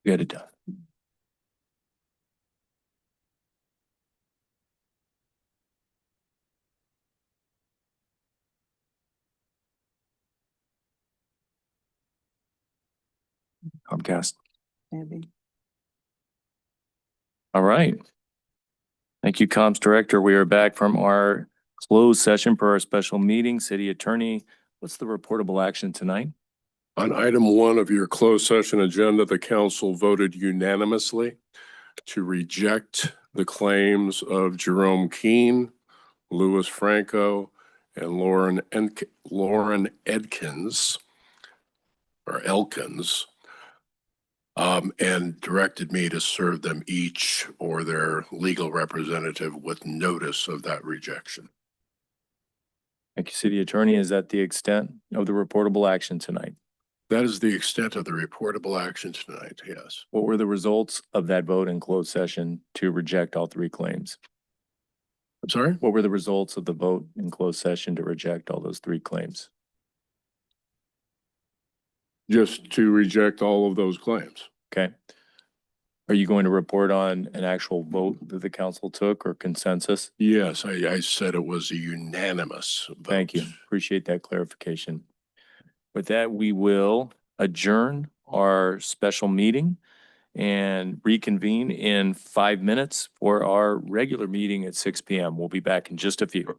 Get it done. Comcast. Maybe. All right. Thank you, Comms Director. We are back from our closed session for our special meeting. City Attorney, what's the reportable action tonight? On item 1 of your closed session agenda, the council voted unanimously to reject the claims of Jerome Keene, Louis Franco, and Lauren Edkins, or Elkins, and directed me to serve them each or their legal representative with notice of that rejection. Thank you, City Attorney. Is that the extent of the reportable action tonight? That is the extent of the reportable action tonight, yes. What were the results of that vote in closed session to reject all three claims? I'm sorry? What were the results of the vote in closed session to reject all those three claims? Just to reject all of those claims. Okay. Are you going to report on an actual vote that the council took or consensus? Yes, I said it was a unanimous vote. Thank you. Appreciate that clarification. With that, we will adjourn our special meeting and reconvene in 5 minutes for our regular meeting at 6 p.m. We'll be back in just a few.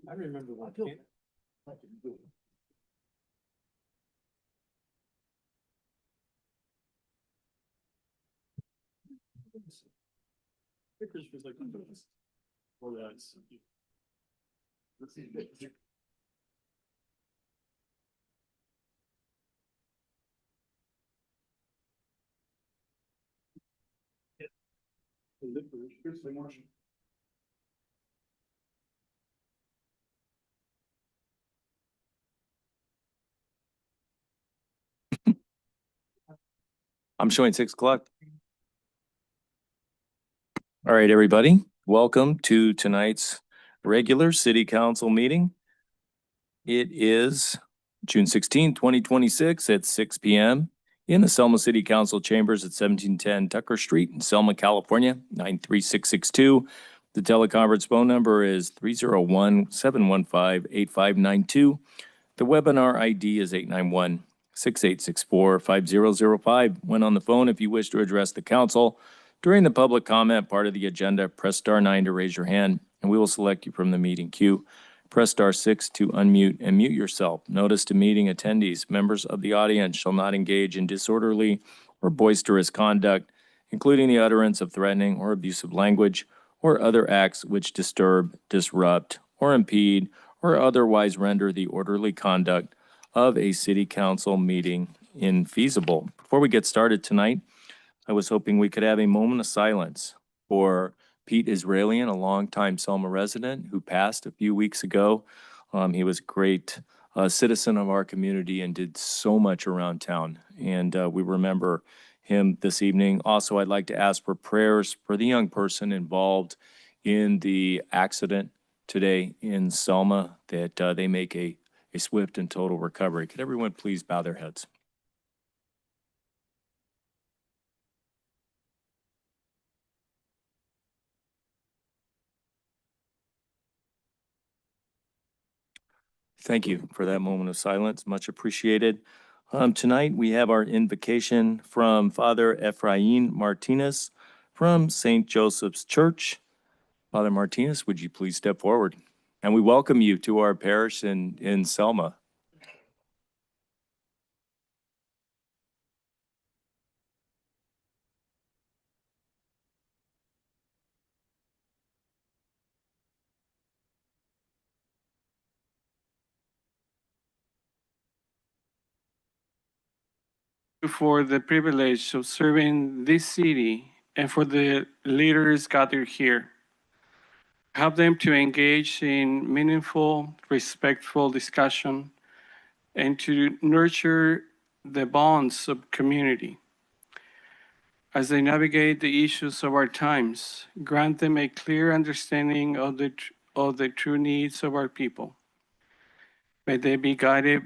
I remember one. I'm showing 6 o'clock. All right, everybody, welcome to tonight's regular city council meeting. It is June 16, 2026 at 6 p.m. in the Selma City Council chambers at 1710 Tucker Street in Selma, California, 93662. The teleconference phone number is 301-715-8592. The webinar ID is 891-6864-5005. When on the phone, if you wish to address the council during the public comment part of the agenda, press star 9 to raise your hand, and we will select you from the meeting queue. Press star 6 to unmute and mute yourself. Notice to meeting attendees, members of the audience shall not engage in disorderly or boisterous conduct, including the utterance of threatening or abusive language or other acts which disturb, disrupt, or impede or otherwise render the orderly conduct of a city council meeting infeasible. Before we get started tonight, I was hoping we could have a moment of silence for Pete Israelian, a longtime Selma resident who passed a few weeks ago. He was a great citizen of our community and did so much around town, and we remember him this evening. Also, I'd like to ask for prayers for the young person involved in the accident today in Selma, that they make a swift and total recovery. Could everyone please bow their heads? Thank you for that moment of silence. Much appreciated. Tonight, we have our invocation from Father Efrain Martinez from St. Joseph's Church. Father Martinez, would you please step forward? And we welcome you to our parish in Selma. For the privilege of serving this city and for the leaders gathered here. Help them to engage in meaningful, respectful discussion and to nurture the bonds of community. As they navigate the issues of our times, grant them a clear understanding of the true needs of our people. May they be guided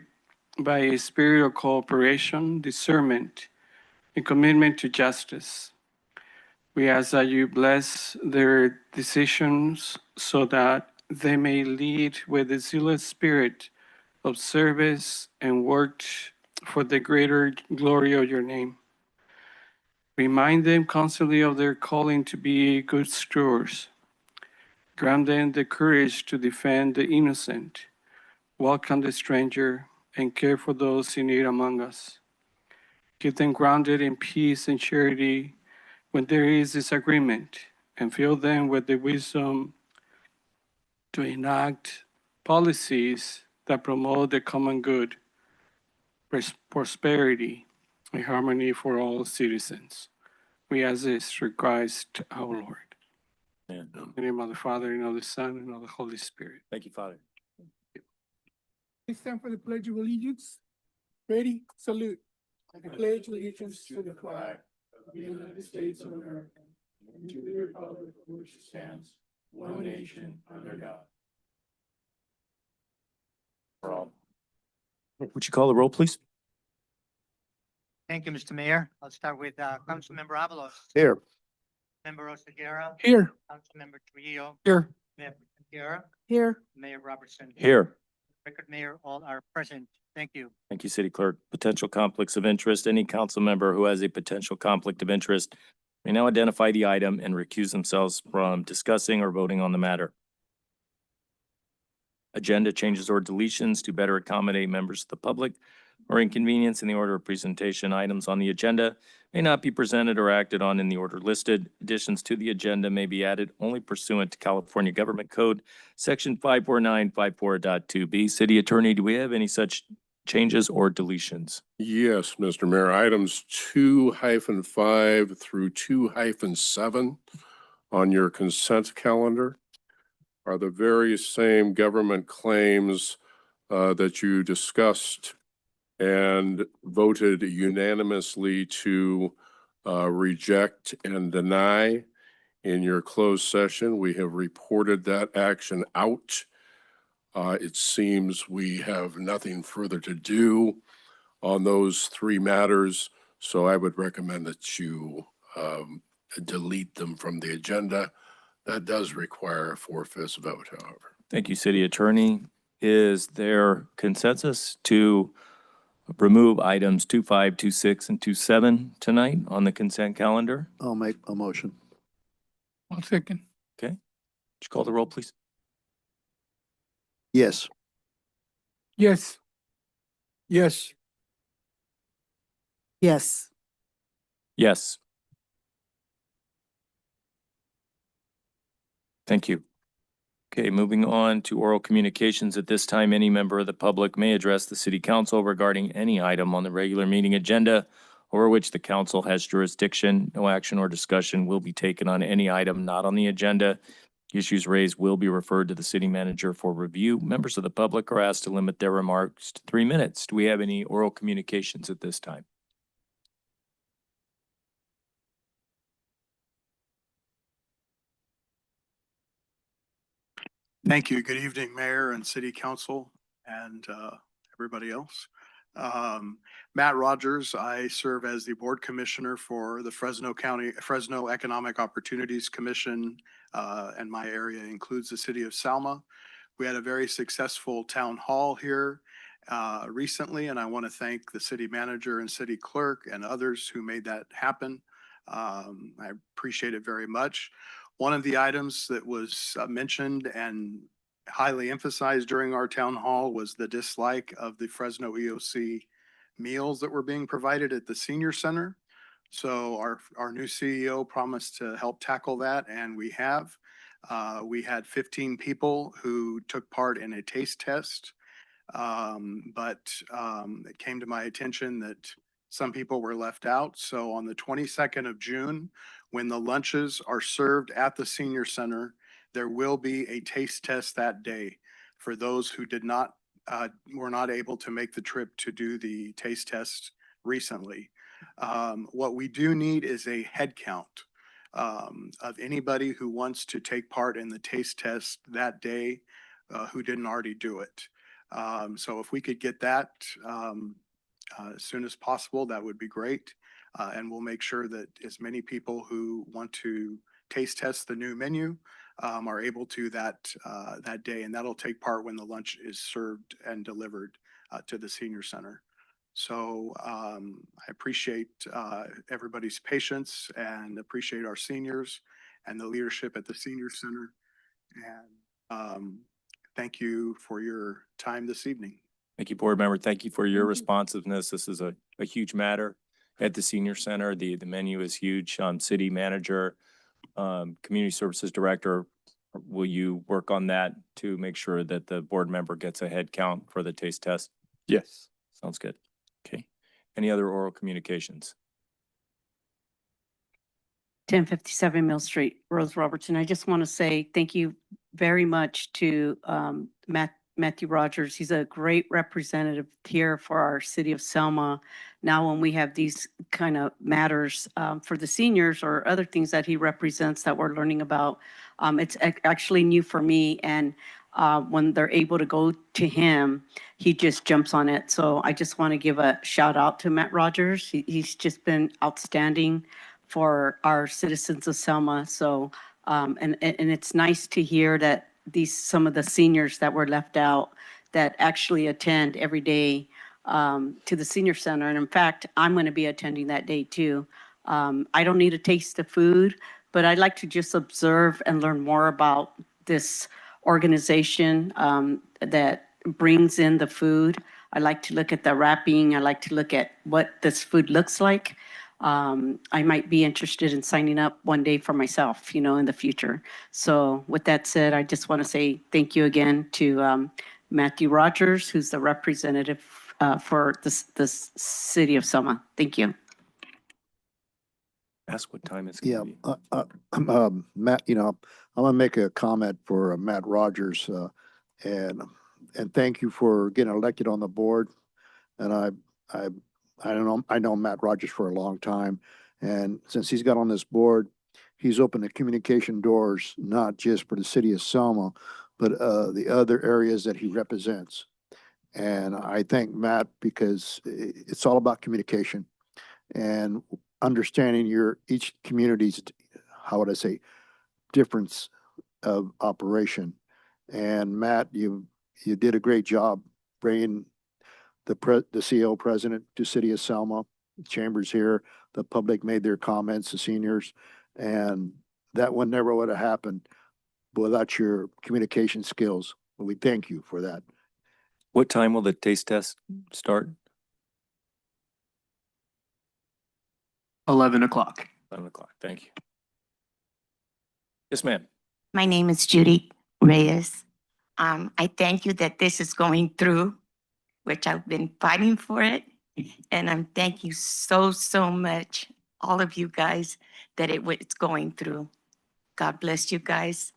by a spirit of cooperation, discernment, and commitment to justice. We ask that you bless their decisions so that they may lead with a zealous spirit of service and work for the greater glory of your name. Remind them constantly of their calling to be good stewards. Grant them the courage to defend the innocent, welcome the stranger, and care for those in need among us. Keep them grounded in peace and charity when there is disagreement, and fill them with the wisdom to enact policies that promote the common good, prosperity, and harmony for all citizens. We ask this through Christ our Lord. Amen. In the name of the Father, and of the Son, and of the Holy Spirit. Thank you, Father. Please stand for the Pledge of Allegiance. Ready, salute. I pledge allegiance to the flag of the United States of America and to the republic for which it stands, one nation, under God. Would you call the roll, please? Thank you, Mr. Mayor. I'll start with Councilmember Avalos. Here. Member Oseguera. Here. Councilmember Trujillo. Here. Mayor Guerra. Here. Mayor Robertson. Here. Record Mayor, all are present. Thank you. Thank you, City Clerk. Potential conflicts of interest. Any council member who has a potential conflict of interest may now identify the item and recuse themselves from discussing or voting on the matter. Agenda changes or deletions to better accommodate members of the public or inconvenience in the order of presentation. Items on the agenda may not be presented or acted on in the order listed. Additions to the agenda may be added only pursuant to California Government Code, Section 54954.2B. City Attorney, do we have any such changes or deletions? Yes, Mr. Mayor, items 2-5 through 2-7 on your consent calendar are the very same government claims that you discussed and voted unanimously to reject and deny in your closed session. We have reported that action out. It seems we have nothing further to do on those three matters, so I would recommend that you delete them from the agenda. That does require a 4/5 vote, however. Thank you, City Attorney. Is there consensus to remove items 2-5, 2-6, and 2-7 tonight on the consent calendar? I'll make a motion. 1 second. Okay. Would you call the roll, please? Yes. Yes. Yes. Yes. Yes. Thank you. Okay, moving on to oral communications. At this time, any member of the public may address the city council regarding any item on the regular meeting agenda over which the council has jurisdiction. No action or discussion will be taken on any item not on the agenda. Issues raised will be referred to the city manager for review. Members of the public are asked to limit their remarks to 3 minutes. Do we have any oral communications at this time? Thank you. Good evening, Mayor and City Council and everybody else. Matt Rogers, I serve as the Board Commissioner for the Fresno Economic Opportunities Commission, and my area includes the City of Selma. We had a very successful town hall here recently, and I want to thank the city manager and city clerk and others who made that happen. I appreciate it very much. One of the items that was mentioned and highly emphasized during our town hall was the dislike of the Fresno EOC meals that were being provided at the senior center. So our new CEO promised to help tackle that, and we have. We had 15 people who took part in a taste test, but it came to my attention that some people were left out. So on the 22nd of June, when the lunches are served at the senior center, there will be a taste test that day for those who were not able to make the trip to do the taste test recently. What we do need is a head count of anybody who wants to take part in the taste test that day who didn't already do it. So if we could get that as soon as possible, that would be great. And we'll make sure that as many people who want to taste test the new menu are able to that day. And that'll take part when the lunch is served and delivered to the senior center. So I appreciate everybody's patience and appreciate our seniors and the leadership at the senior center. And thank you for your time this evening. Thank you, board member. Thank you for your responsiveness. This is a huge matter at the senior center. The menu is huge. City manager, community services director, will you work on that to make sure that the board member gets a head count for the taste test? Yes. Sounds good. Okay. Any other oral communications? 1057 Mill Street, Rose Robertson. I just want to say thank you very much to Matthew Rogers. He's a great representative here for our city of Selma. Now, when we have these kind of matters for the seniors or other things that he represents that we're learning about, it's actually new for me. And when they're able to go to him, he just jumps on it. So I just want to give a shout out to Matt Rogers. He's just been outstanding for our citizens of Selma. So, and it's nice to hear that some of the seniors that were left out, that actually attend every day to the senior center. And in fact, I'm going to be attending that day too. I don't need a taste of food, but I'd like to just observe and learn more about this organization that brings in the food. I like to look at the wrapping. I like to look at what this food looks like. I might be interested in signing up one day for myself, in the future. So with that said, I just want to say thank you again to Matthew Rogers, who's the representative for the city of Selma. Thank you. Ask what time it's Yeah, going to be. Matt, I'm gonna make a comment for Matt Rogers, and, thank you for getting elected on the board. And I don't know, I know Matt Rogers for a long time, and since he's got on this board, he's opened the communication doors, not just for the city of Selma, but, the other areas that he represents. And I thank Matt because it's all about communication and understanding each community's, how would I say, difference of operation. And Matt, you did a great job bringing the CEO president to City of Selma, Chambers here, the public made their comments, the seniors, and that one never would have happened without your communication skills. But we thank you for that. What time will the taste test start? 11 o'clock. 11 o'clock. Thank you. Yes, ma'am. My name is Judy Reyes. I thank you that this is going through, which I've been fighting for it. And I'm thank you so, so much, all of you guys, that it's going through. God bless you guys.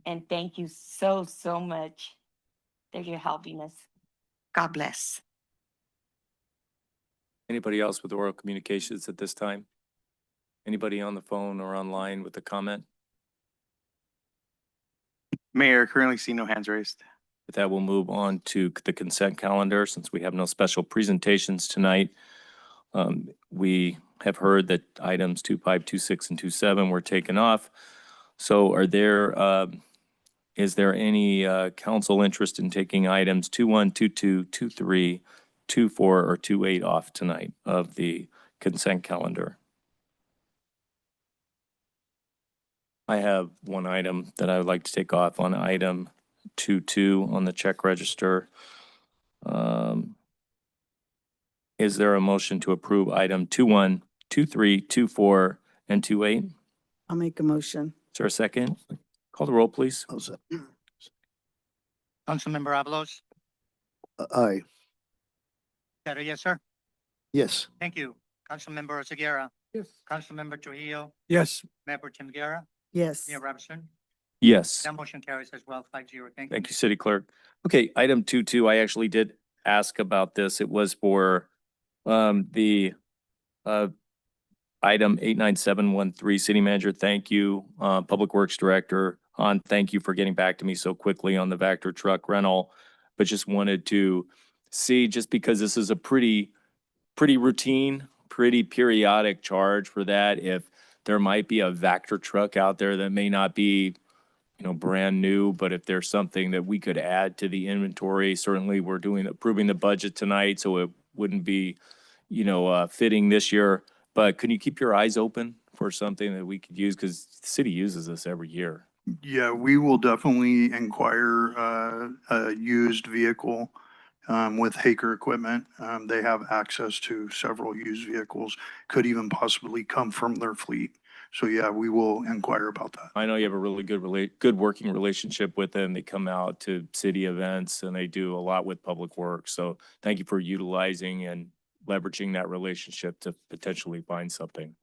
And thank you so, so much that you're helping us. God bless. Anybody else with oral communications at this time? Anybody on the phone or online with a comment? Mayor, currently see no hands raised. With that, we'll move on to the consent calendar since we have no special presentations tonight. We have heard that items 25, 26, and 27 were taken off. So is there any council interest in taking items 21, 22, 23, 24, or 28 off tonight of the consent calendar? I have one item that I would like to take off on item 22 on the check register. Is there a motion to approve item 21, 23, 24, and 28? Is I'll make a motion. there a second? Call the roll, please. Councilmember Avalos? Aye, Better, yes, sir. yes. Thank you. Councilmember Seguera? Yes. Councilmember Trujillo? Yes. Mayor Pro Tem Guerra? Yes. Mayor Robertson? Yes. That motion carries as well, 5-0. Thank you. Thank you, City Clerk. Okay, item 22, I actually did ask about this. It was for the item 89713, City Manager, thank you. Public Works Director, thank you for getting back to me so quickly on the Vector truck rental. But just wanted to see, just because this is a pretty routine, pretty periodic charge for that, if there might be a Vector truck out there that may not be brand new, but if there's something that we could add to the inventory, certainly we're approving the budget tonight, so it wouldn't be, fitting this year. But can you keep your eyes open for something that we could use? Because the city uses this every year. Yeah, we will definitely inquire a used vehicle with Haker Equipment. They have access to several used vehicles, could even possibly come from their fleet. So yeah, we will inquire about that. I know you have a really good working relationship with them. They come out to city events and they do a lot with Public Works. So thank you for utilizing and leveraging that relationship to potentially find something.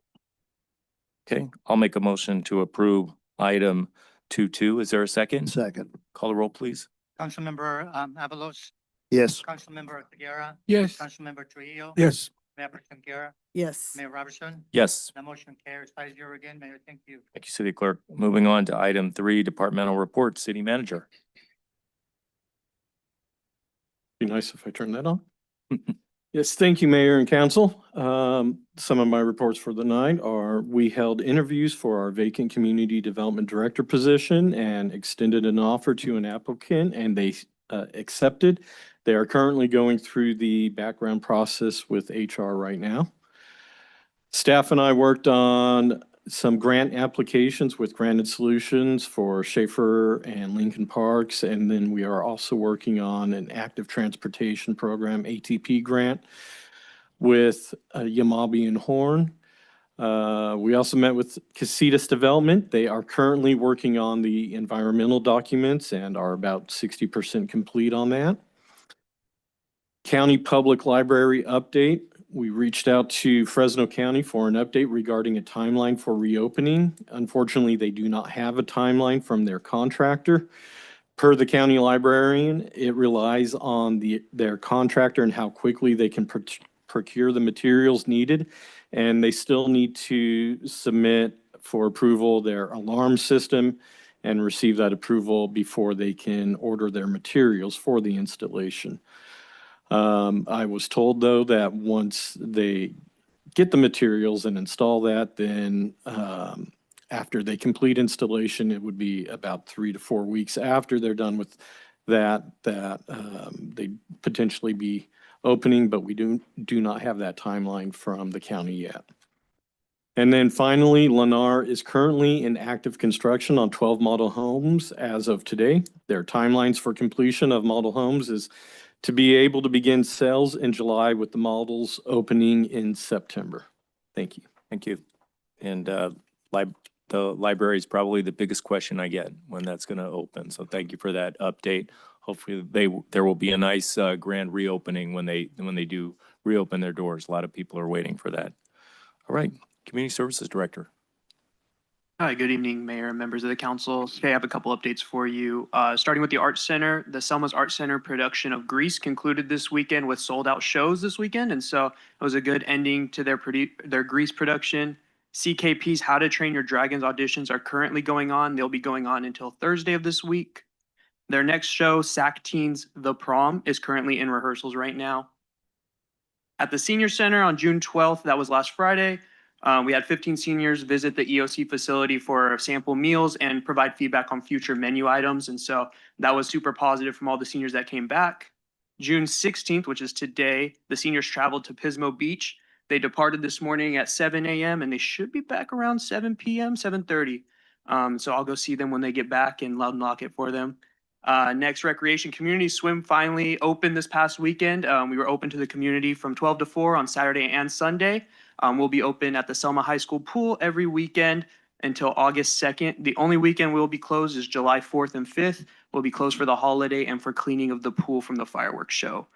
Okay, I'll make a motion to approve item 22. Is there a second? Second, Call the roll, please. Councilmember Avalos? yes. Councilmember Seguera? Yes. Councilmember Trujillo? Yes. Mayor Pro Tem Guerra? Yes. Mayor Robertson? Yes. That motion carries 5-0 again, Mayor. Thank you. Thank you, City Clerk. Moving on to item 3, Departmental Report, City Manager. Be nice if I turn that on. Yes, thank you, Mayor and Council. Some of my reports for the night are we held interviews for our vacant Community Development Director position and extended an offer to an applicant, and they accepted. They are currently going through the background process with HR right now. Staff and I worked on some grant applications with Granted Solutions for Schaefer and Lincoln Parks. And then we are also working on an active transportation program, ATP grant, with Yamabe and Horn. We also met with Casitas Development. They are currently working on the environmental documents and are about 60% complete on that. County Public Library update. We reached out to Fresno County for an update regarding a timeline for reopening. Unfortunately, they do not have a timeline from their contractor. Per the county librarian, it relies on their contractor and how quickly they can procure the materials needed. And they still need to submit for approval their alarm system and receive that approval before they can order their materials for the installation. I was told, though, that once they get the materials and install that, then after they complete installation, it would be about 3 to 4 weeks after they're done with that they'd potentially be opening, but we do not have that timeline from the county yet. And then finally, Lennar is currently in active construction on 12 model homes as of today. Their timelines for completion of model homes is to be able to begin sales in July with the models opening in September. Thank you. Thank you. And the library is probably the biggest question I get when that's going to open. So thank you for that update. Hopefully there will be a nice grand reopening when they do reopen their doors. A lot of people are waiting for that. All right, Community Services Director. Hi, good evening, Mayor and members of the council. Today I have a couple updates for you. Starting with the Arts Center, the Selma's Arts Center production of Grease concluded this weekend with sold out shows this weekend. And so it was a good ending to their Grease production. CKP's How to Train Your Dragons auditions are currently going on. They'll be going on until Thursday of this week. Their next show, SAC Teens The Prom, is currently in rehearsals right now. At the Senior Center on June 12th, that was last Friday, we had 15 seniors visit the EOC facility for sample meals and provide feedback on future menu items. And so that was super positive from all the seniors that came back. June 16th, which is today, the seniors traveled to Pismo Beach. They departed this morning at 7 a.m. and they should be back around 7 p.m., 7:30. So I'll go see them when they get back and loud unlock it for them. Next, Recreation Community Swim finally opened this past weekend. We were open to the community from 12 to 4 on Saturday and Sunday. We'll be open at the Selma High School pool every weekend until August 2nd. The only weekend we'll be closed is July 4th and 5th. We'll be closed for the holiday and for cleaning of the pool from the fireworks show.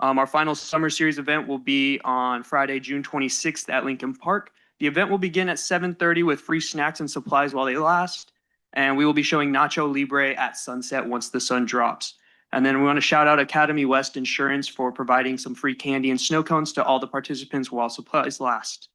Our final summer series event will be on Friday, June 26th at Lincoln Park. The event will begin at 7:30 with free snacks and supplies while they last. And we will be showing Nacho Libre at sunset once the sun drops. And then we want to shout out Academy West Insurance for providing some free candy and snow cones to all the participants while supplies last.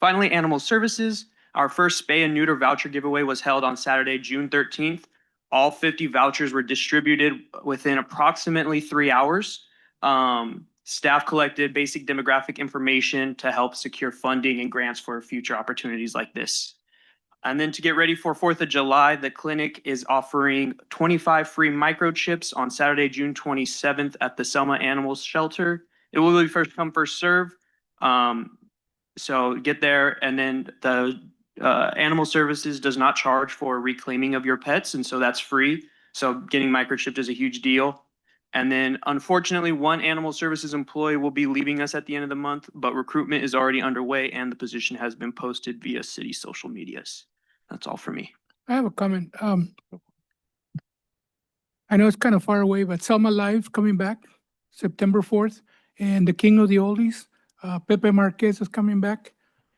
Finally, Animal Services. Our first spay and neuter voucher giveaway was held on Saturday, June 13th. All 50 vouchers were distributed within approximately 3 hours. Staff collected basic demographic information to help secure funding and grants for future opportunities like this. And then to get ready for 4th of July, the clinic is offering 25 free microchips on Saturday, June 27th at the Selma Animal Shelter. It will be first come, first serve. So get there. And then the Animal Services does not charge for reclaiming of your pets. And so that's free. So getting microchipped is a huge deal. And then unfortunately, one Animal Services employee will be leaving us at the end of the month, but recruitment is already underway and the position has been posted via city social medias. That's all for me. I have a comment. I know it's kind of far away, but Selma Live's coming back September 4th, and the King of the Oldies, Pepe Marquez is coming back,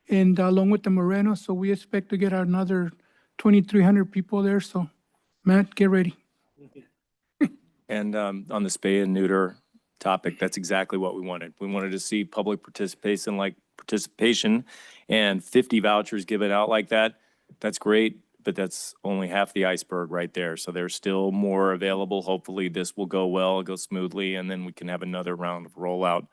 and along with the Moreno. So we expect to get another 2,300 people there. So Matt, get ready. And on the spay and neuter topic, that's exactly what we wanted. We wanted to see public participation and 50 vouchers given out like that. That's great, but that's only half the iceberg right there. So there's still more available. Hopefully this will go well, go smoothly, and then we can have another round of rollout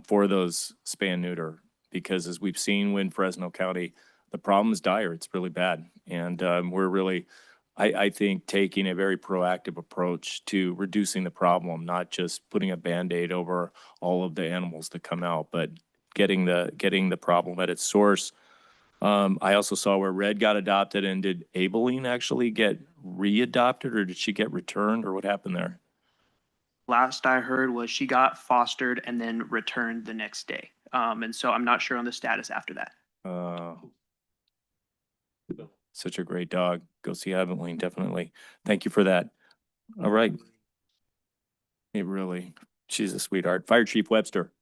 for those spay and neuter. Because as we've seen in Fresno County, the problem is dire. It's really bad. And we're really I think taking a very proactive approach to reducing the problem, not just putting a Band-Aid over all of the animals that come out, but getting the problem at its source. I also saw where Red got adopted, and did Abilene actually get readopted, or did she get returned, or what happened there? Last I heard was she got fostered and then returned the next day. And so I'm not sure on the status after that. Such a great dog. Go see Abilene, definitely. Thank you for that. All right. It really, she's a sweetheart. Fire Chief Webster.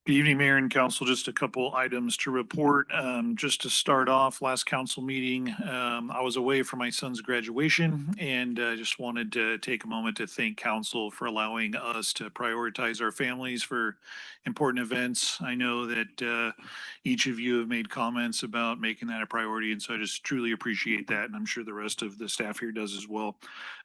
Good evening, Mayor and Council. Just a couple items to report. Just to start off, last council meeting, I was away for my son's graduation, and just wanted to take a moment to thank council for allowing us to prioritize our families for important events. I know that each of you have made comments about making that a priority, and so I just truly appreciate that, and I'm sure the rest of the staff here does as well.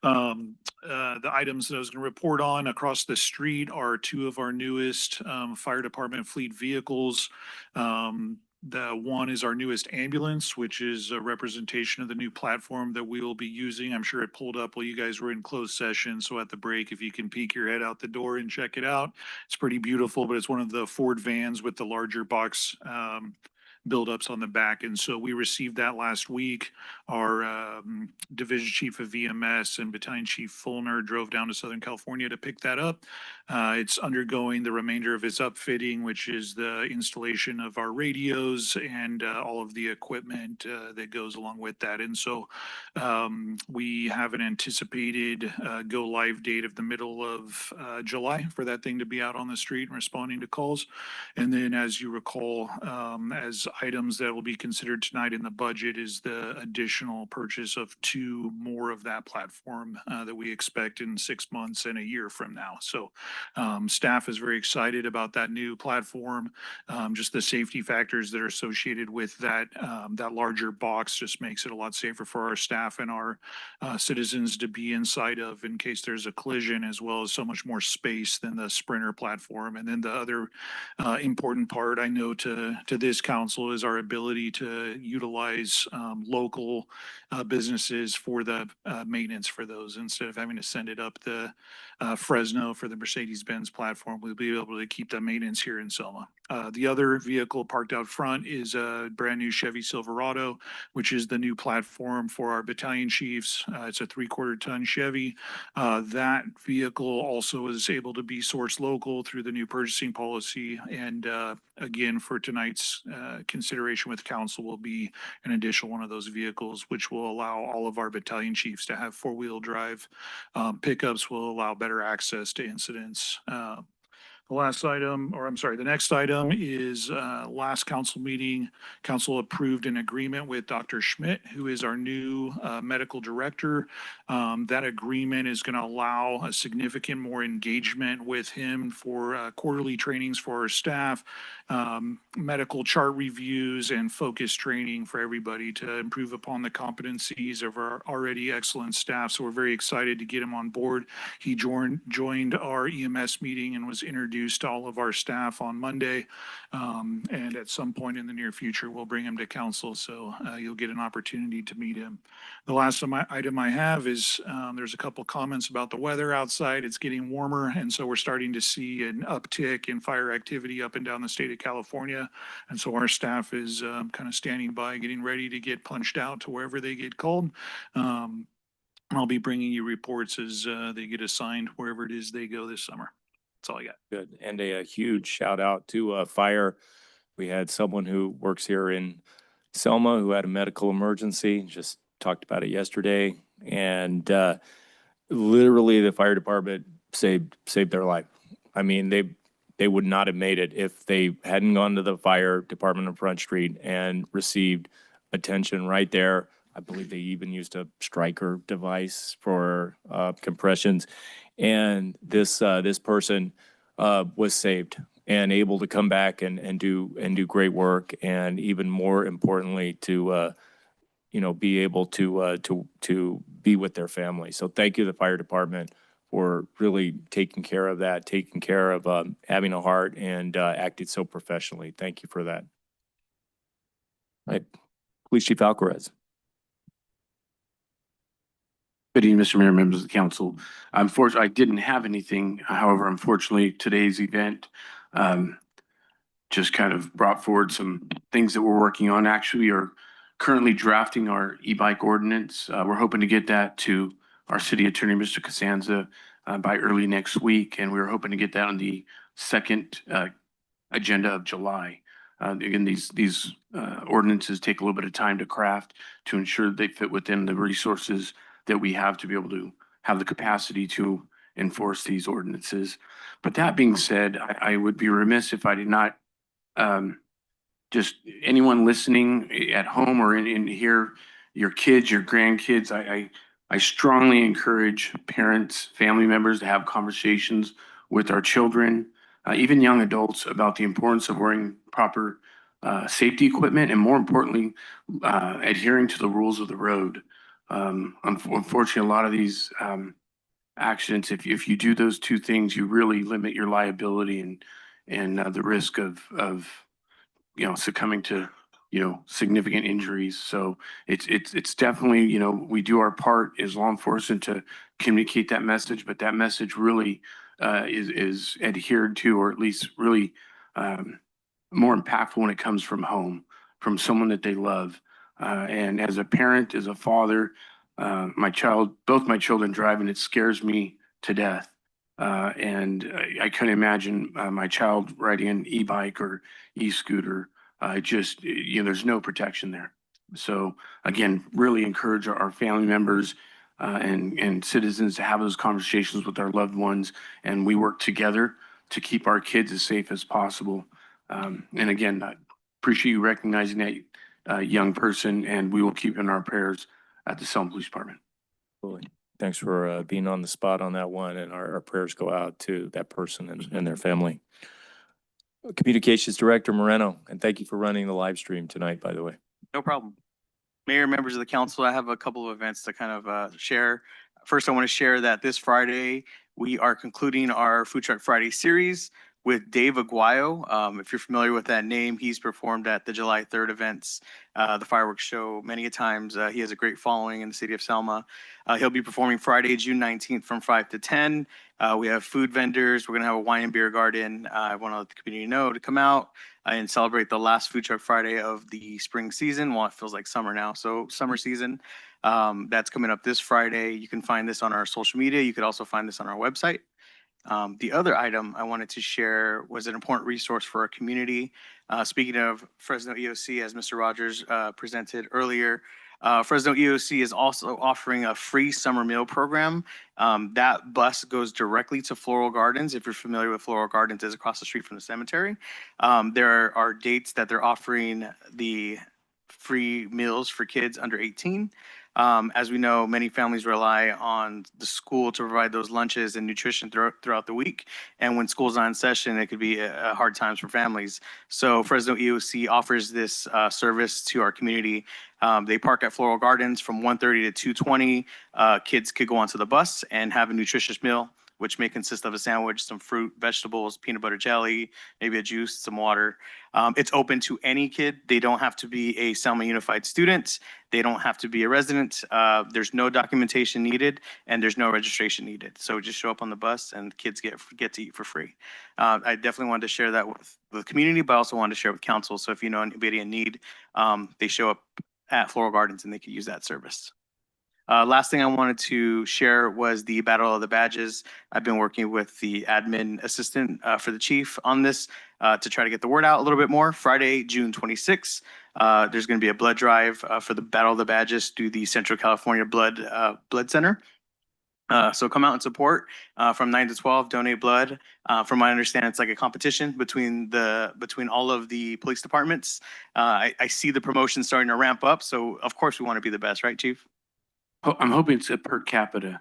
The items that I was going to report on across the street are two of our newest fire department fleet vehicles. The one is our newest ambulance, which is a representation of the new platform that we will be using. I'm sure it pulled up while you guys were in closed session. So at the break, if you can peek your head out the door and check it out, it's pretty beautiful, but it's one of the Ford vans with the larger box buildups on the back. And so we received that last week. Our Division Chief of VMS and Battalion Chief Fulner drove down to Southern California to pick that up. It's undergoing the remainder of its upfitting, which is the installation of our radios and all of the equipment that goes along with that. And so we have an anticipated go live date of the middle of July for that thing to be out on the street and responding to calls. And then, as you recall, as items that will be considered tonight in the budget is the additional purchase of two more of that platform that we expect in 6 months and a year from now. So staff is very excited about that new platform. Just the safety factors that are associated with that, that larger box just makes it a lot safer for our staff and our citizens to be inside of in case there's a collision, as well as so much more space than the Sprinter platform. And then the other important part I know to this council is our ability to utilize local businesses for the maintenance for those. Instead of having to send it up the Fresno for the Mercedes-Benz platform, we'll be able to keep the maintenance here in Selma. The other vehicle parked out front is a brand new Chevy Silverado, which is the new platform for our battalion chiefs. It's a 3/4 ton Chevy. That vehicle also is able to be sourced local through the new purchasing policy. And again, for tonight's consideration with council will be an additional one of those vehicles, which will allow all of our battalion chiefs to have 4-wheel drive. Pickups will allow better access to incidents. The last item, or I'm sorry, the next item is last council meeting, council approved an agreement with Dr. Schmidt, who is our new medical director. That agreement is going to allow a significant more engagement with him for quarterly trainings for our staff, medical chart reviews, and focus training for everybody to improve upon the competencies of our already excellent staff. So we're very excited to get him on board. He joined our EMS meeting and was introduced to all of our staff on Monday. And at some point in the near future, we'll bring him to council. So you'll get an opportunity to meet him. The last item I have is there's a couple comments about the weather outside. It's getting warmer. And so we're starting to see an uptick in fire activity up and down the state of California. And so our staff is kind of standing by, getting ready to get punched out to wherever they get called. I'll be bringing you reports as they get assigned wherever it is they go this summer. That's all I got. Good. And a huge shout out to fire. We had someone who works here in Selma who had a medical emergency, just talked about it yesterday. And literally the fire department saved their life. I mean, they would not have made it if they hadn't gone to the fire department on Front Street and received attention right there. I believe they even used a striker device for compressions. And this person was saved and able to come back and do great work, and even more importantly to be able to be with their family. So thank you to the fire department for really taking care of that, taking care of having a heart, and acting so professionally. Thank you for that. right, Police Chief Alcaraz. Good evening, Mr. Mayor, members of the council. Unfortunately, I didn't have anything. However, unfortunately, today's event just kind of brought forward some things that we're working on. Actually, we are currently drafting our e-bike ordinance. We're hoping to get that to our city attorney, Mr. Costanza, by early next week, and we were hoping to get that on the second agenda of July. Again, these ordinances take a little bit of time to craft to ensure they fit within the resources that we have to be able to have the capacity to enforce these ordinances. But that being said, I would be remiss if I did not just anyone listening at home or in here, your kids, your grandkids, I strongly encourage parents, family members to have conversations with our children, even young adults, about the importance of wearing proper safety equipment and, more importantly, adhering to the rules of the road. Unfortunately, a lot of these accidents, if you do those two things, you really limit your liability and the risk of succumbing to significant injuries. So it's definitely, we do our part as law enforcement to communicate that message, but that message really is adhered to, or at least really more impactful when it comes from home, from someone that they love. And as a parent, as a father, both my children drive, and it scares me to death. And I couldn't imagine my child riding an e-bike or e-scooter. There's no protection there. So again, really encourage our family members and citizens to have those conversations with our loved ones, and we work together to keep our kids as safe as possible. And again, I appreciate you recognizing that young person, and we will keep in our prayers at the Selma Police Department. Absolutely. Thanks for being on the spot on that one, and our prayers go out to that person and their family. Communications Director Moreno, and thank you for running the live stream tonight, by the way. No problem. Mayor, members of the council, I have a couple of events to kind of share. First, I want to share that this Friday, we are concluding our Food Truck Friday series with Dave Aguayo. If you're familiar with that name, he's performed at the July 3rd events, the fireworks show many a times. He has a great following in the city of Selma. He'll be performing Friday, June 19th from 5 to 10. We have food vendors. We're going to have a wine and beer garden. I want to let the community know to come out and celebrate the last Food Truck Friday of the spring season. Well, it feels like summer now, so summer season. That's coming up this Friday. You can find this on our social media. You could also find this on our website. The other item I wanted to share was an important resource for our community. Speaking of Fresno EOC, as Mr. Rogers presented earlier, Fresno EOC is also offering a free summer meal program. That bus goes directly to Floral Gardens. If you're familiar with Floral Gardens, it's across the street from the cemetery. There are dates that they're offering the free meals for kids under 18. As we know, many families rely on the school to provide those lunches and nutrition throughout the week. And when school's not in session, it could be hard times for families. So Fresno EOC offers this service to our community. They park at Floral Gardens from 1:30 to 2:20. Kids could go onto the bus and have a nutritious meal, which may consist of a sandwich, some fruit, vegetables, peanut butter jelly, maybe a juice, some water. It's open to any kid. They don't have to be a Selma Unified student. They don't have to be a resident. There's no documentation needed, and there's no registration needed. So just show up on the bus, and kids get to eat for free. I definitely wanted to share that with the community, but I also wanted to share with council. So if you know anybody in need, they show up at Floral Gardens, and they could use that service. Last thing I wanted to share was the Battle of the Badges. I've been working with the admin assistant for the chief on this to try to get the word out a little bit more. Friday, June 26th, there's going to be a blood drive for the Battle of the Badges through the Central California Blood Center. So come out and support from 9 to 12, donate blood. From my understanding, it's like a competition between all of the police departments. I see the promotion starting to ramp up. So of course we want to be the best, right, Chief? I'm hoping it's a per capita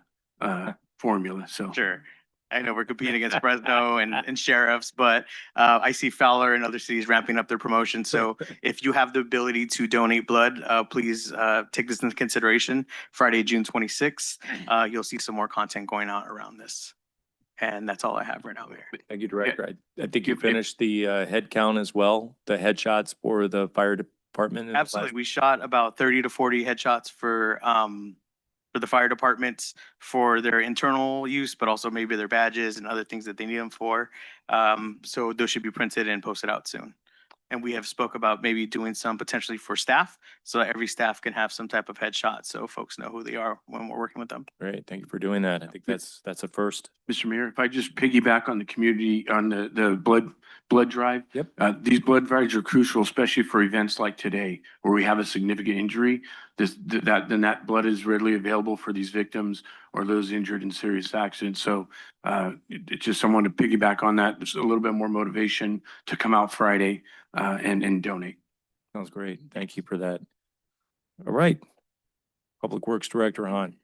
formula. So Sure. I know we're competing against Fresno and sheriffs, but I see Fowler and other cities ramping up their promotion. So if you have the ability to donate blood, please take this into consideration. Friday, June 26th, you'll see some more content going out around this. And that's all I have right now, Mayor. Thank you, Director. I think you finished the head count as well, the headshots for the fire department? in the last- Absolutely. We shot about 30 to 40 headshots for the fire departments for their internal use, but also maybe their badges and other things that they need them for. So those should be printed and posted out soon. And we have spoke about maybe doing some potentially for staff, so that every staff can have some type of headshot, so folks know who they are when we're working with them. Great, thank you for doing that. I think that's a first. Mr. Mayor, if I just piggyback on the community, on the blood drive. Yep. These blood drives are crucial, especially for events like today, where we have a significant injury. Then that blood is readily available for these victims or those injured in serious accidents. So it's just someone to piggyback on that. There's a little bit more motivation to come out Friday and donate. Sounds great. Thank you for that. All right. Public Works Director Hahn.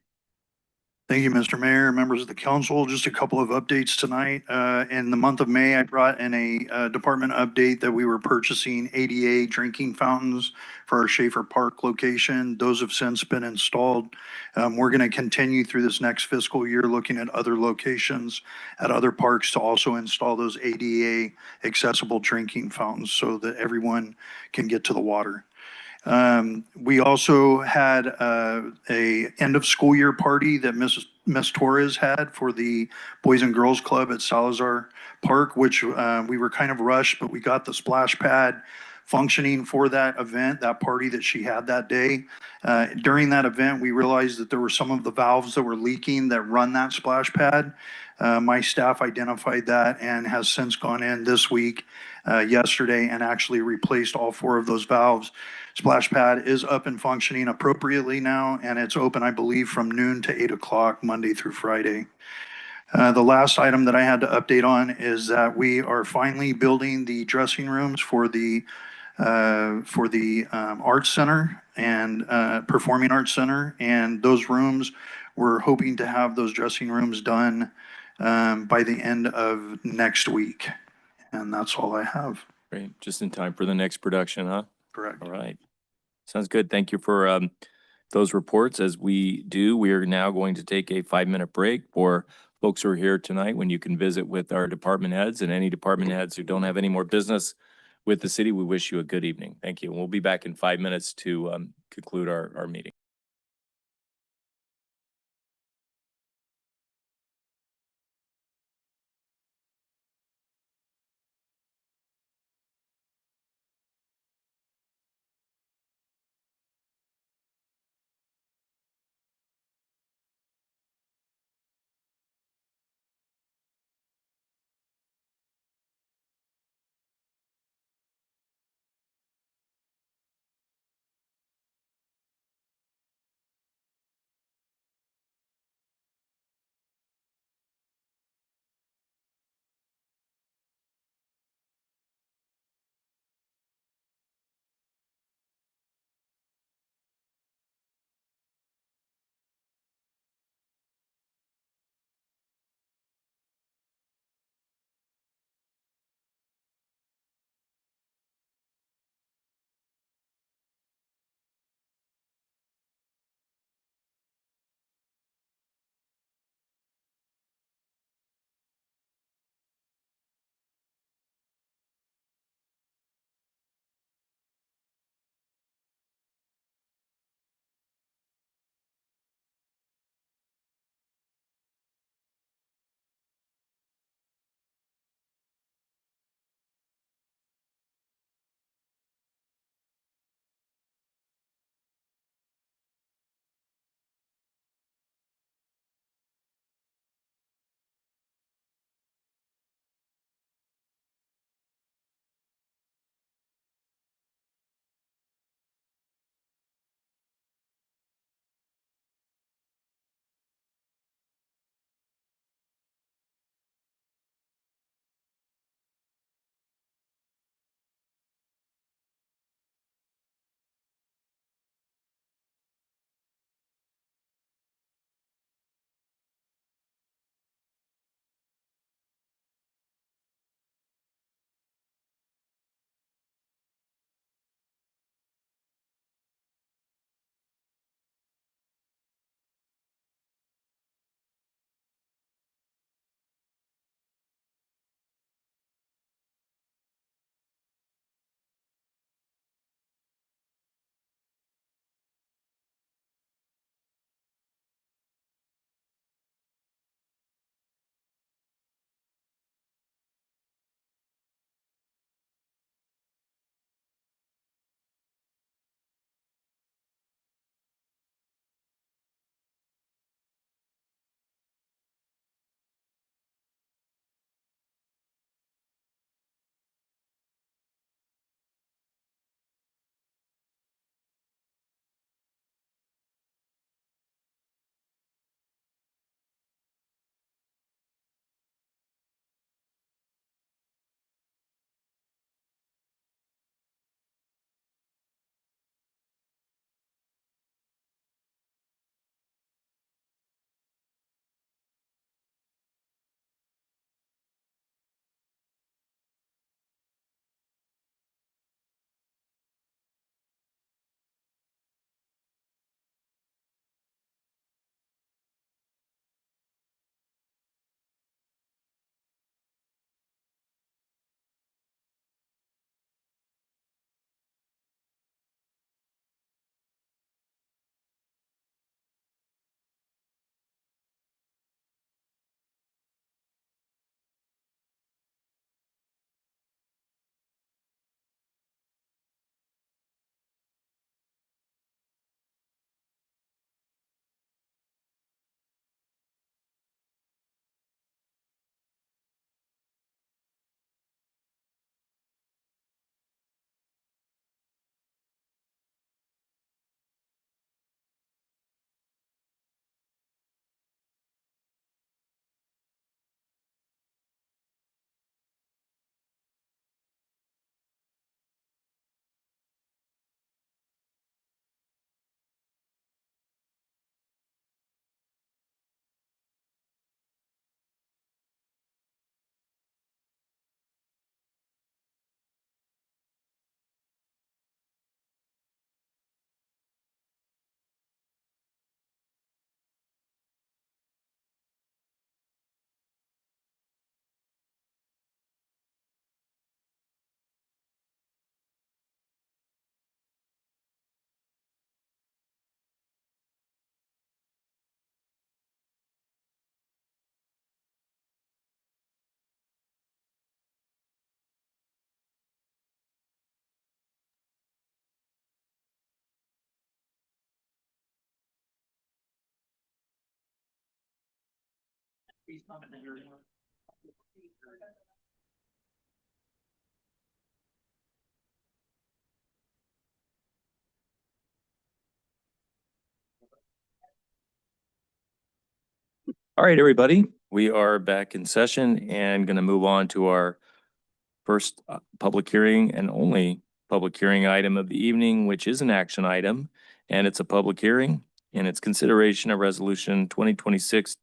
Thank you, Mr. Mayor, members of the council. Just a couple of updates tonight. In the month of May, I brought in a department update that we were purchasing ADA drinking fountains for our Schaefer Park location. Those have since been installed. We're going to continue through this next fiscal year looking at other locations at other parks to also install those ADA accessible drinking fountains so that everyone can get to the water. We also had a end of school year party that Miss Torres had for the Boys and Girls Club at Salazar Park, which we were kind of rushed, but we got the splash pad functioning for that event, that party that she had that day. During that event, we realized that there were some of the valves that were leaking that run that splash pad. My staff identified that and has since gone in this week, yesterday, and actually replaced all 4 of those valves. Splash pad is up and functioning appropriately now, and it's open, I believe, from noon to 8 o'clock, Monday through Friday. The last item that I had to update on is that we are finally building the dressing rooms for the Arts Center and Performing Arts Center. And those rooms, we're hoping to have those dressing rooms done by the end of next week. And that's all I have. Great, just in time for the next production, huh? Correct. All right. Sounds good. Thank you for those reports. As we do, we are now going to take a 5-minute break for folks who are here tonight when you can visit with our department heads, and any department heads who don't have any more business with the city. We wish you a good evening. Thank you. We'll be back in 5 minutes to conclude our meeting. All right, everybody, we are back in session and going to move on to our first public hearing and only public hearing item of the evening, which is an action item. And it's a public hearing and it's consideration of resolution 2026-56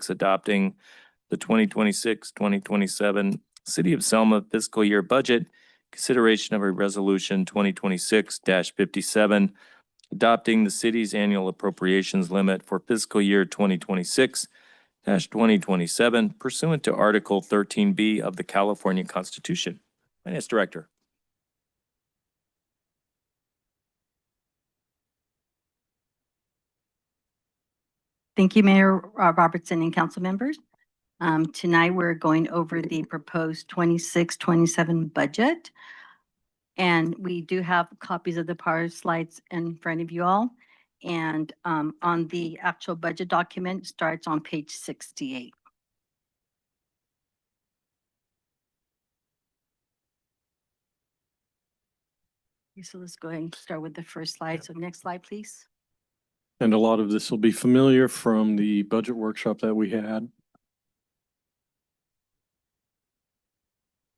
adopting the 2026-2027 City of Selma fiscal year budget, consideration of a resolution 2026-57 adopting the city's annual appropriations limit for fiscal year 2026-2027 pursuant to Article 13B of the California Constitution. Finance Director. Thank you, Mayor Robertson and council members. Tonight, we're going over the proposed 26-27 budget. And we do have copies of the power slides in front of you all. And on the actual budget document starts on page 68. Okay, so let's go ahead and start with the first slide. So next slide, please. And a lot of this will be familiar from the budget workshop that we had.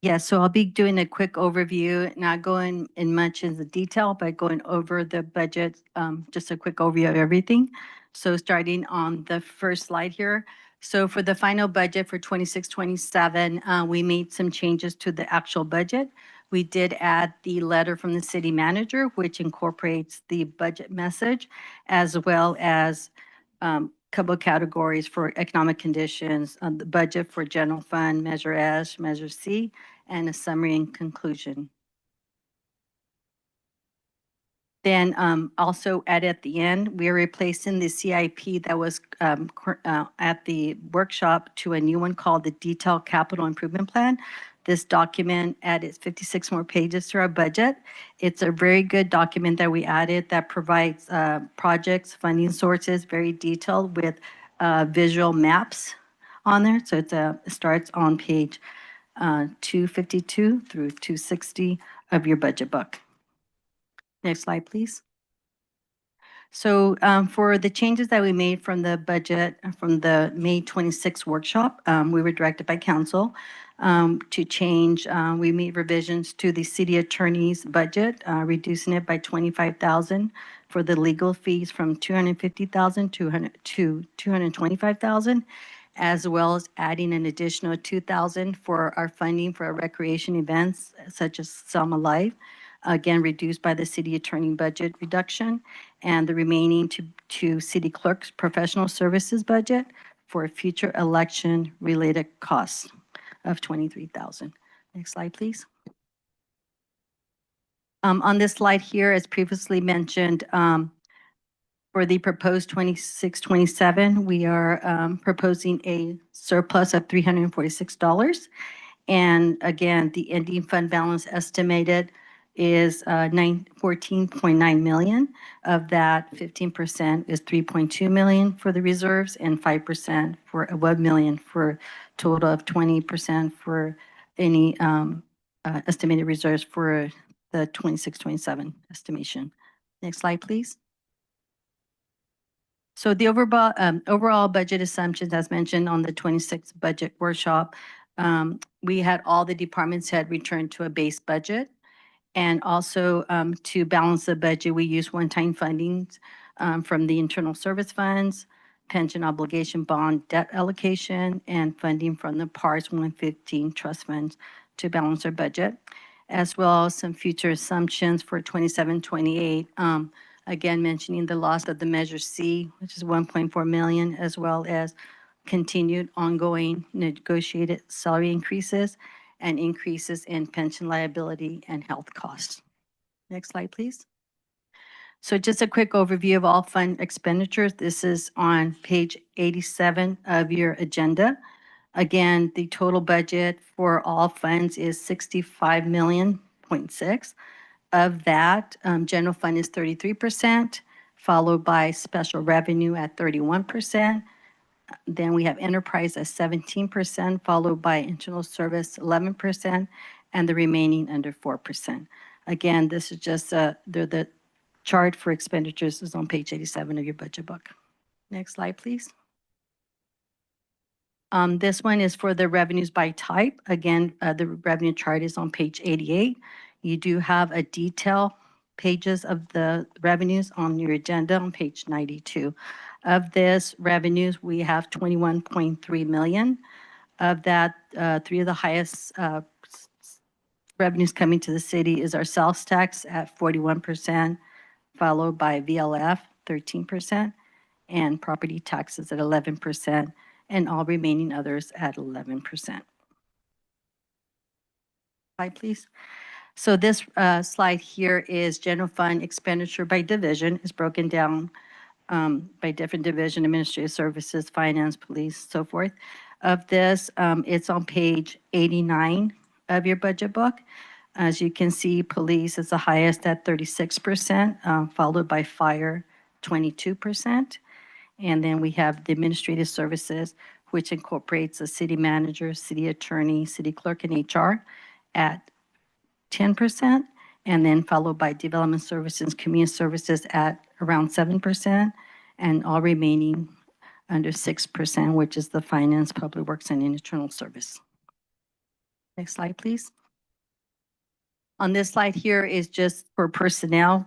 Yeah, so I'll be doing a quick overview, not going in much into detail, but going over the budget, just a quick overview of everything. So starting on the first slide here. So for the final budget for 26-27, we made some changes to the actual budget. We did add the letter from the city manager, which incorporates the budget message, as well as couple of categories for economic conditions, the budget for general fund, Measure S, Measure C, and a summary and conclusion. Then also at the end, we're replacing the CIP that was at the workshop to a new one called the Detailed Capital Improvement Plan. This document added 56 more pages to our budget. It's a very good document that we added that provides projects, funding sources, very detailed with visual maps on there. So it starts on page 252 through 260 of your budget book. Next slide, please. So for the changes that we made from the budget, from the May 26th workshop, we were directed by council to change. We made revisions to the city attorney's budget, reducing it by $25,000 for the legal fees from $250,000 to $225,000, as well as adding an additional $2,000 for our funding for our recreation events such as Selma Live, again reduced by the city attorney budget reduction, and the remaining to city clerk's professional services budget for future election related costs of $23,000. Next slide, please. On this slide here, as previously mentioned, for the proposed 26-27, we are proposing a surplus of $346. And again, the ending fund balance estimated is 14.9 million. Of that, 15% is 3.2 million for the reserves and 5% for 1 million for total of 20% for any estimated reserves for the 26-27 estimation. Next slide, please. So the overall budget assumptions, as mentioned on the 26th budget workshop, we had all the departments had returned to a base budget. And also to balance the budget, we use one-time fundings from the internal service funds, pension obligation bond debt allocation, and funding from the PARS 115 trust funds to balance our budget, as well as some future assumptions for 27-28. Again, mentioning the loss of the Measure C, which is 1.4 million, as well as continued ongoing negotiated salary increases and increases in pension liability and health costs. Next slide, please. So just a quick overview of all fund expenditures. This is on page 87 of your agenda. Again, the total budget for all funds is 65.6 million. Of that, general fund is 33%, followed by special revenue at 31%, Then we have enterprise at 17%, followed by internal service 11%, and the remaining under 4%. Again, this is just the chart for expenditures is on page 87 of your budget book. Next slide, please. This one is for the revenues by type. Again, the revenue chart is on page 88. You do have a detail pages of the revenues on your agenda on page 92. Of this revenues, we have 21.3 million. Of that, three of the highest revenues coming to the city is our sales tax at 41%, followed by VLF 13%, and property taxes at 11%, and all remaining others at 11%. Slide, please. So this slide here is general fund expenditure by division. It's broken down by different division, administrative services, finance, police, so forth. Of this, it's on page 89 of your budget book. As you can see, police is the highest at 36%, followed by fire, 22%. And then we have the administrative services, which incorporates the city manager, city attorney, city clerk, and HR at 10%, and then followed by development services, community services at around 7%, and all remaining under 6%, which is the finance, public works, and internal service. Next slide, please. On this slide here is just for personnel.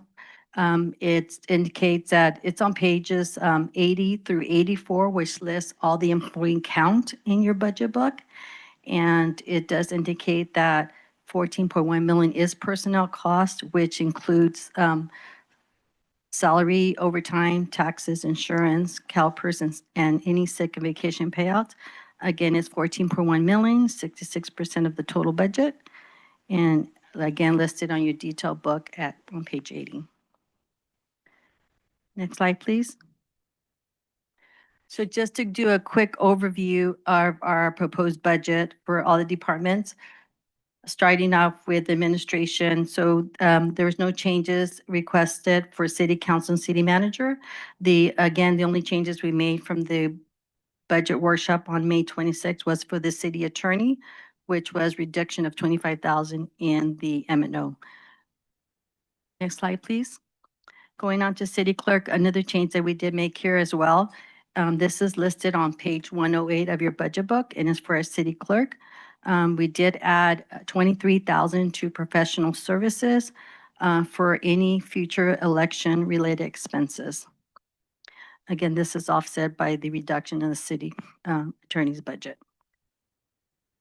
It indicates that it's on pages 80 through 84, which lists all the employee count in your budget book. And it does indicate that 14.1 million is personnel cost, which includes salary, overtime, taxes, insurance, CalPERS, and any sick and vacation payouts. Again, it's 14.1 million, 66% of the total budget. And again, listed on your detailed book on page 80. Next slide, please. So just to do a quick overview of our proposed budget for all the departments, starting off with administration. So there's no changes requested for city council and city manager. Again, the only changes we made from the budget workshop on May 26th was for the city attorney, which was reduction of 25,000 in the M&O. Next slide, please. Going on to city clerk, another change that we did make here as well. This is listed on page 108 of your budget book and is for our city clerk. We did add 23,000 to professional services for any future election related expenses. Again, this is offset by the reduction in the city attorney's budget.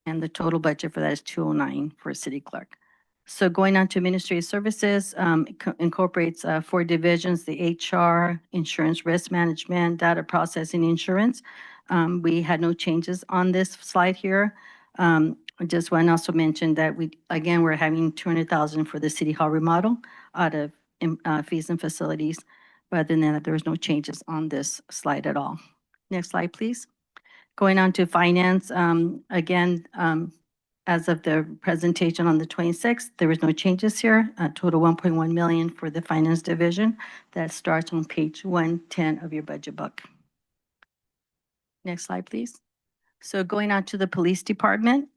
And the total budget for that is 209 for city clerk. So going on to administrative services, incorporates 4 divisions, the HR, insurance risk management, data processing, insurance. We had no changes on this slide here. I just want to also mention that we're having 200,000 for the city hall remodel out of fees and facilities. But other than that, there was no changes on this slide at all. Next slide, please. Going on to finance, as of the presentation on the 26th, there was no changes here. A total 1.1 million for the finance division. That starts on page 110 of your budget book. Next slide, please. So going on to the police department,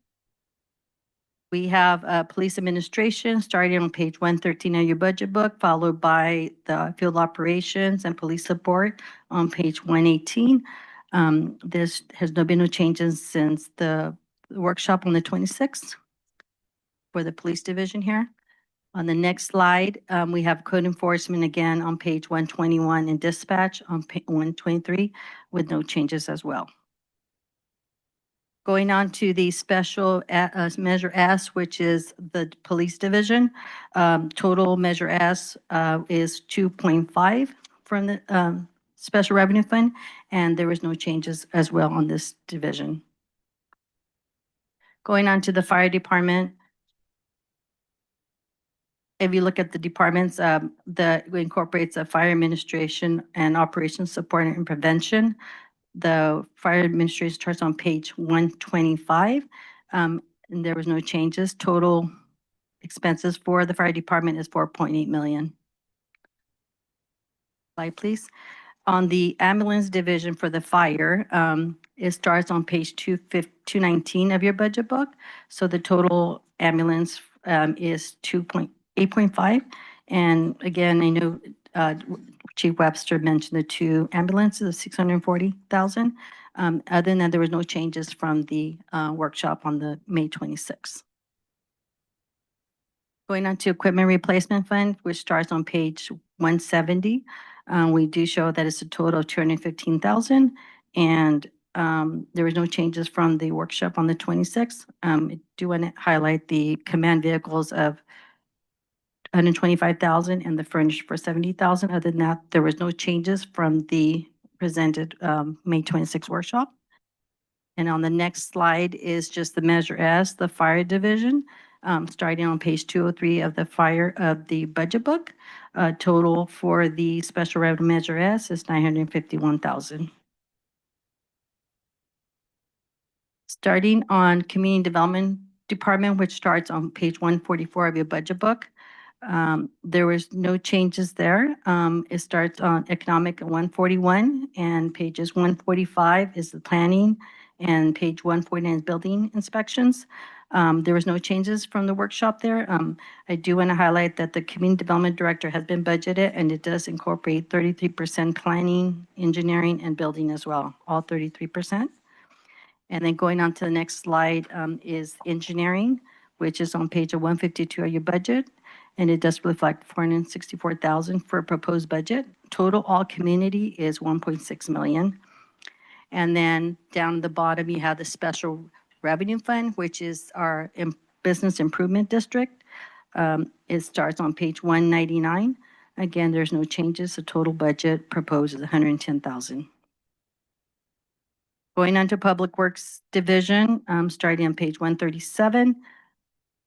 we have police administration starting on page 113 of your budget book, followed by the field operations and police support on page 118. This has been no changes since the workshop on the 26th for the police division here. On the next slide, we have code enforcement again on page 121 and dispatch on page 123 with no changes as well. Going on to the special measure S, which is the police division. Total measure S is 2.5 from the special revenue fund, and there was no changes as well on this division. Going on to the fire department. If you look at the departments, it incorporates a fire administration and operations support and prevention. The fire administration starts on page 125, and there was no changes. Total expenses for the fire department is 4.8 million. Slide, please. On the ambulance division for the fire, it starts on page 219 of your budget book. So the total ambulance is 8.5. And again, I know Chief Webster mentioned the two ambulances of 640,000. Other than that, there was no changes from the workshop on the May 26th. Going on to equipment replacement fund, which starts on page 170. We do show that it's a total of 215,000, and there was no changes from the workshop on the 26th. I do want to highlight the command vehicles of 125,000 and the furnished for 70,000. Other than that, there was no changes from the presented May 26th workshop. And on the next slide is just the Measure S, the fire division, starting on page 203 of the budget book. Total for the special revenue Measure S is 951,000. Starting on Community Development Department, which starts on page 144 of your budget book. There was no changes there. It starts on Economic at 141, and pages 145 is the planning, and page 149 is building inspections. There was no changes from the workshop there. I do want to highlight that the Community Development Director has been budgeted, and it does incorporate 33% planning, engineering, and building as well, all 33%. And then going on to the next slide is engineering, which is on page 152 of your budget. And it does reflect 464,000 for a proposed budget. Total all community is 1.6 million. And then down at the bottom, you have the special revenue fund, which is our business improvement district. It starts on page 199. Again, there's no changes. The total budget proposed is 110,000. Going on to Public Works Division, starting on page 137.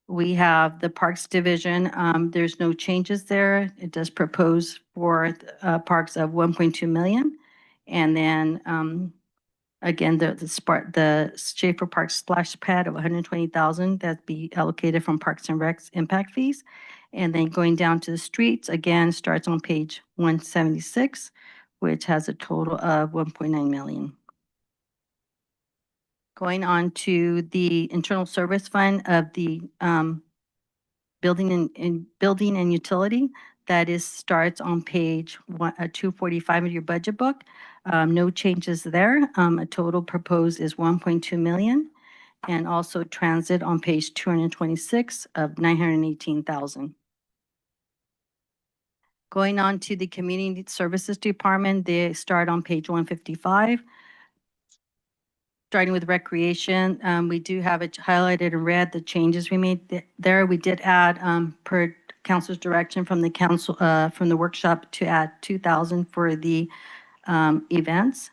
We have the Parks Division. There's no changes there. It does propose for parks of 1.2 million. And then again, the Schaefer Park splash pad of 120,000 that be allocated from Parks and Recs impact fees. And then going down to the streets, again, starts on page 176, which has a total of 1.9 million. Going on to the internal service fund of the building and utility, that starts on page 245 of your budget book. No changes there. A total proposed is 1.2 million. And also transit on page 226 of 918,000. Going on to the Community Services Department, they start on page 155. Starting with recreation, we do have it highlighted in red, the changes we made there. We did add, per council's direction from the council, from the workshop, to add 2,000 for the events,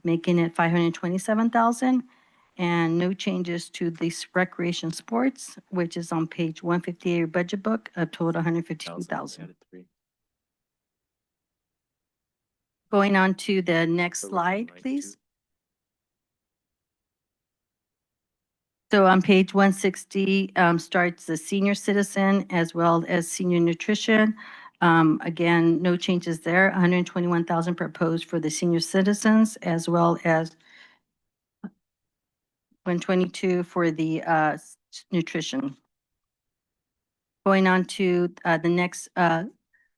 making it 527,000. And no changes to this recreation sports, which is on page 158 of your budget book, a total 152,000. Going on to the next slide, please. So on page 160 starts the senior citizen as well as senior nutrition. Again, no changes there. 121,000 proposed for the senior citizens as well as 122 for the nutrition. Going on to the next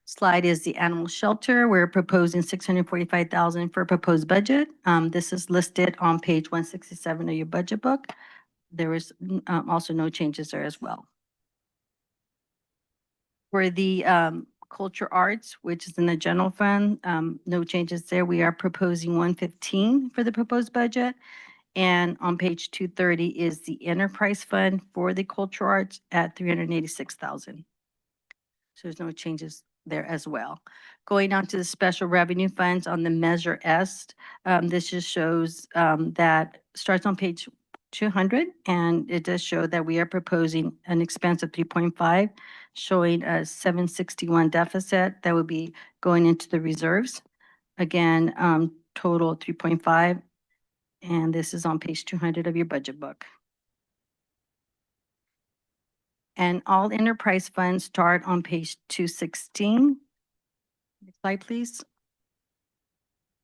slide is the animal shelter. We're proposing 645,000 for proposed budget. This is listed on page 167 of your budget book. There was also no changes there as well. For the culture arts, which is in the general fund, no changes there. We are proposing 115 for the proposed budget. And on page 230 is the enterprise fund for the culture arts at 386,000. So there's no changes there as well. Going on to the special revenue funds on the Measure S, this just shows that starts on page 200, and it does show that we are proposing an expense of 3.5, showing a 761 deficit that would be going into the reserves. Again, total 3.5, and this is on page 200 of your budget book. And all enterprise funds start on page 216. Next slide, please.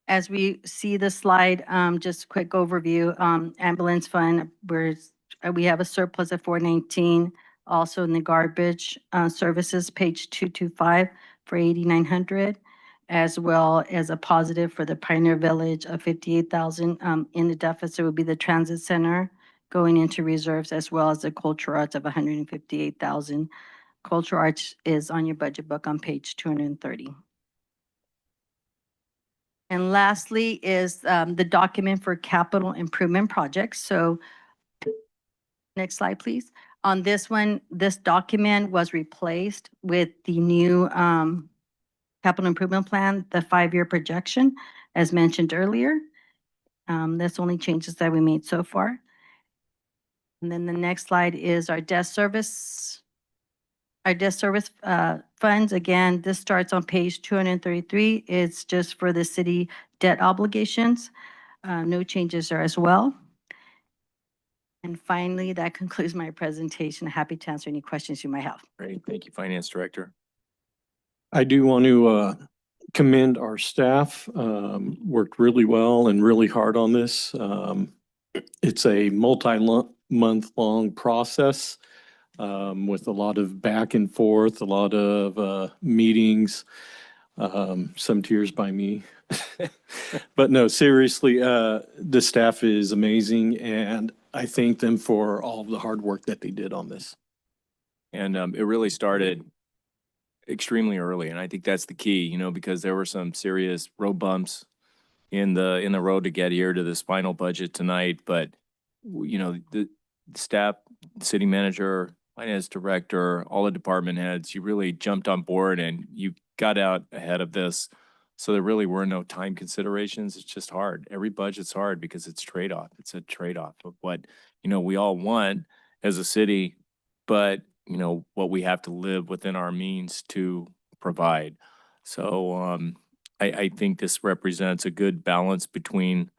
As we see the slide, just a quick overview, ambulance fund, we have a surplus of 419. Also in the garbage, services, page 225 for 8,900, as well as a positive for the Pioneer Village of 58,000. In the deficit would be the transit center going into reserves, as well as the cultural arts of 158,000. Cultural arts is on your budget book on page 230. And lastly is the document for capital improvement projects. So next slide, please. On this one, this document was replaced with the new capital improvement plan, the 5-year projection, as mentioned earlier. That's only changes that we made so far. And then the next slide is our debt service. Our debt service funds, again, this starts on page 233. It's just for the city debt obligations. No changes there as well. And finally, that concludes my presentation. Happy to answer any questions you might have. Great. Thank you, Finance Director. I do want to commend our staff, worked really well and really hard on this. It's a multi-month long process with a lot of back and forth, a lot of meetings, some tears by me. But no, seriously, the staff is amazing, and I thank them for all of the hard work that they did on this. And it really started extremely early, and I think that's the key, you know, because there were some serious road bumps in the road to get here to this final budget tonight. But you know, the staff, city manager, finance director, all the department heads, you really jumped on board and you got out ahead of this. So there really were no time considerations. It's just hard. Every budget's hard because it's trade-off. It's a trade-off of what, you know, we all want as a city, but you know, what we have to live within our means to provide. So I think this represents a good balance between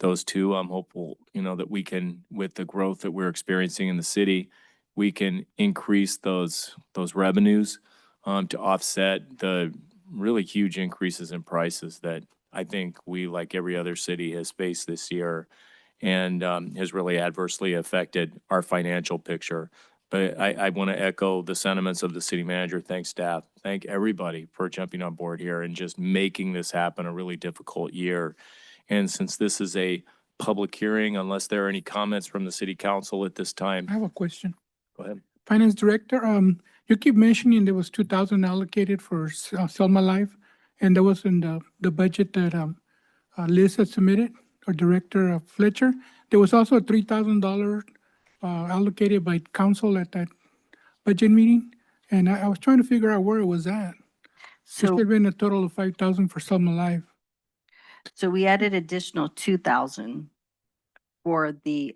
those two. I'm hopeful, you know, that we can, with the growth that we're experiencing in the city, we can increase those revenues to offset the really huge increases in prices that I think we, like every other city, has faced this year and has really adversely affected our financial picture. But I want to echo the sentiments of the city manager. Thank staff. Thank everybody for jumping on board here and just making this happen a really difficult year. And since this is a public hearing, unless there are any comments from the city council at this I time, have a question. go ahead. Finance Director, you keep mentioning there was 2,000 allocated for Selma Live, and that was in the budget that Liz had submitted, or Director Fletcher. There was also $3,000 allocated by council at that budget meeting, and I was trying to figure out where it was at. There should So, have been a total of 5,000 for Selma Live. so we added additional 2,000 for the,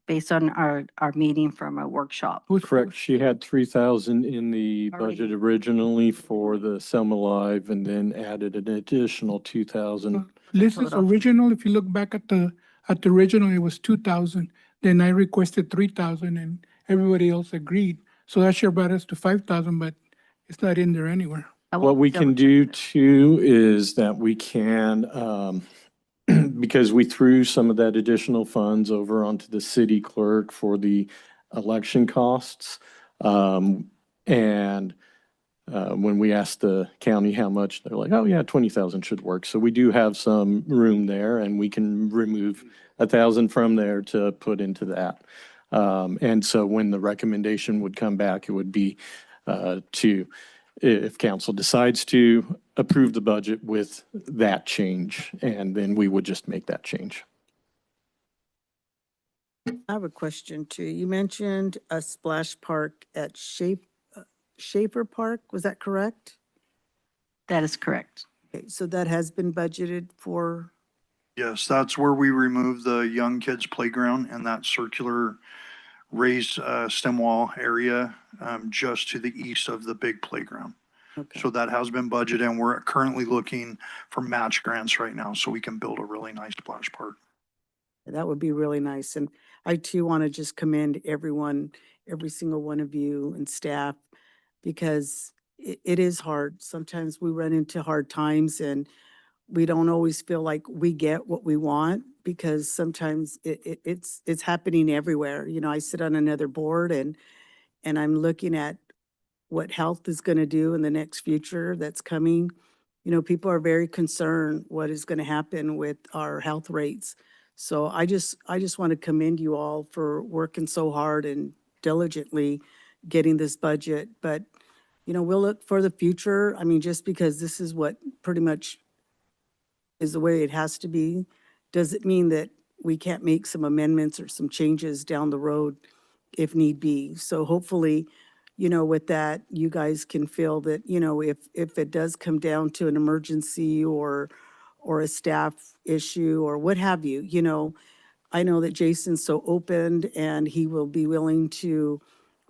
based on our meeting from a workshop. It was Correct. She had 3,000 in the budget Already. originally for the Selma Live and then added an additional 2,000. Liz's Total. original, if you look back at the original, it was 2,000. Then I requested 3,000 and everybody else agreed. So that sure brought us to 5,000, but it's not in there anywhere. I will What we double can check do this. too is that we can, because we threw some of that additional funds over onto the city clerk for the election costs. And when we asked the county how much, they're like, oh yeah, 20,000 should work. So we do have some room there and we can remove 1,000 from there to put into that. And so when the recommendation would come back, it would be to, if council decides to approve the budget with that change, and then we would just make that change. I have a question too. You mentioned a splash park at Schaefer Park, was that correct? That is correct. Okay, so that has been budgeted for, Yes, that's where we remove the young kids playground and that circular raised stem wall area just to the east of the big playground. okay. So that has been budgeted and we're currently looking for match grants right now so we can build a really nice splash park. That would be really nice. And I too want to just commend everyone, every single one of you and staff, because it is hard. Sometimes we run into hard times and we don't always feel like we get what we want because sometimes it's happening everywhere. You know, I sit on another board and I'm looking at what health is going to do in the next future that's coming. You know, people are very concerned what is going to happen with our health rates. So I just want to commend you all for working so hard and diligently getting this budget. But, you know, we'll look for the future. I mean, just because this is what pretty much is the way it has to be, does it mean that we can't make some amendments or some changes down the road if need be? So hopefully, you know, with that, you guys can feel that, you know, if it does come down to an emergency or a staff issue or what have you, you know, I know that Jason's so open and he will be willing to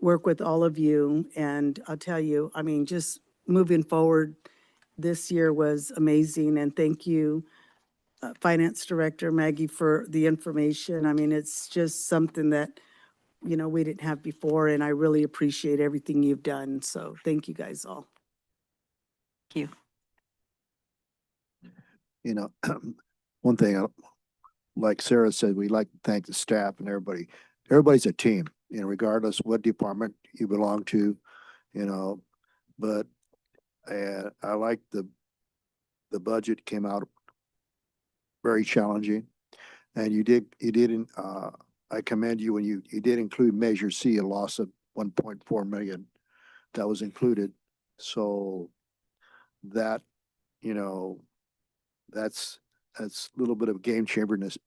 work with all of you. And I'll tell you, I mean, just moving forward, this year was amazing. And thank you, Finance Director Maggie, for the information. I mean, it's just something that, you know, we didn't have before. And I really appreciate everything you've done. So thank you guys all. Thank you. You know, one thing, like Sarah said, we like to thank the staff and everybody. Everybody's a team, you know, regardless what department you belong to, you know, but I like the budget came out very challenging. And you didn't, I commend you when you did include Measure C, a loss of 1.4 million that was included. So that, you know, that's a little bit of game changerness,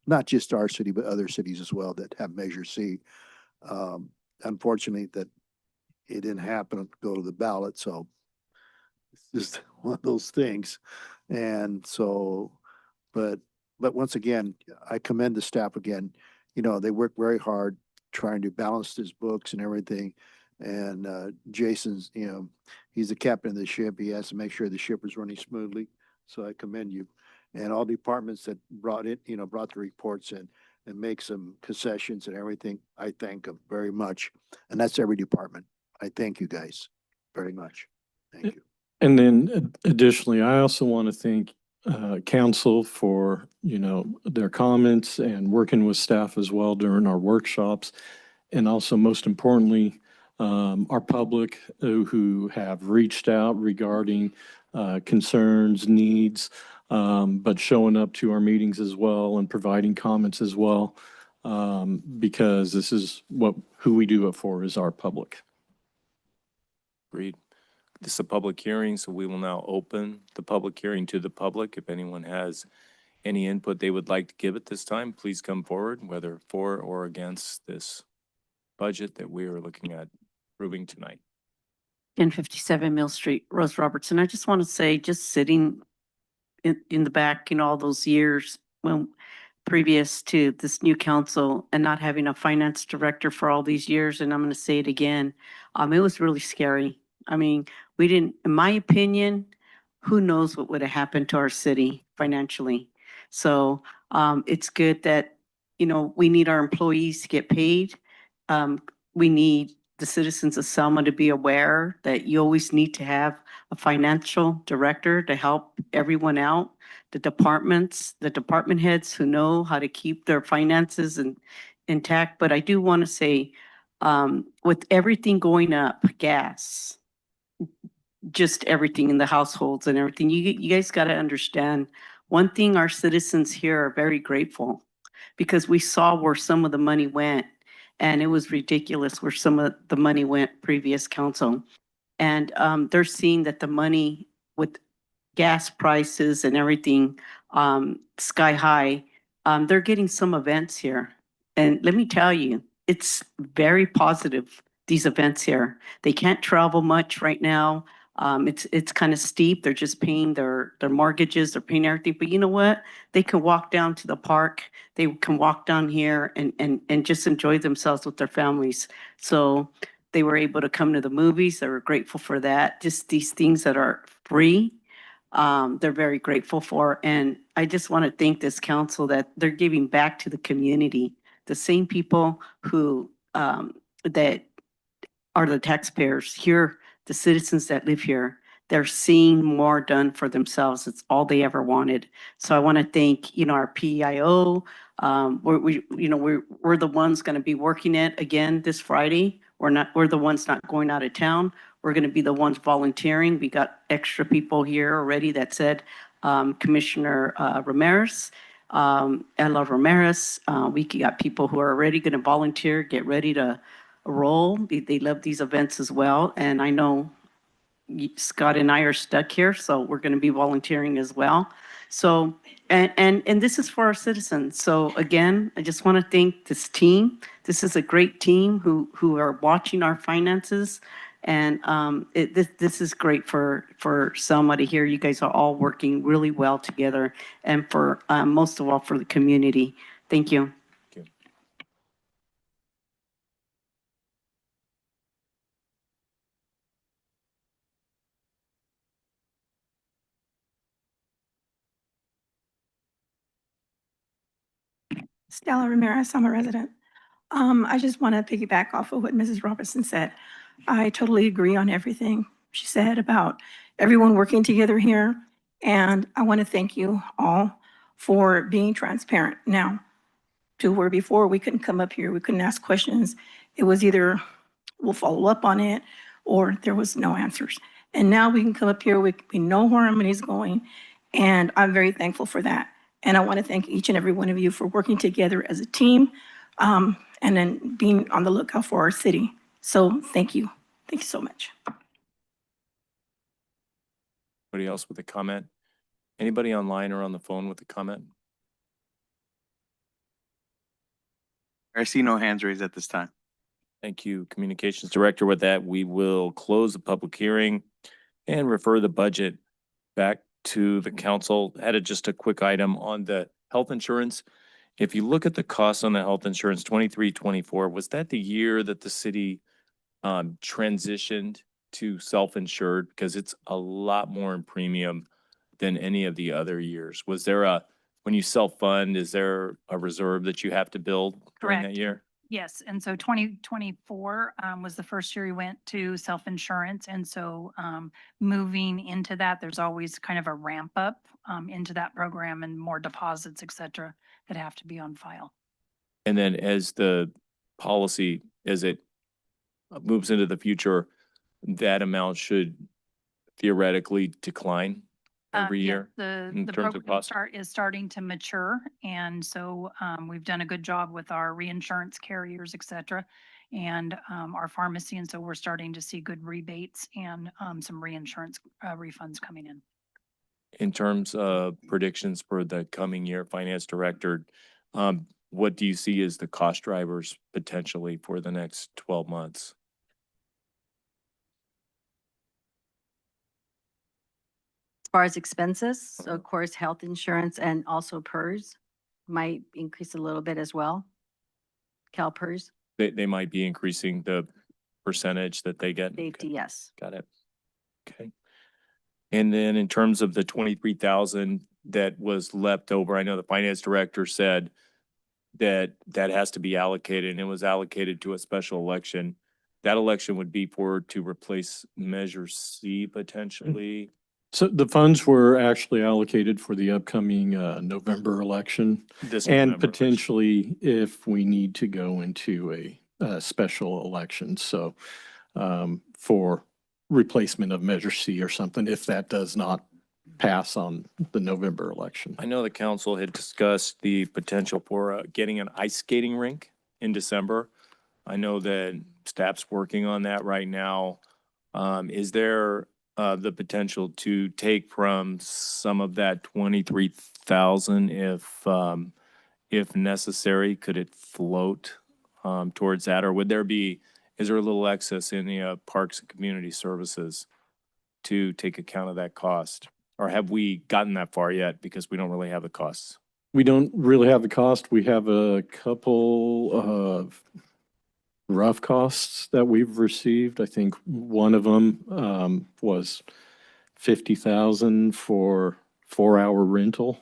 not just our city, but other cities as well that have Measure C. Unfortunately, that it didn't happen, go to the ballot. So it's just one of those things. And so, but once again, I commend the staff again. You know, they work very hard trying to balance his books and everything. And Jason's, you know, he's the captain of the ship. He has to make sure the ship is running smoothly. So I commend you. And all departments that brought it, you know, brought the reports in and make some concessions and everything. I thank them very much. And that's every department. I thank you guys very much. Thank you. And then additionally, I also want to thank council for, you know, their comments and working with staff as well during our workshops. And also most importantly, our public who have reached out regarding concerns, needs, but showing up to our meetings as well and providing comments as well. Because this is who we do it for is our public. Agreed. This is a public hearing, so we will now open the public hearing to the public. If anyone has any input they would like to give at this time, please come forward, whether for or against this budget that we are looking at approving tonight. 1057 Mill Street, Rose Robertson. I just want to say, just sitting in the back in all those years when previous to this new council and not having a finance director for all these years, and I'm going to say it again, it was really scary. I mean, we didn't, in my opinion, who knows what would have happened to our city financially. So it's good that, you know, we need our employees to get paid. We need the citizens of Selma to be aware that you always need to have a financial director to help everyone out, the departments, the department heads who know how to keep their finances intact. But I do want to say, with everything going up, gas, just everything in the households and everything, you guys got to understand one thing: our citizens here are very grateful because we saw where some of the money went, and it was ridiculous where some of the money went previous council. And they're seeing that the money with gas prices and everything sky high, they're getting some events here. And let me tell you, it's very positive, these events here. They can't travel much right now. It's kind of steep. They're just paying their mortgages, they're paying everything. But you know what? They can walk down to the park. They can walk down here and just enjoy themselves with their families. So they were able to come to the movies. They were grateful for that. Just these things that are free, they're very grateful for. And I just want to thank this council that they're giving back to the community. The same people who that are the taxpayers here, the citizens that live here, they're seeing more done for themselves. It's all they ever wanted. So I want to thank, our PEIO. We're the ones going to be working it again this Friday. We're the ones not going out of town. We're going to be the ones volunteering. We got extra people here already that said, Commissioner Ramirez, Ella Ramirez. We got people who are already going to volunteer, get ready to roll. They love these events as well. And I know Scott and I are stuck here, so we're going to be volunteering as well. So, and this is for our citizens. So again, I just want to thank this team. This is a great team who are watching our finances. And this is great for Selma to hear you guys are all working really well together, and for most of all for the community. Thank you. Stella Ramirez, I'm a resident. I just want to piggyback off of what Mrs. Robertson said. I totally agree on everything she said about everyone working together here. And I want to thank you all for being transparent now, to where before we couldn't come up here, we couldn't ask questions. It was either we'll follow up on it or there was no answers. And now we can come up here, we know where our money's going, and I'm very thankful for that. And I want to thank each and every one of you for working together as a team, and then being on the lookout for our city. So thank you. Thank you so much. Anybody else with a comment? Anybody online or on the phone with a comment? I see no hands raised at this time. Thank you, Communications Director. With that, we will close the public hearing and refer the budget back to the council. Added just a quick item on the health insurance. If you look at the cost on the health insurance, 23-24, was that the year that the city transitioned to self-insured? Because it's a lot more in premium than any of the other years. Was there when you self-fund, is there a reserve that you have to build during that Correct. year? Yes, and so 2024 was the first year we went to self-insurance. And so moving into that, there's always kind of a ramp up into that program and more deposits, et cetera, that have to be on file. And then as the policy, as it moves into the future, that amount should theoretically decline every Yeah, year in the terms of program cost? is starting to mature. And so we've done a good job with our reinsurance carriers, et cetera, and our pharmacy. And so we're starting to see good rebates and some reinsurance refunds coming in. In terms of predictions for the coming year, Finance Director, what do you see as the cost drivers potentially for the next 12 months? As far as expenses, so of course, health insurance and also PERS might increase a little bit as well. CalPERS, They might be increasing the percentage that they get. safety, yes. Got it. Okay. And then in terms of the 23,000 that was left over, I know the Finance Director said that has to be allocated, and it was allocated to a special election. That election would be to replace Measure C potentially. So the funds were actually allocated for the upcoming November election. This And November. potentially if we need to go into a special election. So for replacement of Measure C or something, if that does not pass on the November election. I know the council had discussed the potential for getting an ice skating rink in December. I know that staff's working on that right now. Is there the potential to take from some of that 23,000 if necessary? Could it float towards that, or is there a little excess in the parks and community services to take account of that cost? Or have we gotten that far yet because we don't really have the costs? We don't really have the cost. We have a couple of rough costs that we've received. I think one of them was 50,000 for 4-hour rental.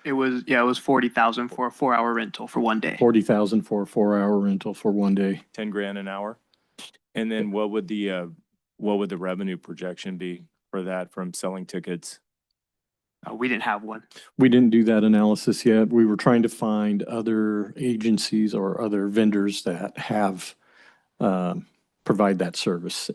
It was 40,000 for a 4-hour rental for one day. 40,000 for a 4-hour rental for one day. 10 grand an hour. And then what would the revenue projection be for for that from selling tickets? We didn't have one. We didn't do that analysis yet. We were trying to find other agencies or other vendors that have provide that service.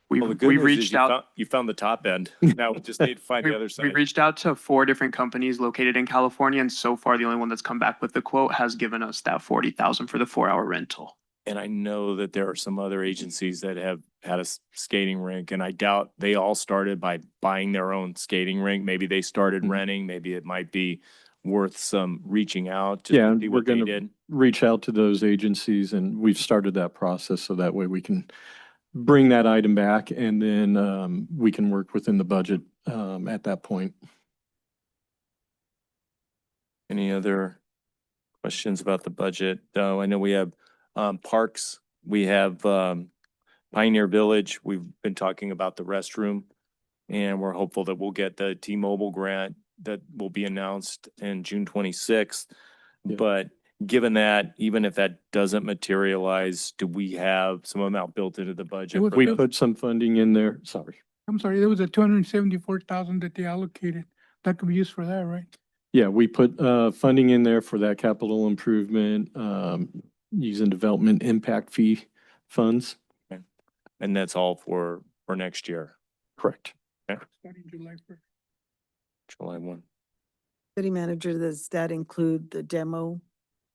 Well, the good We news is reached out. you found the top end. Now we just need to find the other We side. reached out to 4 different companies located in California, and so far the only one that's come back with the quote has given us that 40,000 for the 4-hour rental. And I know that there are some other agencies that have had a skating rink, and I doubt they all started by buying their own skating rink. Maybe they started Mhm. renting. Maybe it might be worth some reaching out just Yeah, to see we're what they gonna did. reach out to those agencies, and we've started that process so that way we can bring that item back, and then we can work within the budget at that point. Any other questions about the budget? I know we have parks. We have Pioneer Village. We've been talking about the restroom, and we're hopeful that we'll get the T-Mobile grant that will be announced in June 26th. Yeah. But given that, even if that doesn't materialize, do we have some amount built into the budget? would- for We the- put some funding in there, sorry. I'm sorry, there was a 274,000 that they allocated. That could be used for that, right? Yeah, we put funding in there for that capital improvement, using development impact fee funds. And that's all for next year, Correct. Starting July 1st. July 1. City manager, does that include the demo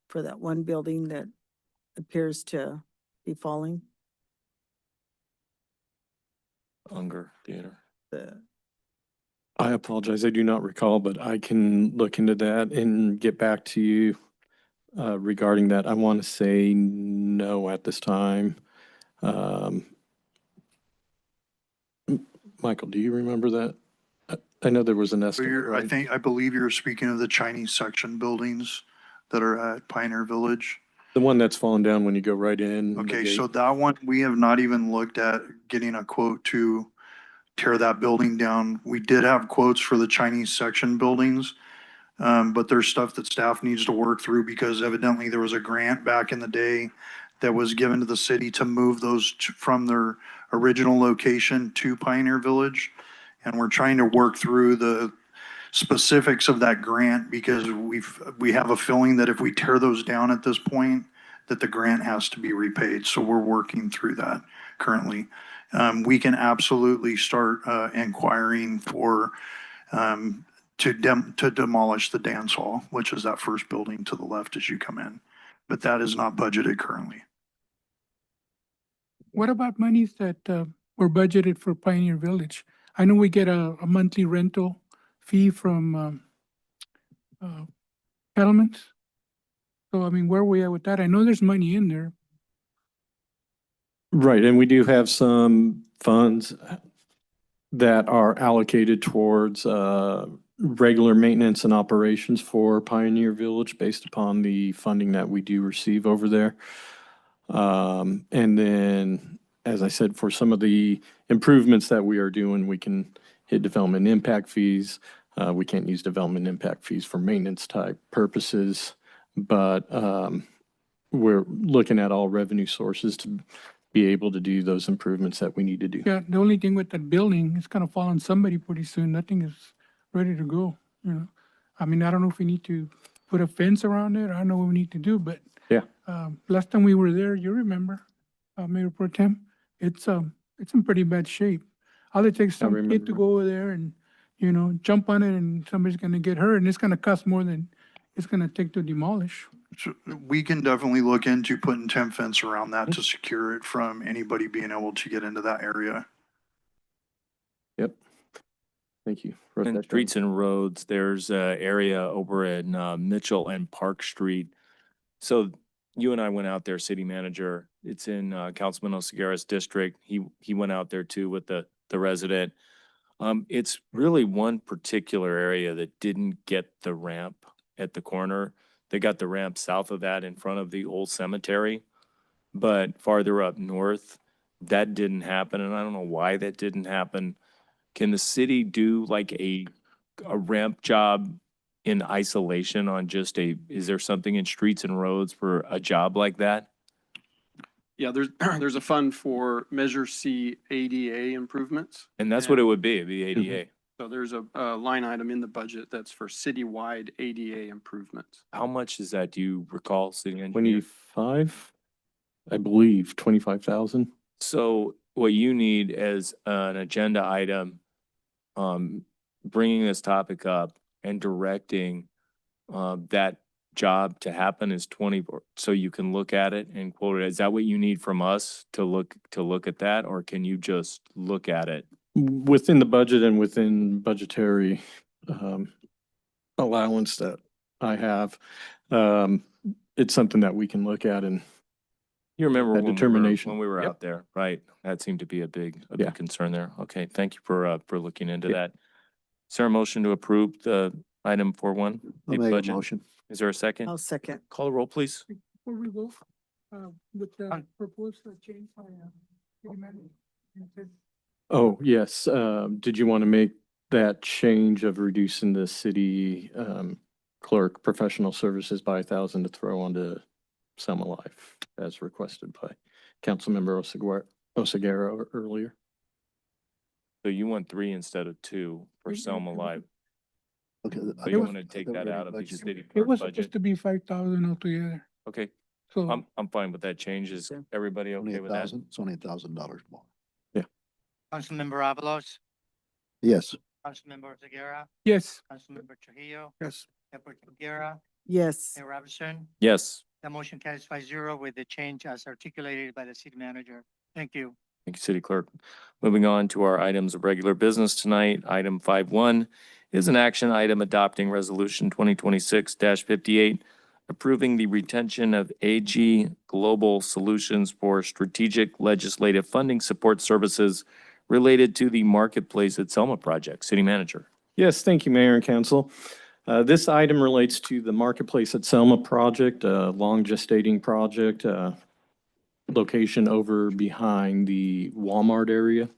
for that one building that appears to be falling? Unger Theater. The, I apologize, I do not recall, but I can look into that and get back to you regarding that. I want to say no at this time. Michael, do you remember that? I know there was an So estimate, right? I believe you're speaking of the Chinese section buildings that are at Pioneer Village. The one that's fallen down when you go right in. the Okay, so gate. that one, we have not even looked at getting a quote to tear that building down. We did have quotes for the Chinese section buildings. But there's stuff that staff needs to work through because evidently there was a grant back in the day that was given to the city to move those from their original location to Pioneer Village. And we're trying to work through the specifics of that grant because we have a feeling that if we tear those down at this point, that the grant has to be repaid. So we're working through that currently. We can absolutely start inquiring for to demolish the dance hall, which is that first building to the left as you come in. But that is not budgeted currently. What about monies that were budgeted for Pioneer Village? I know we get a monthly rental fee from settlements. So, I mean, where are we at with that? I know there's money in there. Right, and we do have some funds that are allocated towards regular maintenance and operations for Pioneer Village based upon the funding that we do receive over there. And then, as I said, for some of the improvements that we are doing, we can hit development impact fees. We can't use development impact fees for maintenance type purposes, but we're looking at all revenue sources to be able to do those improvements that we need to do. Yeah, the only thing with that building, it's gonna fall on somebody pretty soon. Nothing is ready to go, you know? I mean, I don't know if we need to put a fence around it. I don't know what we need to do, but Yeah. last time we were there, you remember, Mayor Pro Tem, it's in pretty bad shape. All it takes some kid to remember. go over there and, you know, jump on it and somebody's gonna get hurt and it's gonna cost more than it's gonna take to demolish. So we can definitely look into putting temp fence around that to secure it from anybody being able to get into that area. Yep. Thank you. Wrote And that down. streets and roads, there's a area over in Mitchell and Park Street. So you and I went out there, city manager. It's in Councilman Oseguera's district. He went out there too with the resident. It's really one particular area that didn't get the ramp at the corner. They got the ramp south of that in front of the old cemetery. But farther up north, that didn't happen. And I don't know why that didn't happen. Can the city do like a ramp job in isolation on just is there something in streets and roads for a job like that? Yeah, there's, there's a fund for Measure C ADA improvements. And that's what it would be, it'd be ADA. So there's a line item in the budget that's for citywide ADA improvements. How much is that? Do you recall, city engineer? 25, I believe, 25,000. So what you need is an agenda item, bringing this topic up and directing, that job to happen is 20, so you can look at it and quote it. Is that what you need from us to look at that, or can you just look at it? Within the budget and within budgetary allowance that I have, it's something that we can look at and You remember that determination. when we were Yep. out there, right? That seemed to be a big Yeah. concern there. Okay, thank you for looking into Yeah. that. Is there a motion to approve the item 4.1? I'll the make a budget? motion. Is there a second? I'll second. Call the roll, please. Before we go, with the proposed change by, city manager. Oh, yes. Did you want to make that change of reducing the city clerk professional services by 1,000 to throw onto Selma Life as requested by Councilmember Oseguera earlier? So you want 3 instead of 2 for Selma Live. Okay. So you want to take that out of the city It clerk was budget? supposed to be 5,000 altogether, Okay, so. I'm fine with that change. Is everybody Only okay with that? $1,000, it's only $1,000 more. Councilmember Avalos, Yes. Councilmember Seguera, Yes. Councilmember Trujillo, Yes. Deputy Guerra, Yes. Mayor Robertson. Yes. The motion carries 5-0 with the change as articulated by the city manager. Thank you. Thank you, City Clerk. Moving on to our items of regular business tonight. Item 5.1 is an action item adopting Resolution 2026-58, approving the retention of AG Global Solutions for strategic legislative funding support services related to the Marketplace at Selma project. City Manager. Yes, thank you, Mayor and Council. This item relates to the Marketplace at Selma project, a long gestating project, location over behind the Walmart area.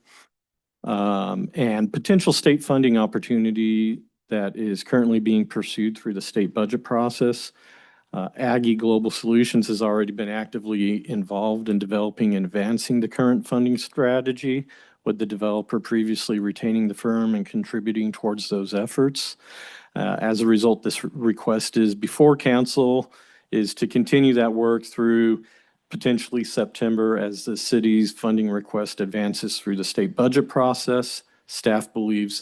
And potential state funding opportunity that is currently being pursued through the state budget process. Aggie Global Solutions has already been actively involved in developing and advancing the current funding strategy, with the developer previously retaining the firm and contributing towards those efforts. As a result, this request is before council is to continue that work through potentially September as the city's funding request advances through the state budget process. Staff believes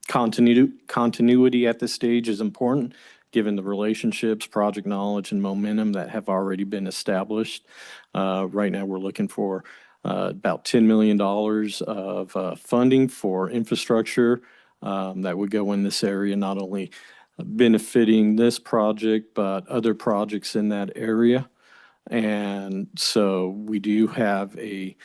continuity at this stage is important, given the relationships, project knowledge, and momentum that have already been established. Right now, we're looking for about $10 million of funding for infrastructure that would go in this area, not only benefiting this project, but other projects in that area. And so we do have a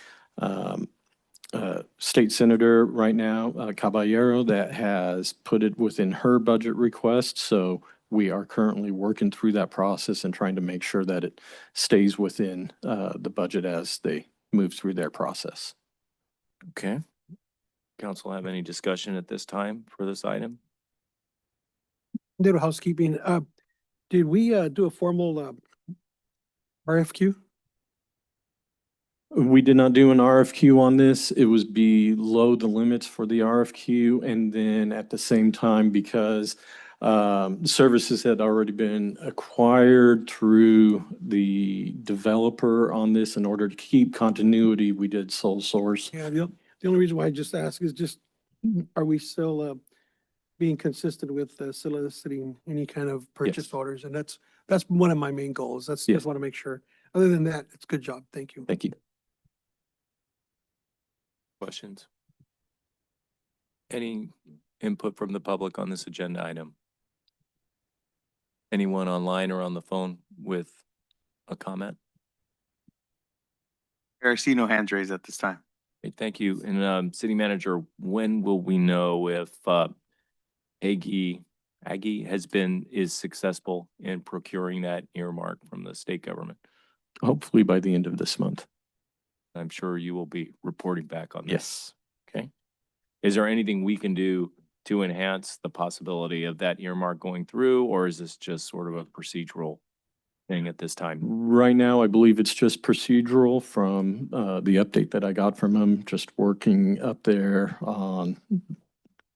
state senator right now, Caballero, that has put it within her budget request. So we are currently working through that process and trying to make sure that it stays within the budget as they move through their process. Okay. Council have any discussion at this time for this item? Little housekeeping, did we, do a formal, RFQ? We did not do an RFQ on this. It was below the limits for the RFQ. And then at the same time, because services had already been acquired through the developer on this, in order to keep continuity, we did sole source. Yeah, the only reason why I just ask is just, are we still, being consistent with soliciting any kind of purchase Yes. orders? And that's one of my main goals. That's, Yes. just want to make sure. Other than that, it's a good job. Thank you. Thank you. Questions? Any input from the public on this agenda item? Anyone online or on the phone with a comment? I see no hands raised at this time. Okay, thank you. And City Manager, when will we know if Aggie is successful in procuring that earmark from the state government? Hopefully by the end of this month. I'm sure you will be reporting back on this. Yes. Okay. Is there anything we can do to enhance the possibility of that earmark going through, or is this just sort of a procedural thing at this time? Right now, I believe it's just procedural from the update that I got from him, just working up there on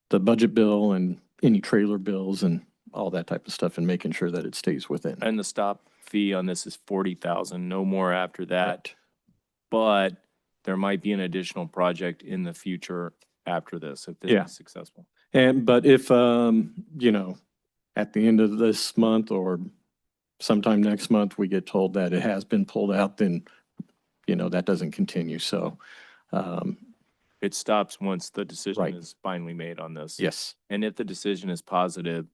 the budget bill and any trailer bills and all that type of stuff and making sure that it stays within. And the stop fee on this is 40,000, no more after that. Correct. But there might be an additional project in the future after this, if this Yeah. is successful. But if, you know, at the end of this month or sometime next month, we get told that it has been pulled out, then, you know, that doesn't continue. So, It stops once the decision Right. is finally made on this. yes, And if the decision is positive,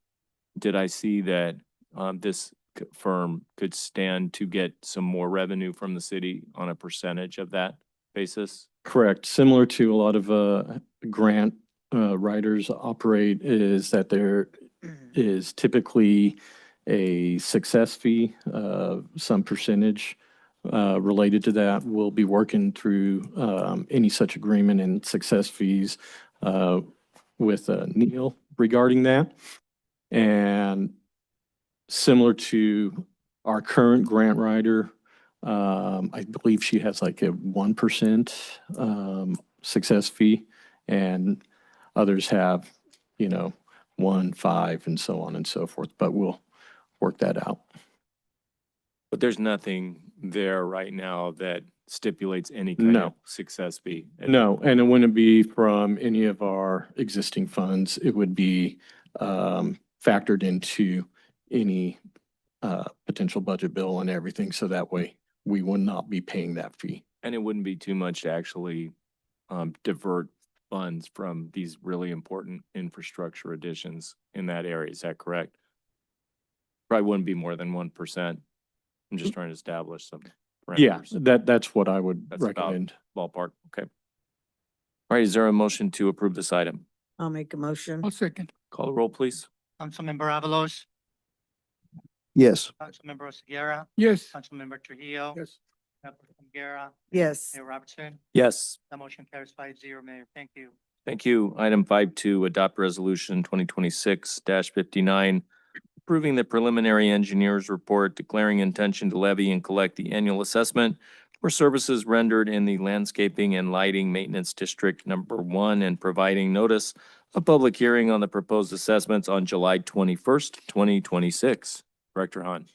did I see that this firm could stand to get some more revenue from the city on a percentage of that basis? correct. Similar to a lot of grant writers operate is that there is typically a success fee, some percentage related to that. We'll be working through any such agreement and success fees with Neil regarding that. And similar to our current grant writer, I believe she has like a 1% success fee, and others have, you know, 1, 5, and so on and so forth. But we'll work that out. But there's nothing there right now that stipulates any kind of No. success fee. No, and it wouldn't be from any of our existing funds. It would be factored into any potential budget bill and everything. So that way we would not be paying that fee. And it wouldn't be too much to actually divert funds from these really important infrastructure additions in that area. Is that correct? Probably wouldn't be more than 1%. I'm just trying to establish some Yeah, parameters. that's what I would That's about recommend. ballpark. Okay. All right, is there a motion to approve this item? I'll make a motion. I'll second. Call the roll, please. Councilmember Avalos, Yes. Councilmember Oseguera, Yes. Councilmember Trujillo. Yes. Mayor Guerra, Yes. Mayor Robertson. Yes. The motion carries 5-0, Mayor. Thank you. Thank you. Item 5.2, adopt resolution 2026-59, approving the preliminary engineer's report declaring intention to levy and collect the annual assessment for services rendered in the landscaping and lighting maintenance district number 1 and providing notice of public hearing on the proposed assessments on July 21st, 2026. Director Hahn.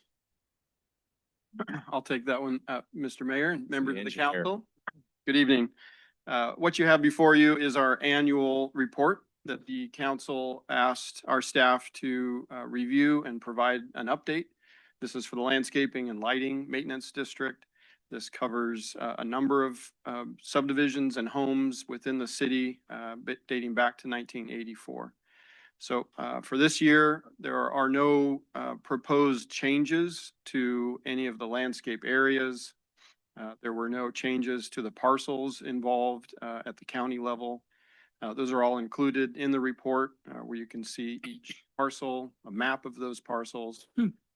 I'll take that one, Mr. Mayor and members of the engineer. council. Good evening. What you have before you is our annual report that the council asked our staff to review and provide an update. This is for the landscaping and lighting maintenance district. This covers a number of subdivisions and homes within the city dating back to 1984. So for this year, there are no proposed changes to any of the landscape areas. There were no changes to the parcels involved at the county level. Those are all included in the report where you can see each parcel, a map of those parcels.